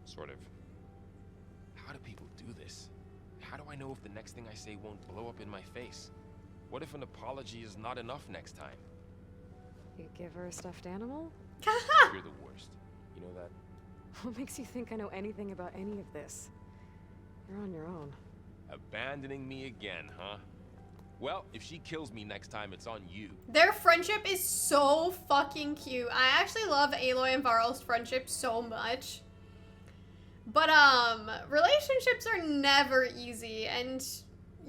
Speaker 16: Sort of. How do people do this? How do I know if the next thing I say won't blow up in my face? What if an apology is not enough next time?
Speaker 2: You give her a stuffed animal?
Speaker 16: You're the worst. You know that?
Speaker 2: What makes you think I know anything about any of this? You're on your own.
Speaker 16: Abandoning me again, huh? Well, if she kills me next time, it's on you.
Speaker 1: Their friendship is so fucking cute. I actually love Aloy and Varl's friendship so much. But, relationships are never easy, and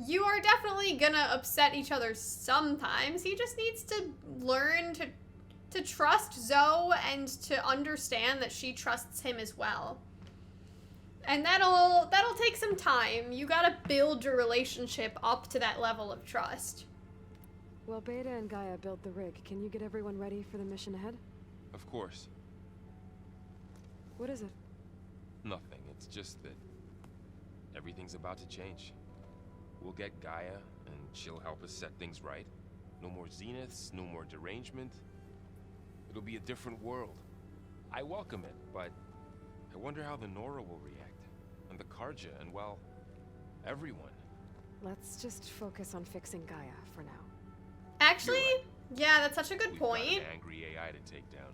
Speaker 1: you are definitely gonna upset each other sometimes. He just needs to learn to trust Zoe and to understand that she trusts him as well. And that'll take some time. You gotta build your relationship up to that level of trust.
Speaker 2: Well, Beta and Gaia built the rig. Can you get everyone ready for the mission ahead?
Speaker 16: Of course.
Speaker 2: What is it?
Speaker 16: Nothing. It's just that everything's about to change. We'll get Gaia, and she'll help us set things right. No more zeniths, no more derangement. It'll be a different world. I welcome it, but I wonder how the Nora will react. And the Karja, and well, everyone.
Speaker 2: Let's just focus on fixing Gaia for now.
Speaker 1: Actually, yeah, that's such a good
Speaker 16: We've
Speaker 1: point.
Speaker 16: got an angry AI to take down.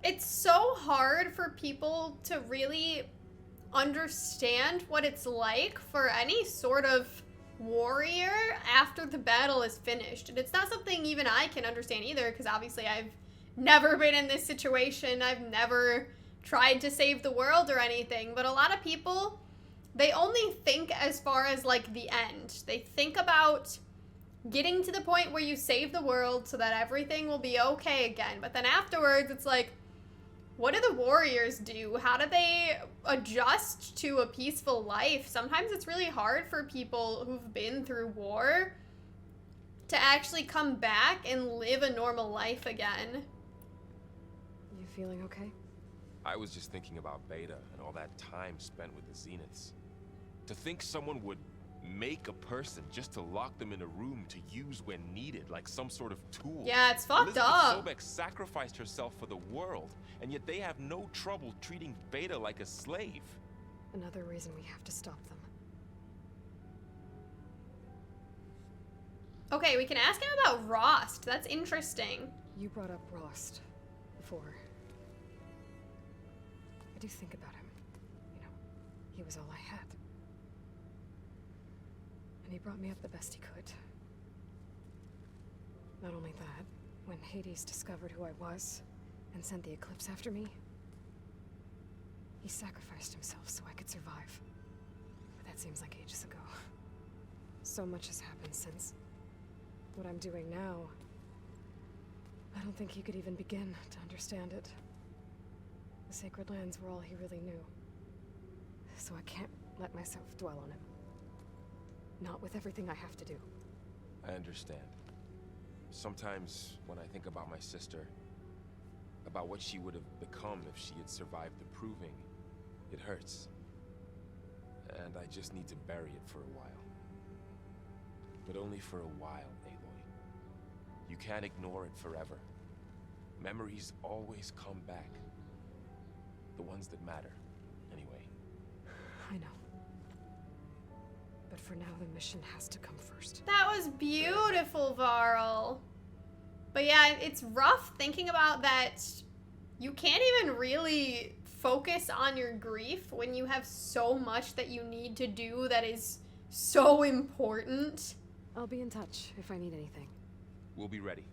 Speaker 1: It's so hard for people to really understand what it's like for any sort of warrior after the battle is finished. And it's not something even I can understand either, because obviously I've never been in this situation. I've never tried to save the world or anything. But a lot of people, they only think as far as, like, the end. They think about getting to the point where you save the world so that everything will be okay again. But then afterwards, it's like, what do the warriors do? How do they adjust to a peaceful life? Sometimes it's really hard for people who've been through war to actually come back and live a normal life again.
Speaker 2: You feeling okay?
Speaker 16: I was just thinking about Beta and all that time spent with the Zeniths. To think someone would make a person just to lock them in a room to use when needed, like some sort of tool.
Speaker 1: Yeah, it's fucked up.
Speaker 16: Elizabeth Sobek sacrificed herself for the world, and yet they have no trouble treating Beta like a slave.
Speaker 2: Another reason we have to stop them.
Speaker 1: Okay, we can ask him about Rost. That's interesting.
Speaker 2: You brought up Rost before. I do think about him. You know, he was all I had. And he brought me up the best he could. Not only that, when Hades discovered who I was and sent the Eclipse after me, he sacrificed himself so I could survive. But that seems like ages ago. So much has happened since. What I'm doing now, I don't think he could even begin to understand it. The Sacred Lands were all he really knew. So I can't let myself dwell on him. Not with everything I have to do.
Speaker 16: I understand. Sometimes when I think about my sister, about what she would have become if she had survived the Proving, it hurts. And I just need to bury it for a while. But only for a while, Aloy. You can't ignore it forever. Memories always come back. The ones that matter, anyway.
Speaker 2: I know. But for now, the mission has to come first.
Speaker 1: That was beautiful, Varl. But yeah, it's rough thinking about that. You can't even really focus on your grief when you have so much that you need to do that is so important.
Speaker 2: I'll be in touch if I need anything.
Speaker 16: We'll be ready.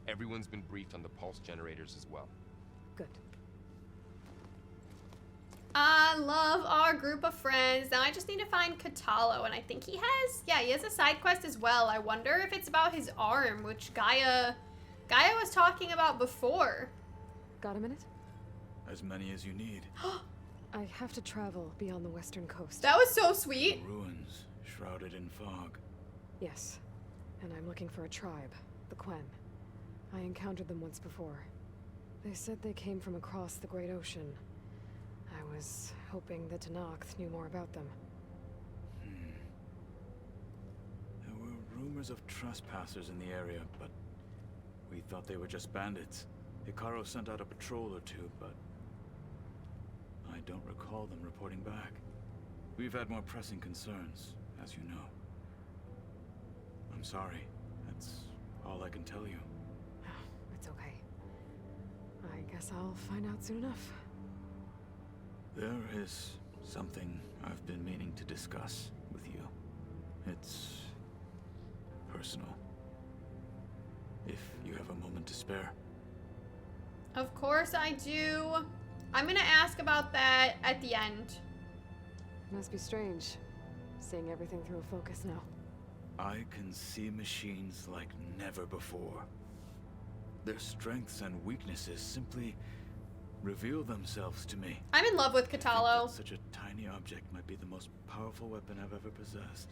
Speaker 16: Everyone's been briefed on the pulse generators as well.
Speaker 2: Good.
Speaker 1: I love our group of friends. Now I just need to find Katalo, and I think he has a side quest as well. I wonder if it's about his arm, which Gaia was talking about before.
Speaker 2: Got a minute?
Speaker 17: As many as you need.
Speaker 2: I have to travel beyond the western coast.
Speaker 1: That was so sweet.
Speaker 17: Ruins, shrouded in fog.
Speaker 2: Yes, and I'm looking for a tribe, the Quen. I encountered them once before. They said they came from across the Great Ocean. I was hoping that Tenakth knew more about them.
Speaker 17: There were rumors of trespassers in the area, but we thought they were just bandits. Hikaru sent out a patrol or two, but I don't recall them reporting back. We've had more pressing concerns, as you know. I'm sorry. That's all I can tell you.
Speaker 2: It's okay. I guess I'll find out soon enough.
Speaker 17: There is something I've been meaning to discuss with you. It's personal. If you have a moment to spare.
Speaker 1: Of course I do. I'm gonna ask about that at the end.
Speaker 2: Must be strange, seeing everything through a focus now.
Speaker 17: I can see machines like never before. Their strengths and weaknesses simply reveal themselves to me.
Speaker 1: I'm in love with Katalo.
Speaker 17: Such a tiny object might be the most powerful weapon I've ever possessed.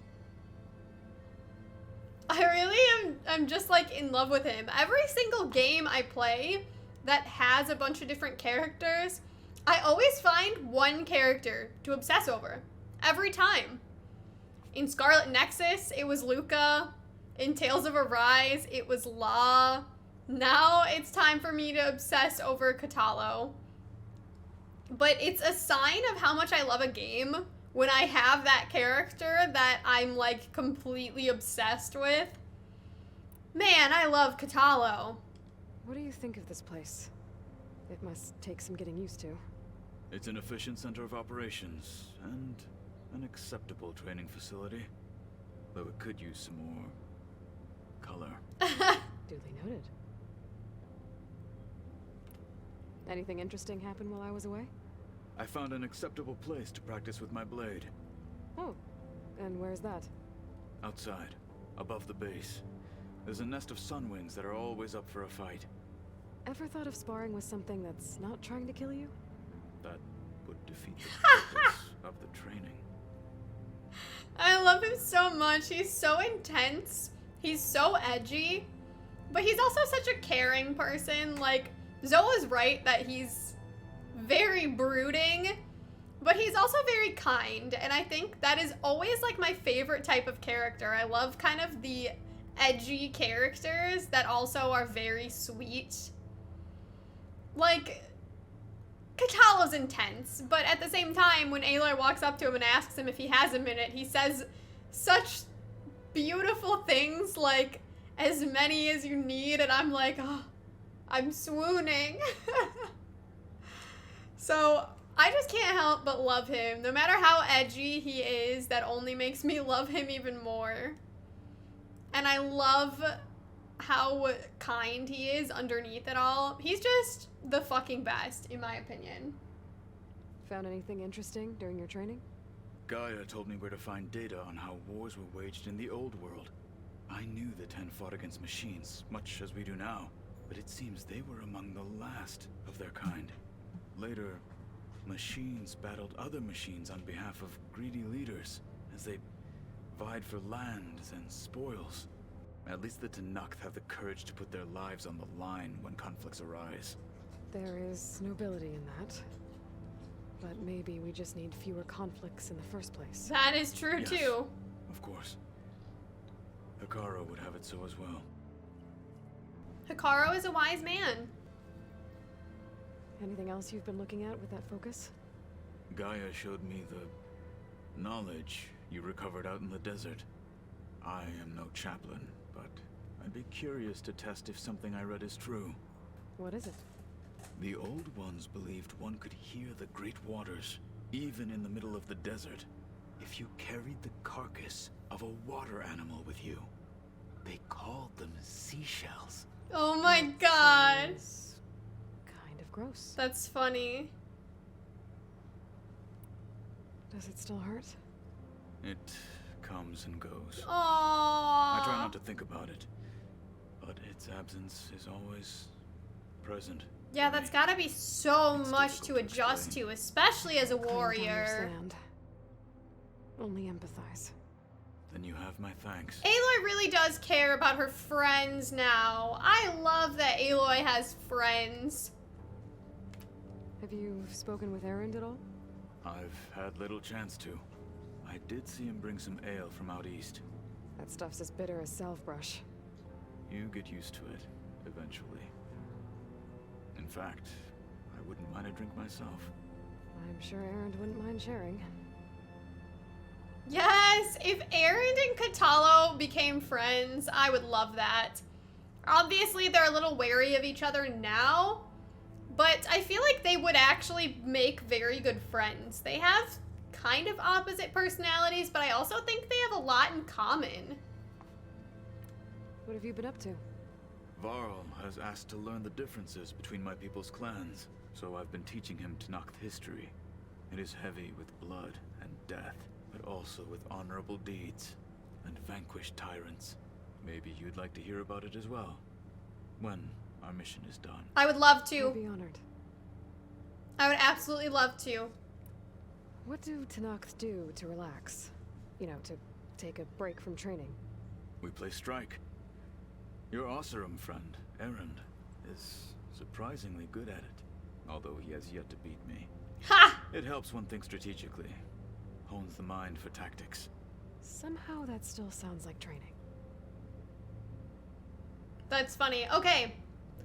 Speaker 1: I really I'm just like in love with him. Every single game I play that has a bunch of different characters, I always find one character to obsess over. Every time. In Scarlet Nexus, it was Luca. In Tales of Arise, it was La. Now it's time for me to obsess over Katalo. But it's a sign of how much I love a game when I have that character that I'm like completely obsessed with. Man, I love Katalo.
Speaker 2: What do you think of this place? It must take some getting used to.
Speaker 17: It's an efficient center of operations, and an acceptable training facility. Though it could use some more color.
Speaker 2: Duly noted. Anything interesting happen while I was away?
Speaker 17: I found an acceptable place to practice with my blade.
Speaker 2: Oh, and where's that?
Speaker 17: Outside, above the base. There's a nest of sunwings that are always up for a fight.
Speaker 2: Ever thought of sparring with something that's not trying to kill you?
Speaker 17: That would defeat the purpose of the training.
Speaker 1: I love him so much. He's so intense. He's so edgy. But he's also such a caring person. Like, Zola's right that he's very brooding, but he's also very kind. And I think that is always like my favorite type of character. I love kind of the edgy characters that also are very sweet. Like, Katalo's intense, but at the same time, when Aloy walks up to him and asks him if he has a minute, he says such beautiful things like, as many as you need, and I'm like, oh, I'm swooning. So, I just can't help but love him. No matter how edgy he is, that only makes me love him even more. And I love how kind he is underneath it all. He's just the fucking best, in my opinion.
Speaker 2: Found anything interesting during your training?
Speaker 17: Gaia told me where to find data on how wars were waged in the old world. I knew the Ten fought against machines, much as we do now, but it seems they were among the last of their kind. Later, machines battled other machines on behalf of greedy leaders, as they vied for lands and spoils. At least the Tenakth have the courage to put their lives on the line when conflicts arise.
Speaker 2: There is nobility in that. But maybe we just need fewer conflicts in the first place.
Speaker 1: That is true,
Speaker 17: yes,
Speaker 1: too.
Speaker 17: Of course. Hikaru would have it so as well.
Speaker 1: Hikaru is a wise man.
Speaker 2: Anything else you've been looking at with that focus?
Speaker 17: Gaia showed me the knowledge you recovered out in the desert. I am no chaplain, but I'd be curious to test if something I read is true.
Speaker 2: What is it?
Speaker 17: The old ones believed one could hear the great waters, even in the middle of the desert, if you carried the carcass of a water animal with you. They called them seashells.
Speaker 1: Oh my god.
Speaker 2: Kind of gross.
Speaker 1: That's funny.
Speaker 2: Does it still hurt?
Speaker 17: It comes and goes.
Speaker 1: Aww.
Speaker 17: I try not to think about it, but its absence is always present.
Speaker 1: Yeah, that's gotta be so much to adjust to, especially as a warrior.
Speaker 2: Understand. Only empathize.
Speaker 17: Then you have my thanks.
Speaker 1: Aloy really does care about her friends now. I love that Aloy has friends.
Speaker 2: Have you spoken with Erend at all?
Speaker 17: I've had little chance to. I did see him bring some ale from out east.
Speaker 2: That stuff's as bitter as salvebrush.
Speaker 17: You get used to it, eventually. In fact, I wouldn't mind a drink myself.
Speaker 2: I'm sure Erend wouldn't mind sharing.
Speaker 1: Yes, if Erend and Katalo became friends, I would love that. Obviously, they're a little wary of each other now, but I feel like they would actually make very good friends. They have kind of opposite personalities, but I also think they have a lot in common.
Speaker 2: What have you been up to?
Speaker 17: Varl has asked to learn the differences between my people's clans, so I've been teaching him Tenakth history. It is heavy with blood and death, but also with honorable deeds and vanquished tyrants. Maybe you'd like to hear about it as well, when our mission is done.
Speaker 1: I would love to.
Speaker 2: I'd be honored.
Speaker 1: I would absolutely love to.
Speaker 2: What do Tenakth do to relax? You know, to take a break from training?
Speaker 17: We play strike. Your Oseram friend, Erend, is surprisingly good at it, although he has yet to beat me.
Speaker 1: Ha!
Speaker 17: It helps one think strategically, hones the mind for tactics.
Speaker 2: Somehow that still sounds like training.
Speaker 1: That's funny. Okay,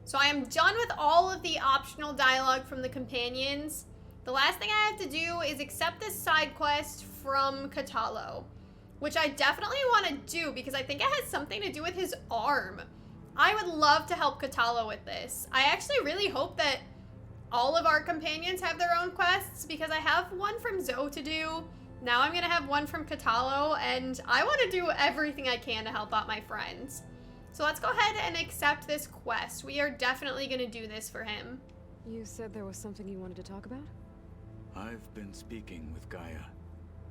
Speaker 1: so I am done with all of the optional dialogue from the companions. The last thing I have to do is accept this side quest from Katalo, which I definitely want to do because I think it has something to do with his arm. I would love to help Katalo with this. I actually really hope that all of our companions have their own quests because I have one from Zoe to do. Now I'm gonna have one from Katalo, and I want to do everything I can to help out my friends. So let's go ahead and accept this quest. We are definitely gonna do this for him.
Speaker 2: You said there was something you wanted to talk about?
Speaker 17: I've been speaking with Gaia.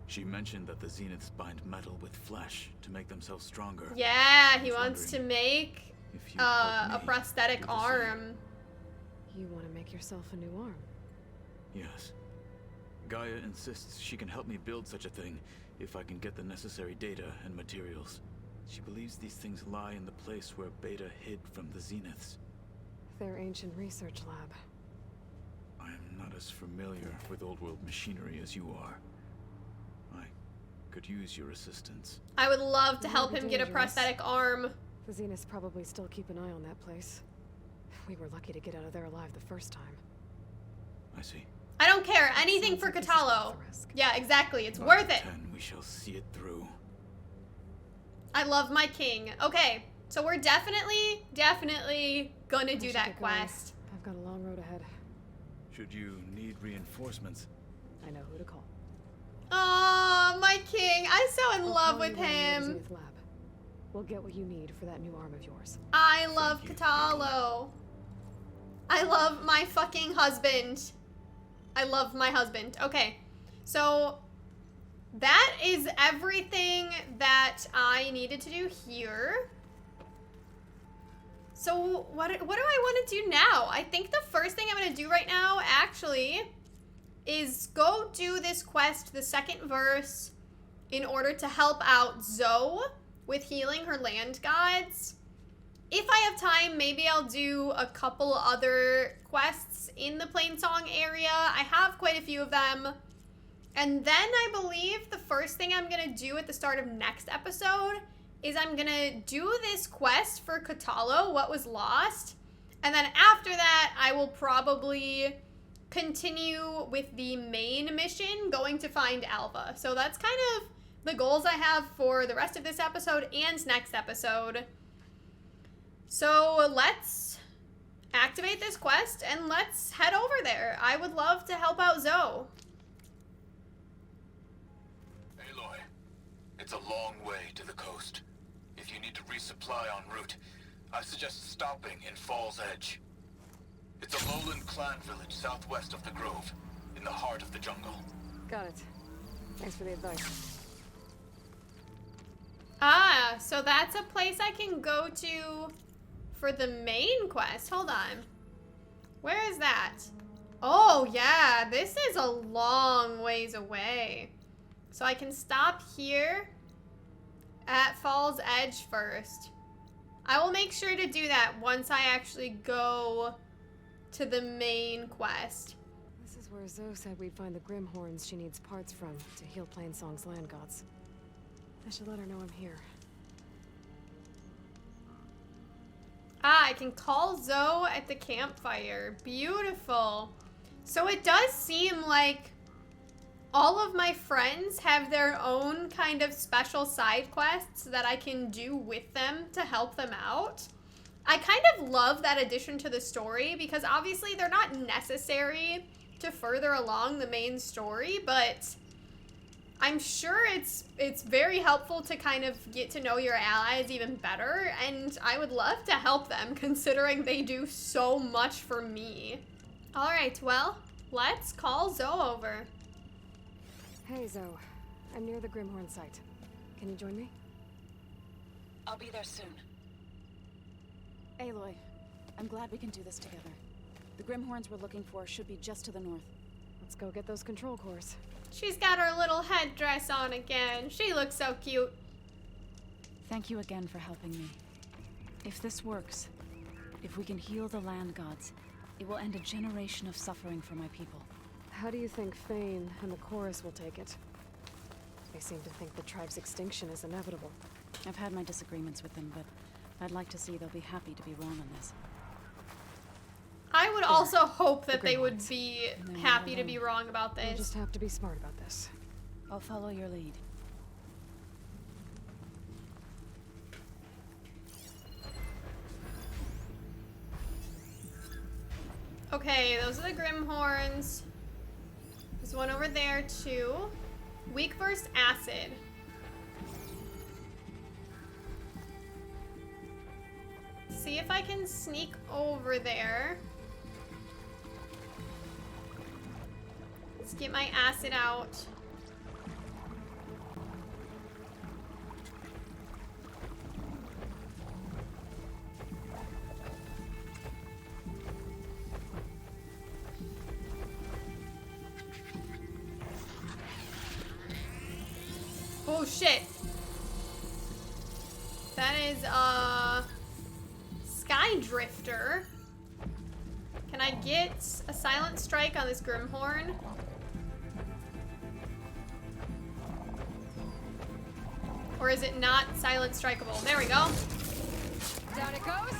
Speaker 17: She mentioned that the Zeniths bind metal with flesh to make themselves stronger.
Speaker 1: Yeah, he wants to make a prosthetic arm.
Speaker 2: You want to make yourself a new arm?
Speaker 17: Yes. Gaia insists she can help me build such a thing if I can get the necessary data and materials. She believes these things lie in the place where Beta hid from the Zeniths.
Speaker 2: Their ancient research lab.
Speaker 17: I am not as familiar with old world machinery as you are. I could use your assistance.
Speaker 1: I would love to help him get a prosthetic arm.
Speaker 2: The Zeniths probably still keep an eye on that place. We were lucky to get out of there alive the first time.
Speaker 17: I see.
Speaker 1: I don't care. Anything for Katalo. Yeah, exactly. It's worth it.
Speaker 17: We shall see it through.
Speaker 1: I love my king. Okay, so we're definitely gonna do that quest.
Speaker 2: I've got a long road ahead.
Speaker 17: Should you need reinforcements,
Speaker 2: I know who to call.
Speaker 1: Oh, my king. I'm so in love with him.
Speaker 2: Lab. We'll get what you need for that new arm of yours.
Speaker 1: I love Katalo. I love my fucking husband. I love my husband. Okay, so that is everything that I needed to do here. So what do I want to do now? I think the first thing I'm going to do right now, actually, is go do this quest, the second verse, in order to help out Zoe with healing her land gods. If I have time, maybe I'll do a couple other quests in the Plainsong area. I have quite a few of them. And then I believe the first thing I'm gonna do at the start of next episode is I'm gonna do this quest for Katalo, What Was Lost. And then after that, I will probably continue with the main mission, going to find Alva. So that's kind of the goals I have for the rest of this episode and next episode. So let's activate this quest and let's head over there. I would love to help out Zoe.
Speaker 18: Aloy, it's a long way to the coast. If you need to resupply en route, I suggest stopping in Falls Edge. It's a lowland clan village southwest of the Grove, in the heart of the jungle.
Speaker 2: Got it. Thanks for the advice.
Speaker 1: Ah, so that's a place I can go to for the main quest. Hold on. Where is that? Oh, yeah. This is a long ways away. So I can stop here at Falls Edge first. I will make sure to do that once I actually go to the main quest.
Speaker 2: This is where Zoe said we'd find the Grimhorns she needs parts from to heal Plainsong's land gods. I should let her know I'm here.
Speaker 1: Ah, I can call Zoe at the campfire. Beautiful. So it does seem like all of my friends have their own kind of special side quests that I can do with them to help them out. I kind of love that addition to the story because obviously they're not necessary to further along the main story, but I'm sure it's very helpful to kind of get to know your allies even better, and I would love to help them considering they do so much for me. All right, well, let's call Zoe over.
Speaker 2: Hey, Zoe. I'm near the Grimhorn site. Can you join me?
Speaker 14: I'll be there soon. Aloy, I'm glad we can do this together. The Grimhorns we're looking for should be just to the north.
Speaker 2: Let's go get those control cores.
Speaker 1: She's got her little headdress on again. She looks so cute.
Speaker 14: Thank you again for helping me. If this works, if we can heal the land gods, it will end a generation of suffering for my people.
Speaker 2: How do you think Fane and the chorus will take it? They seem to think the tribe's extinction is inevitable.
Speaker 14: I've had my disagreements with them, but I'd like to see they'll be happy to be wrong on this.
Speaker 1: I would also hope that they would be happy to be wrong about this.
Speaker 2: We'll just have to be smart about this.
Speaker 14: I'll follow your lead.
Speaker 1: Okay, those are the Grimhorns. There's one over there too. Weak versus acid. See if I can sneak over there. Let's get my acid out. Oh shit. That is Sky Drifter. Can I get a silent strike on this Grimhorn? Or is it not silent strikeable? There we go.
Speaker 3: Down it goes.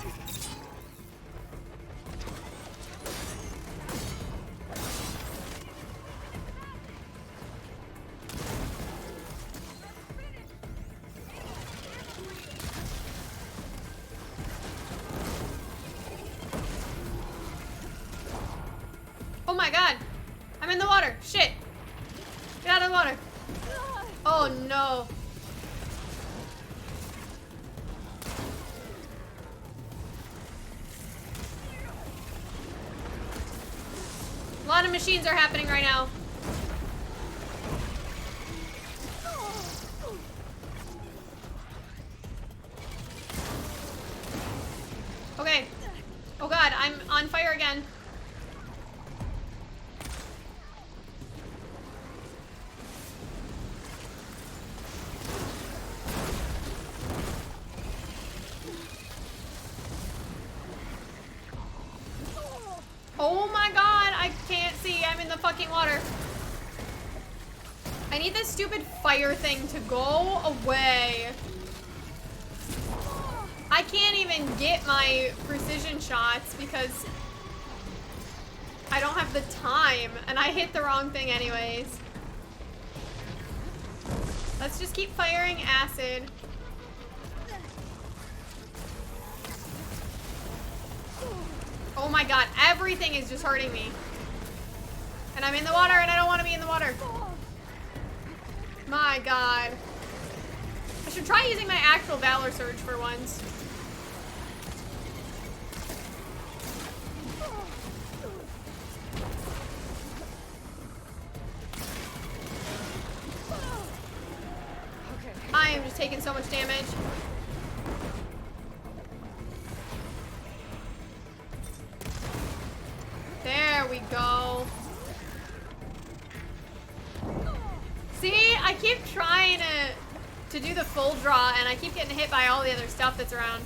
Speaker 1: Oh my god. I'm in the water. Shit. Get out of the water. Oh no. A lot of machines are happening right now. Okay. Oh god, I'm on fire again. Oh my god, I can't see. I'm in the fucking water. I need this stupid fire thing to go away. I can't even get my precision shots because I don't have the time, and I hit the wrong thing anyways. Let's just keep firing acid. Oh my god, everything is just hurting me. And I'm in the water, and I don't want to be in the water. My god. I should try using my actual Valor Surge for once. I am just taking so much damage. There we go. See, I keep trying to do the full draw, and I keep getting hit by all the other stuff that's around.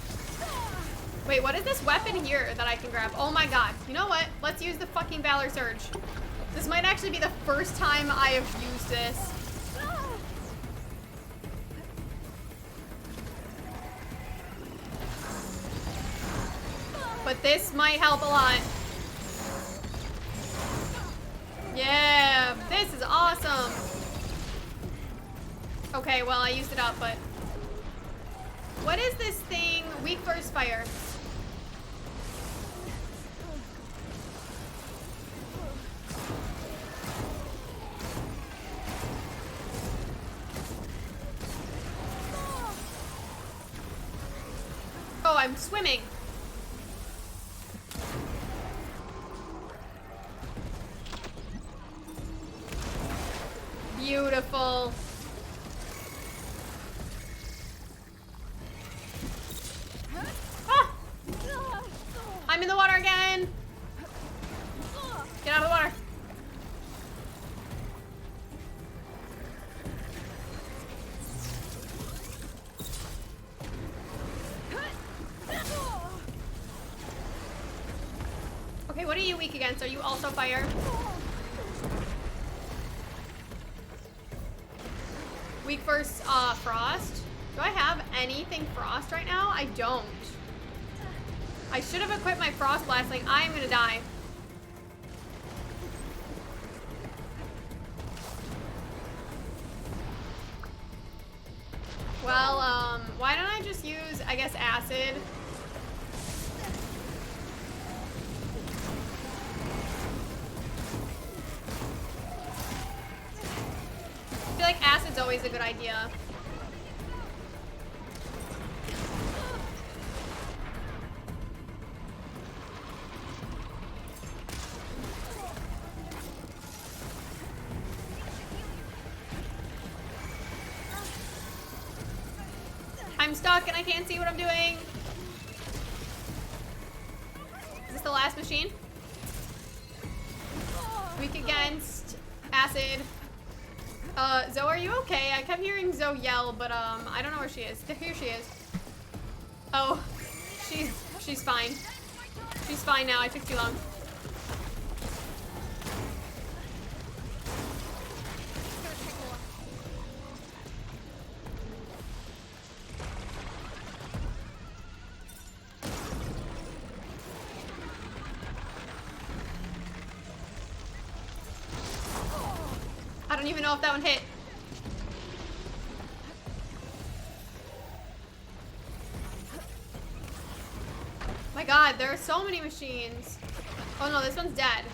Speaker 1: Wait, what is this weapon here that I can grab? Oh my god. You know what? Let's use the fucking Valor Surge. This might actually be the first time I have used this. But this might help a lot. Yeah, this is awesome. Okay, well, I used it up, but... What is this thing? Weak first fire. Oh, I'm swimming. Beautiful. Ah! I'm in the water again. Get out of the water. Okay, what are you weak against? Are you also fire? Weak first, frost. Do I have anything frost right now? I don't. I should have equipped my frost blast. Like, I am gonna die. Well, why don't I just use, I guess, acid? I feel like acid's always a good idea. I'm stuck and I can't see what I'm doing. Is this the last machine? Weak against acid. Zoe, are you okay? I kept hearing Zoe yell, but I don't know where she is. Here she is. Oh, she's fine. She's fine now. I took too long. I don't even know if that one hit. My god, there are so many machines. Oh no, this one's dead.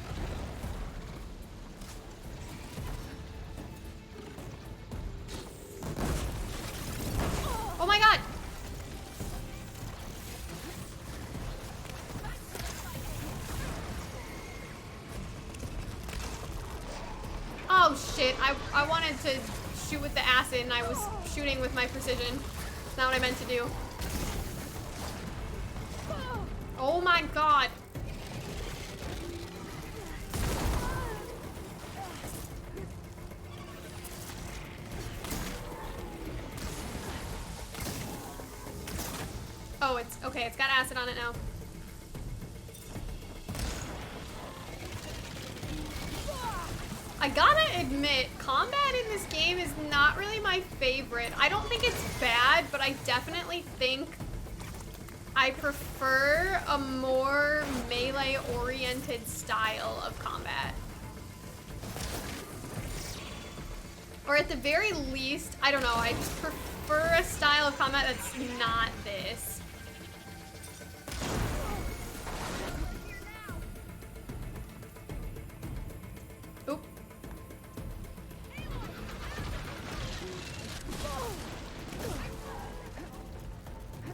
Speaker 1: Oh my god! Oh shit, I wanted to shoot with the acid and I was shooting with my precision. It's not what I meant to do. Oh my god. Oh, it's okay, it's got acid on it now. I gotta admit, combat in this game is not really my favorite. I don't think it's bad, but I definitely think I prefer a more melee-oriented style of combat. Or at the very least, I don't know, I just prefer a style of combat that's not this. Oop.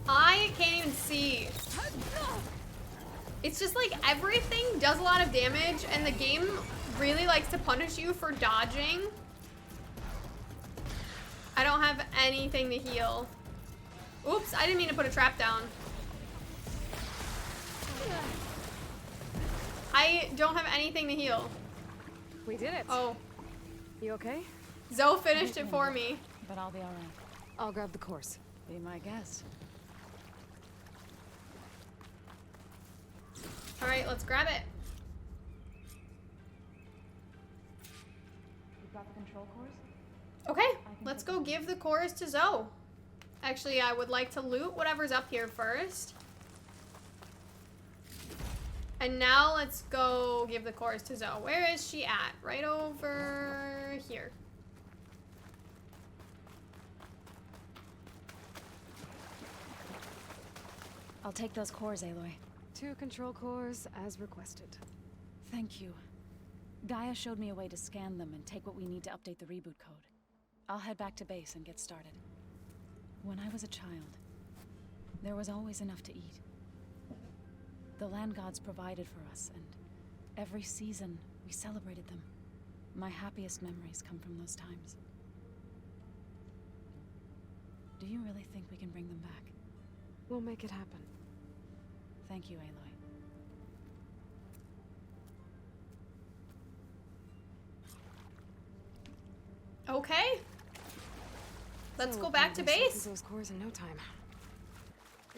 Speaker 1: I can't even see. It's just like everything does a lot of damage and the game really likes to punish you for dodging. I don't have anything to heal. Oops, I didn't mean to put a trap down. I don't have anything to heal.
Speaker 2: We did it.
Speaker 1: Oh.
Speaker 2: You okay?
Speaker 1: Zoe finished it for me.
Speaker 14: But I'll be alright.
Speaker 2: I'll grab the course.
Speaker 14: Be my guest.
Speaker 1: Alright, let's grab it.
Speaker 14: You've got the control cores?
Speaker 1: Okay, let's go give the cores to Zoe. Actually, I would like to loot whatever's up here first. And now let's go give the cores to Zoe. Where is she at? Right over here.
Speaker 14: I'll take those cores, Aloy.
Speaker 2: 2 control cores as requested.
Speaker 14: Thank you. Gaia showed me a way to scan them and take what we need to update the reboot code. I'll head back to base and get started. When I was a child, there was always enough to eat. The land gods provided for us, and every season we celebrated them. My happiest memories come from those times. Do you really think we can bring them back?
Speaker 2: We'll make it happen.
Speaker 14: Thank you, Aloy.
Speaker 1: Okay. Let's
Speaker 2: So,
Speaker 1: go back to base.
Speaker 2: Those cores in no time.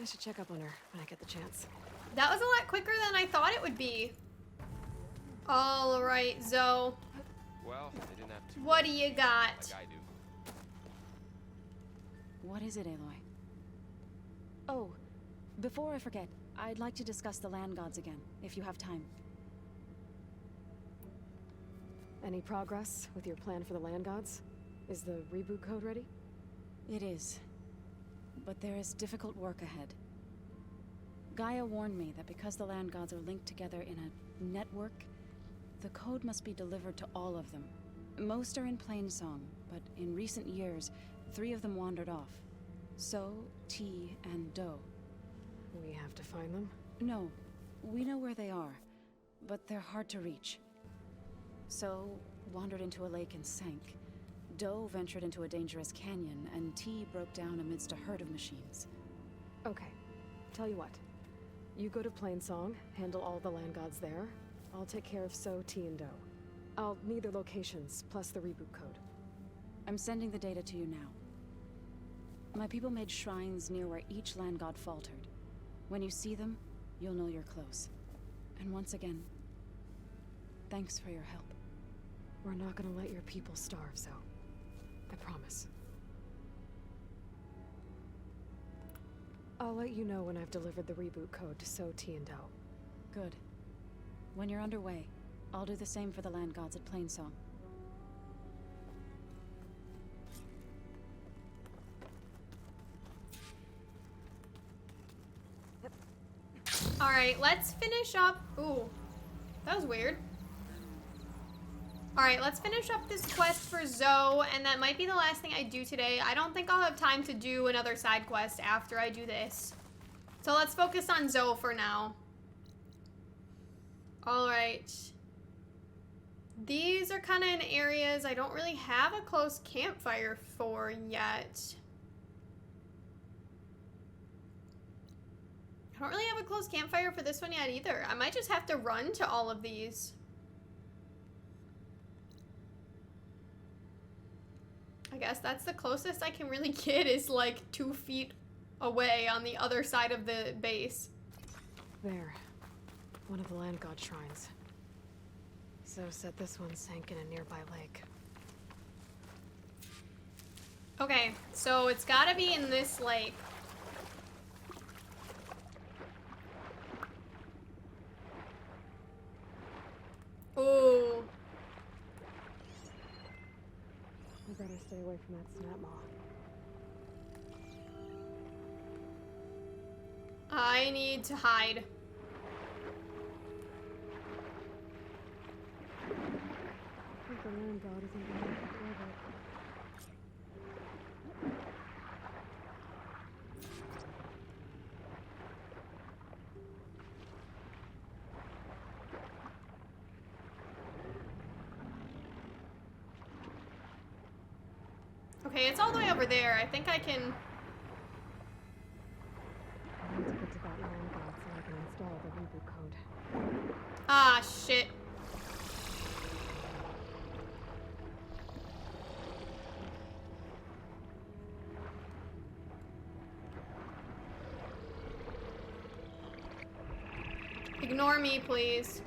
Speaker 2: I should check up on her when I get the chance.
Speaker 1: That was a lot quicker than I thought it would be. All right, Zoe.
Speaker 16: Well, they didn't have to.
Speaker 1: What do you got?
Speaker 16: Like I do.
Speaker 14: What is it, Aloy? Oh, before I forget, I'd like to discuss the land gods again, if you have time.
Speaker 2: Any progress with your plan for the land gods? Is the reboot code ready?
Speaker 14: It is. But there is difficult work ahead. Gaia warned me that because the land gods are linked together in a network, the code must be delivered to all of them. Most are in plain song, but in recent years, 3 of them wandered off. So, T, and Do.
Speaker 2: We have to find them?
Speaker 14: No, we know where they are, but they're hard to reach. So, wandered into a lake and sank. Do ventured into a dangerous canyon, and T broke down amidst a herd of machines.
Speaker 2: Okay, tell you what. You go to Plainsong, handle all the land gods there. I'll take care of So, T, and Do. I'll need their locations, plus the reboot code.
Speaker 14: I'm sending the data to you now. My people made shrines near where each land god faltered. When you see them, you'll know you're close. And once again, thanks for your help.
Speaker 2: We're not gonna let your people starve, Zoe. I promise. I'll let you know when I've delivered the reboot code to So, T, and Do.
Speaker 14: Good. When you're underway, I'll do the same for the land gods at Plainsong.
Speaker 1: Alright, let's finish up. Ooh, that was weird. Alright, let's finish up this quest for Zoe, and that might be the last thing I do today. I don't think I'll have time to do another side quest after I do this. So let's focus on Zoe for now. Alright. These are kind of in areas I don't really have a close campfire for yet. I don't really have a close campfire for this one yet either. I might just have to run to all of these. I guess that's the closest I can really get is like 2 feet away on the other side of the base.
Speaker 2: There. One of the land god shrines. So said this one sank in a nearby lake.
Speaker 1: Okay, so it's gotta be in this lake.
Speaker 2: better stay away from that snap maw.
Speaker 1: I need to hide.
Speaker 2: I think the land god isn't going to forgive it.
Speaker 1: Okay, it's all the way over there. I think I can...
Speaker 2: I need to get to that land god so I can install the reboot code.
Speaker 1: Ah, shit. Ignore me, please.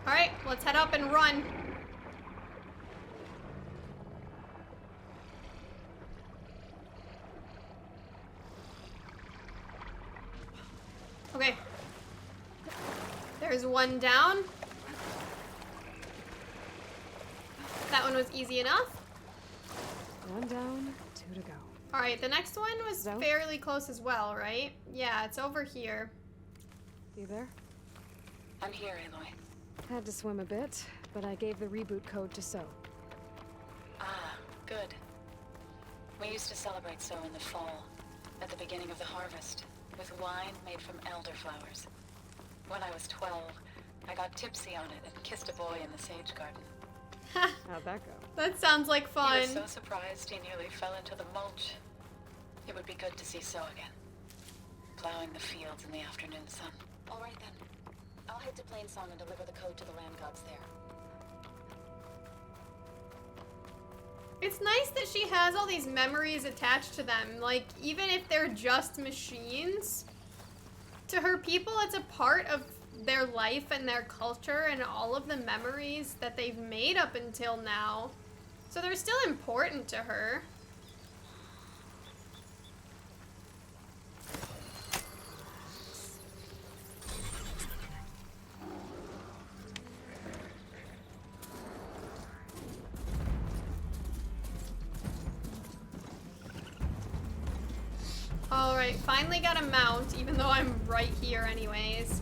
Speaker 1: Alright, let's head up and run. Okay. There's one down. That one was easy enough.
Speaker 2: One down, two to go.
Speaker 1: Alright, the next one was fairly close as well, right? Yeah, it's over here.
Speaker 2: You there?
Speaker 14: I'm here, Aloy.
Speaker 2: Had to swim a bit, but I gave the reboot code to So.
Speaker 14: Ah, good. We used to celebrate So in the fall, at the beginning of the harvest, with wine made from elderflowers. When I was 12, I got tipsy on it and kissed a boy in the sage garden.
Speaker 2: How'd that go?
Speaker 1: That sounds like fun.
Speaker 14: He was so surprised he nearly fell into the mulch. It would be good to see So again, plowing the fields in the afternoon sun. All right then. I'll head to Plainsong and deliver the code to the land gods there.
Speaker 1: It's nice that she has all these memories attached to them. Like, even if they're just machines, to her people, it's a part of their life and their culture and all of the memories that they've made up until now. So they're still important to her. Alright, finally got a mount, even though I'm right here anyways.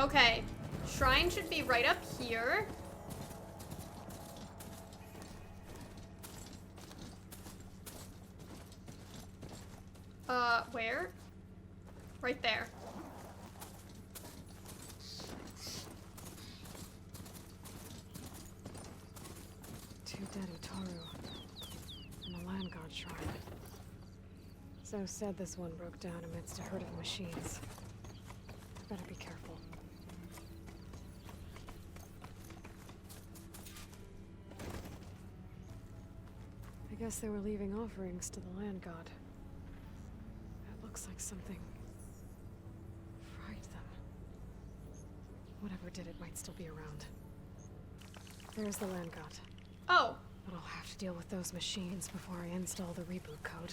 Speaker 1: Okay, shrine should be right up here. Where? Right there.
Speaker 2: Two dead Utaru. And a land god shrine. So said this one broke down amidst a herd of machines. Better be careful. I guess they were leaving offerings to the land god. It looks like something fried them. Whatever did it might still be around. There's the land god.
Speaker 1: Oh.
Speaker 2: But I'll have to deal with those machines before I install the reboot code.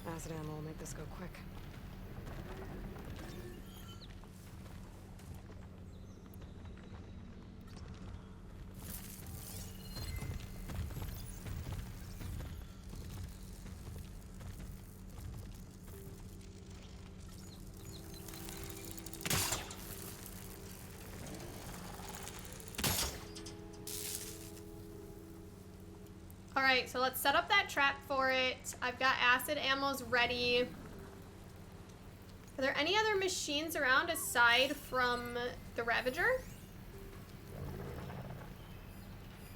Speaker 2: Acid ammo will make this go quick.
Speaker 1: Alright, so let's set up that trap for it. I've got acid ammos ready. Are there any other machines around aside from the Ravager?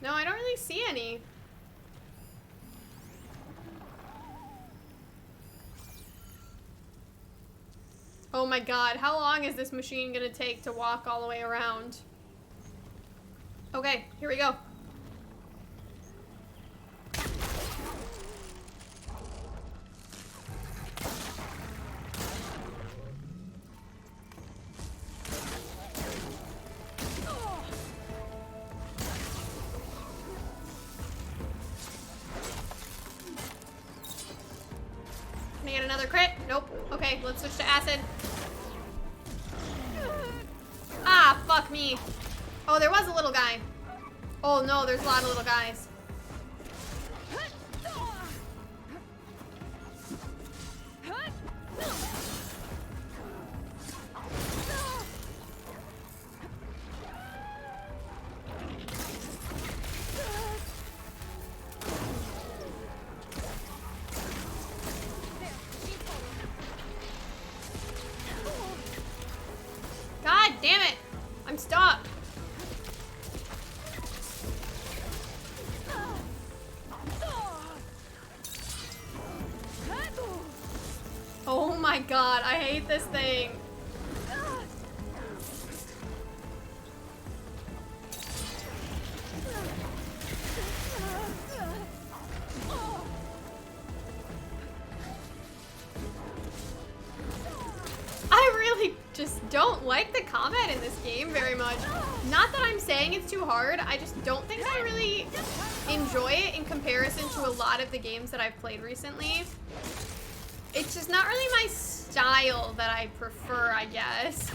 Speaker 1: No, I don't really see any. Oh my god, how long is this machine gonna take to walk all the way around? Okay, here we go. Okay, let's switch to acid. Ah, fuck me. Oh, there was a little guy. Oh no, there's a lot of little guys. God damn it! I'm stuck. Oh my god, I hate this thing. I really just don't like the combat in this game very much. Not that I'm saying it's too hard, I just don't think I really enjoy it in comparison to a lot of the games that I've played recently. It's just not really my style that I prefer, I guess.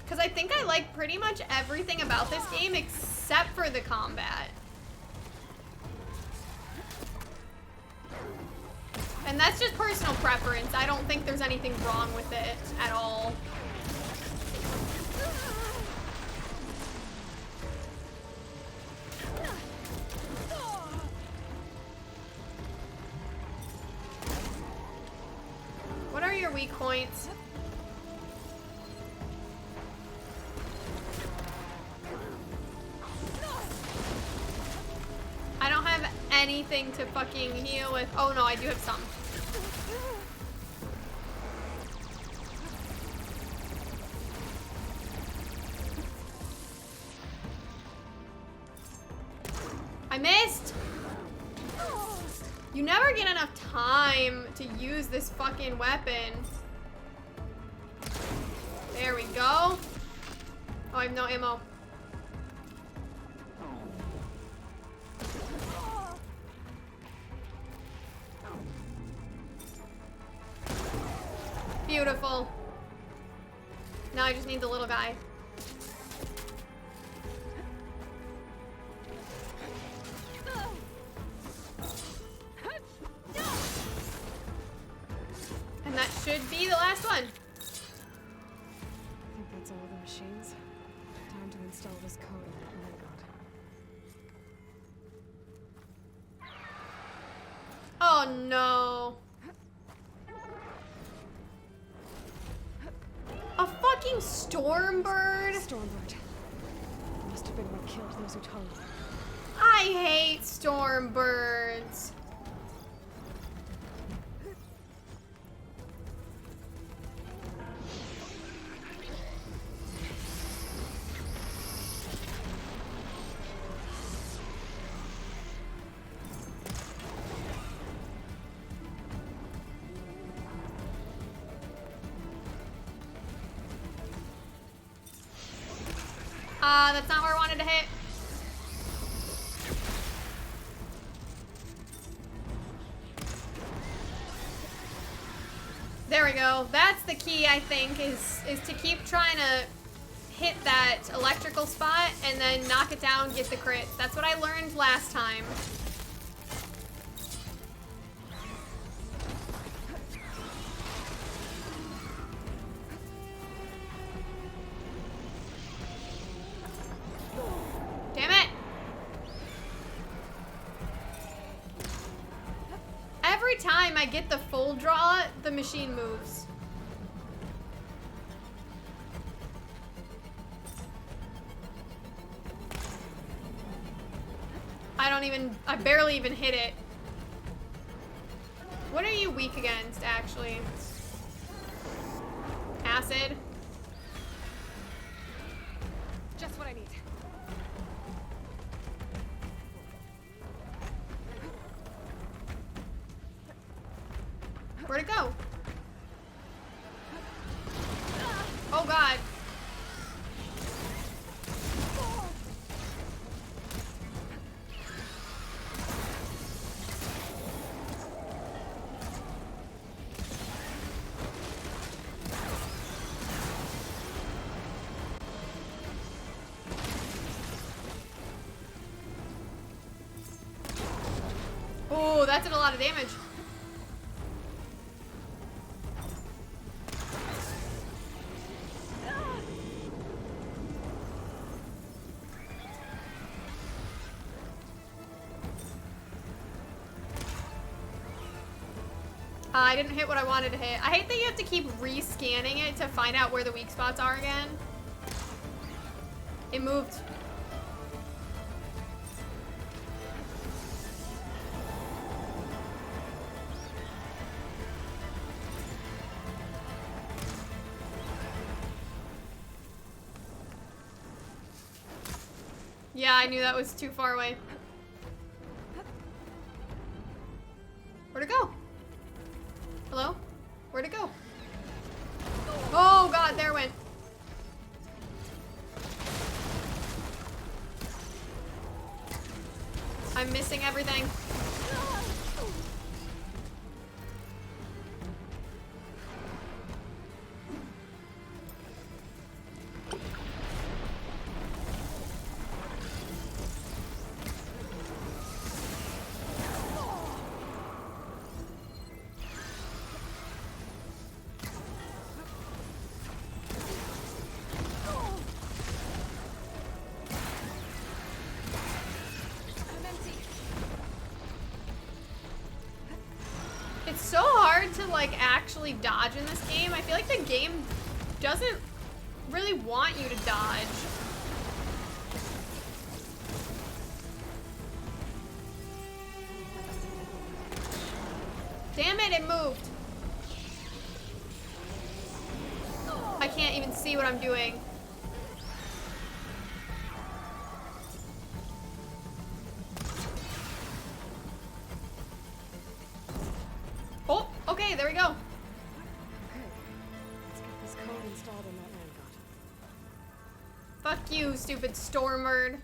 Speaker 1: Because I think I like pretty much everything about this game except for the combat. And that's just personal preference. I don't think there's anything wrong with it at all. What are your weak points? I don't have anything to fucking heal with. Oh no, I do have some. I missed! You never get enough time to use this fucking weapon. There we go. Oh, I have no ammo. Beautiful. Now I just need the little guy. And that should be the last one.
Speaker 2: I think that's all the machines. Time to install this code on the
Speaker 1: Oh no. A fucking stormbird?
Speaker 2: Stormbird. Must have been what killed those who told.
Speaker 1: I hate stormbirds. That's not where I wanted to hit. There we go. That's the key, I think, is to keep trying to hit that electrical spot and then knock it down, get the crits. That's what I learned last time. Damn it! Every time I get the full draw, the machine moves. I barely even hit it. What are you weak against, actually? Acid?
Speaker 2: Just what I need.
Speaker 1: Where'd it go? Oh god. that did a lot of damage. I didn't hit what I wanted to hit. I hate that you have to keep re-scanning it to find out where the weak spots are again. It moved. Yeah, I knew that was too far away. Where'd it go? Hello? Where'd it go? Oh god, there it went. I'm missing everything. It's so hard to like actually dodge in this game. I feel like the game doesn't really want you to dodge. Damn it, it moved. I can't even see what I'm doing. Oh, okay, there we go.
Speaker 2: Okay, let's get this code installed on that land god.
Speaker 1: Fuck you, stupid Stormbird.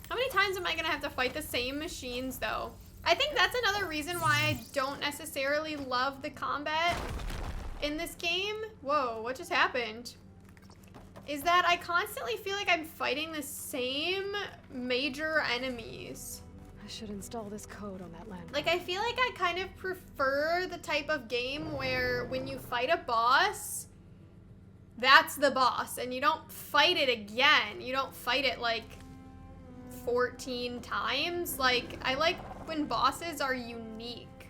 Speaker 1: How many times am I gonna have to fight the same machines, though? I think that's another reason why I don't necessarily love the combat in this game. Whoa, what just happened? Is that I constantly feel like I'm fighting the same major enemies.
Speaker 2: I should install this code on that land.
Speaker 1: Like, I feel like I kind of prefer the type of game where when you fight a boss, that's the boss, and you don't fight it again. You don't fight it, like, 14 times. Like, I like when bosses are unique.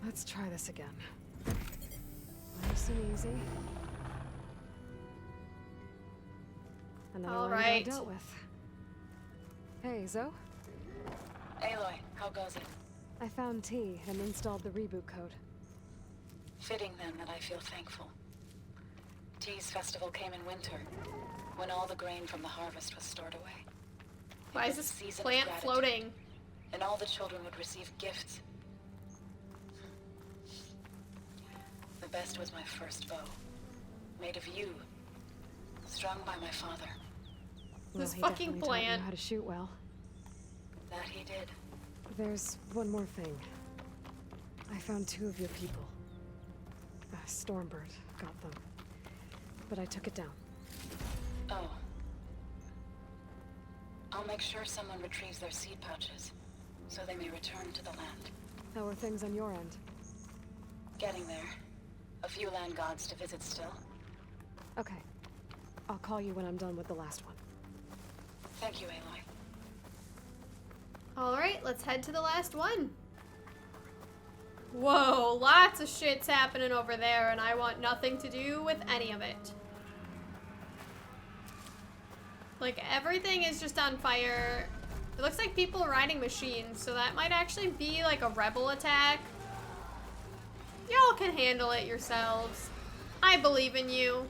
Speaker 2: Let's try this again. Nice and easy. Another
Speaker 1: All
Speaker 2: one
Speaker 1: right.
Speaker 2: I dealt with. Hey, Zoe.
Speaker 19: Aloy, how goes it?
Speaker 2: I found T and installed the reboot code.
Speaker 19: Fitting then that I feel thankful. T's festival came in winter, when all the grain from the harvest was stored away.
Speaker 1: Why is this plant floating?
Speaker 19: And all the children would receive gifts. The best was my first bow, made of yew, strung by my father.
Speaker 1: This
Speaker 2: he
Speaker 1: fucking
Speaker 2: definitely taught you
Speaker 1: plant.
Speaker 2: how to shoot well.
Speaker 19: That he did.
Speaker 2: There's one more thing. I found 2 of your people. Stormbird got them, but I took it down.
Speaker 19: Oh. I'll make sure someone retrieves their seed pouches, so they may return to the land.
Speaker 2: How are things on your end?
Speaker 19: Getting there. A few land gods to visit still.
Speaker 2: Okay. I'll call you when I'm done with the last one.
Speaker 19: Thank you, Aloy.
Speaker 1: Alright, let's head to the last one. Whoa, lots of shit's happening over there, and I want nothing to do with any of it. Like, everything is just on fire. It looks like people are riding machines, so that might actually be like a rebel attack. Y'all can handle it yourselves. I believe in you.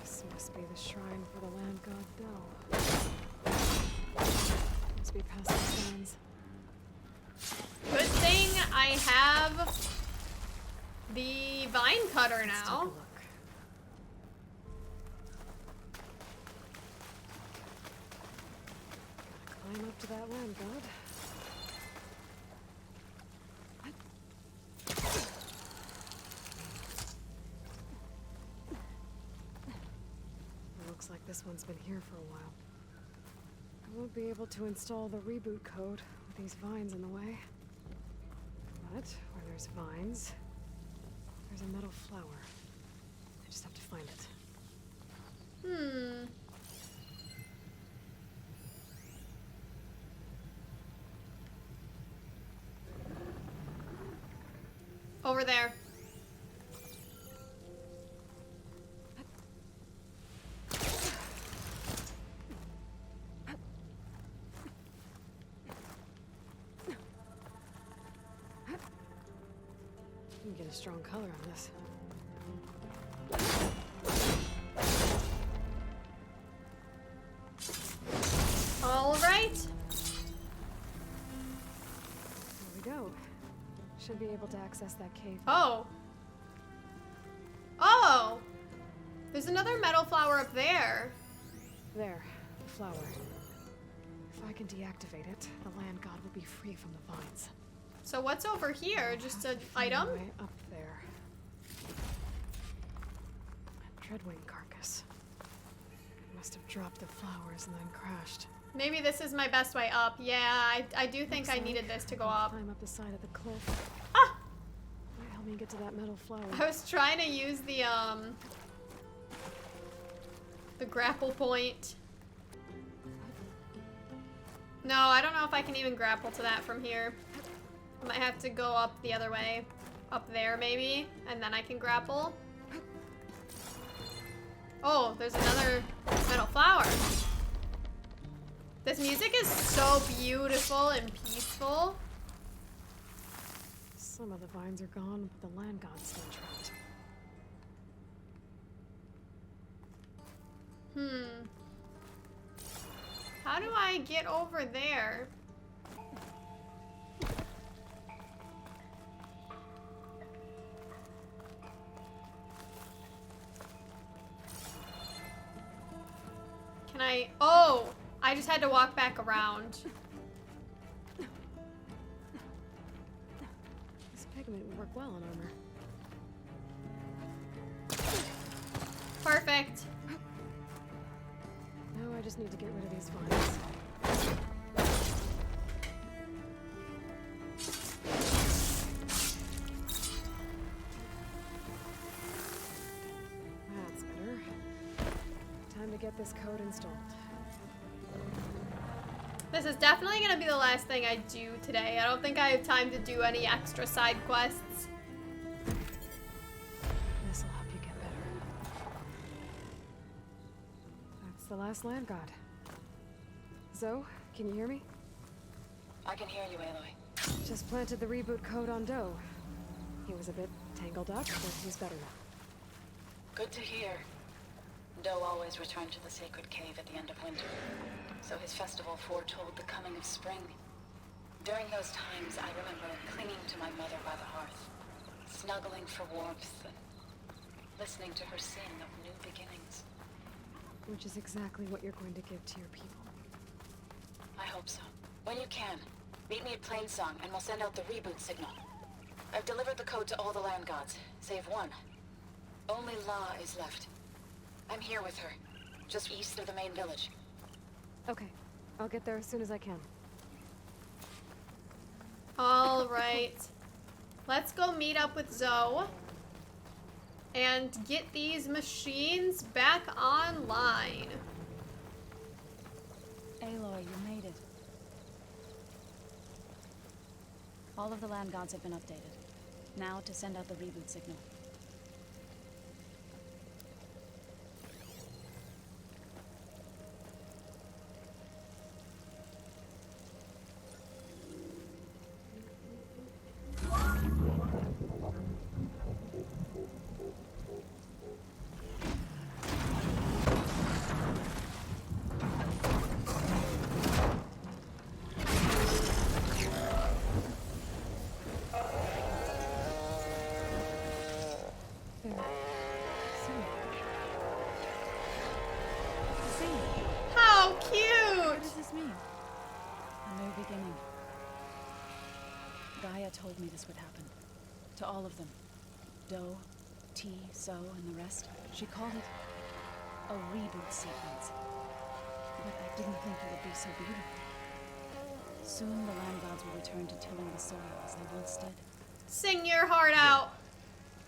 Speaker 2: This must be the shrine for the land god Del. Must be past the sands.
Speaker 1: Good thing I have the vine cutter now.
Speaker 2: Climb up to that land god. this one's been here for a while. I won't be able to install the reboot code with these vines in the way. But where there's vines, there's a metal flower. I just have to find it.
Speaker 1: Over there.
Speaker 2: You can get a strong color on this.
Speaker 1: All right.
Speaker 2: There we go. Should be able to access that cave.
Speaker 1: Oh. Oh! There's another metal flower up there.
Speaker 2: There, the flower. If I can deactivate it, the land god will be free from the vines.
Speaker 1: So what's over here? Just an item?
Speaker 2: Way up there. Dreadwing carcass. It must have dropped the flowers and then crashed.
Speaker 1: Maybe this is my best way up. Yeah, I do think I needed this to go up.
Speaker 2: Climb up the side of the cliff.
Speaker 1: Ah!
Speaker 2: Might help me get to that metal flower.
Speaker 1: I was trying to use the grapple point. No, I don't know if I can even grapple to that from here. I might have to go up the other way. Up there, maybe, and then I can grapple. Oh, there's another metal flower. This music is so beautiful and peaceful.
Speaker 2: Some of the vines are gone, but the land god's still trapped.
Speaker 1: How do I get over there? Can I? Oh! I just had to walk back around.
Speaker 2: This pigment would work well on armor.
Speaker 1: Perfect.
Speaker 2: Now I just need to get rid of these vines. That's better. Time to get this code installed.
Speaker 1: This is definitely going to be the last thing I do today. I don't think I have time to do any extra side quests.
Speaker 2: This'll help you get better. That's the last land god. Zoe, can you hear me?
Speaker 19: I can hear you, Aloy.
Speaker 2: Just planted the reboot code on Doe. He was a bit tangled up, but he's better now.
Speaker 19: Good to hear. Doe always returned to the sacred cave at the end of winter, so his festival foretold the coming of spring. During those times, I remember clinging to my mother by the hearth, snuggling for warmth, and listening to her sing of new beginnings.
Speaker 2: Which is exactly what you're going to give to your people.
Speaker 19: I hope so. When you can, meet me at Plainsong, and we'll send out the reboot signal. I've delivered the code to all the land gods, save one. Only La is left. I'm here with her, just east of the main village.
Speaker 2: Okay, I'll get there as soon as I can.
Speaker 1: All right. Let's go meet up with Zoe and get these machines back online.
Speaker 14: Aloy, you made it. All of the land gods have been updated. Now to send out the reboot signal.
Speaker 1: How cute!
Speaker 14: What does this mean? A new beginning. Gaia told me this would happen. To all of them. Doe, T, So, and the rest. She called it a reboot sequence. But I didn't think it would be so beautiful. Soon the land gods will return to tilling the soil as they once did.
Speaker 1: Sing your heart out.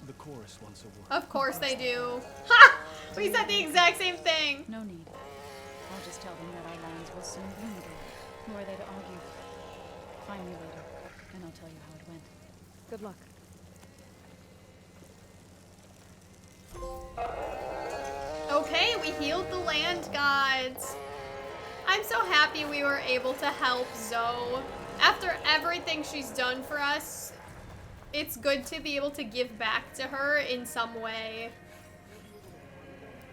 Speaker 15: The chorus wants a word.
Speaker 1: Of course they do. Ha! We said the exact same thing.
Speaker 14: No need. I'll just tell them that our lands will soon bloom again. Who are they to argue? Find me later, and I'll tell you how it went.
Speaker 2: Good luck.
Speaker 1: Okay, we healed the land gods. I'm so happy we were able to help Zoe. After everything she's done for us, it's good to be able to give back to her in some way.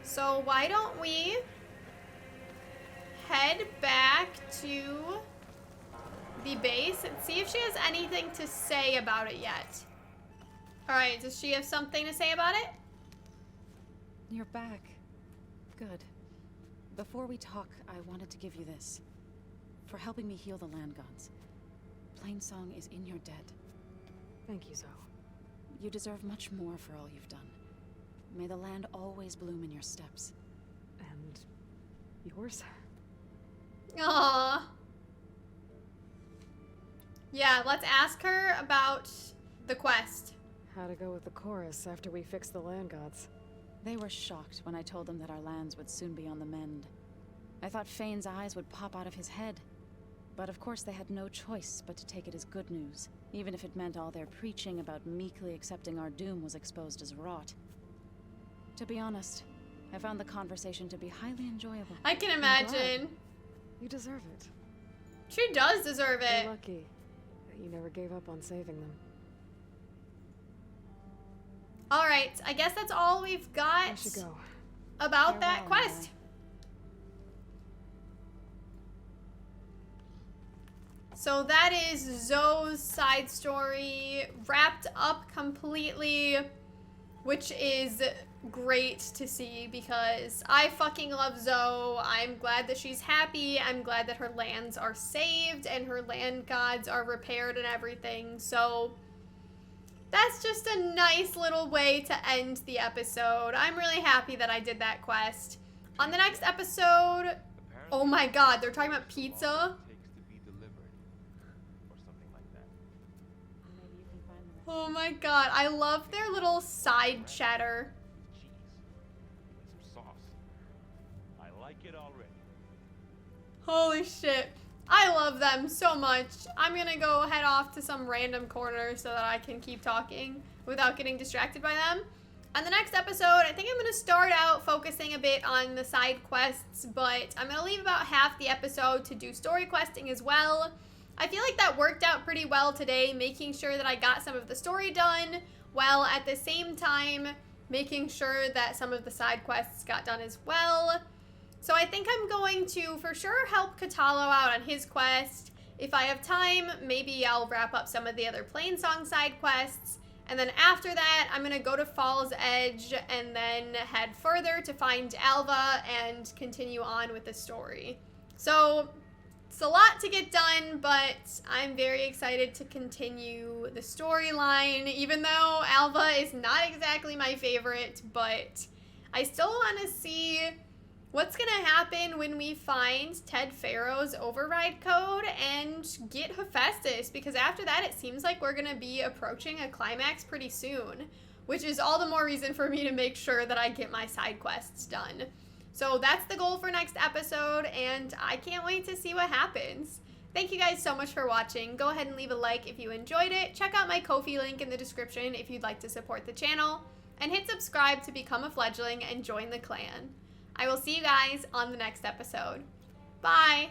Speaker 1: So why don't we head back to the base and see if she has anything to say about it yet. Alright, does she have something to say about it?
Speaker 14: You're back. Good. Before we talk, I wanted to give you this. For helping me heal the land gods. Plainsong is in your debt.
Speaker 2: Thank you, Zoe.
Speaker 14: You deserve much more for all you've done. May the land always bloom in your steps.
Speaker 2: And yours?
Speaker 1: Aww. Yeah, let's ask her about the quest.
Speaker 2: How to go with the chorus after we fix the land gods.
Speaker 14: They were shocked when I told them that our lands would soon be on the mend. I thought Fane's eyes would pop out of his head. But of course they had no choice but to take it as good news, even if it meant all their preaching about meekly accepting our doom was exposed as rot. To be honest, I found the conversation to be highly enjoyable.
Speaker 1: I can imagine.
Speaker 2: You deserve it.
Speaker 1: She does deserve it.
Speaker 2: You're lucky that you never gave up on saving them.
Speaker 1: Alright, I guess that's all we've got
Speaker 2: I should go.
Speaker 1: About that quest. So that is Zoe's side story wrapped up completely, which is great to see because I fucking love Zoe. I'm glad that she's happy. I'm glad that her lands are saved and her land gods are repaired and everything. So that's just a nice little way to end the episode. I'm really happy that I did that quest. On the next episode, oh my god, they're talking about pizza. Oh my god, I love their little side chatter.
Speaker 15: Some sauce. I like it already.
Speaker 1: Holy shit. I love them so much. I'm gonna go head off to some random corner so that I can keep talking without getting distracted by them. On the next episode, I think I'm gonna start out focusing a bit on the side quests, but I'm gonna leave about half the episode to do story questing as well. I feel like that worked out pretty well today, making sure that I got some of the story done, while at the same time making sure that some of the side quests got done as well. So I think I'm going to for sure help Katalo out on his quest. If I have time, maybe I'll wrap up some of the other Plainsong side quests. And then after that, I'm going to go to Fall's Edge and then head further to find Alva and continue on with the story. So it's a lot to get done, but I'm very excited to continue the storyline, even though Alva is not exactly my favorite, but I still want to see what's going to happen when we find Ted Pharaoh's override code and get Hephaestus, because after that it seems like we're going to be approaching a climax pretty soon, which is all the more reason for me to make sure that I get my side quests done. So that's the goal for next episode, and I can't wait to see what happens. Thank you guys so much for watching. Go ahead and leave a like if you enjoyed it. Check out my Ko-fi link in the description if you'd like to support the channel. And hit subscribe to become a fledgling and join the clan. I will see you guys on the next episode. Bye!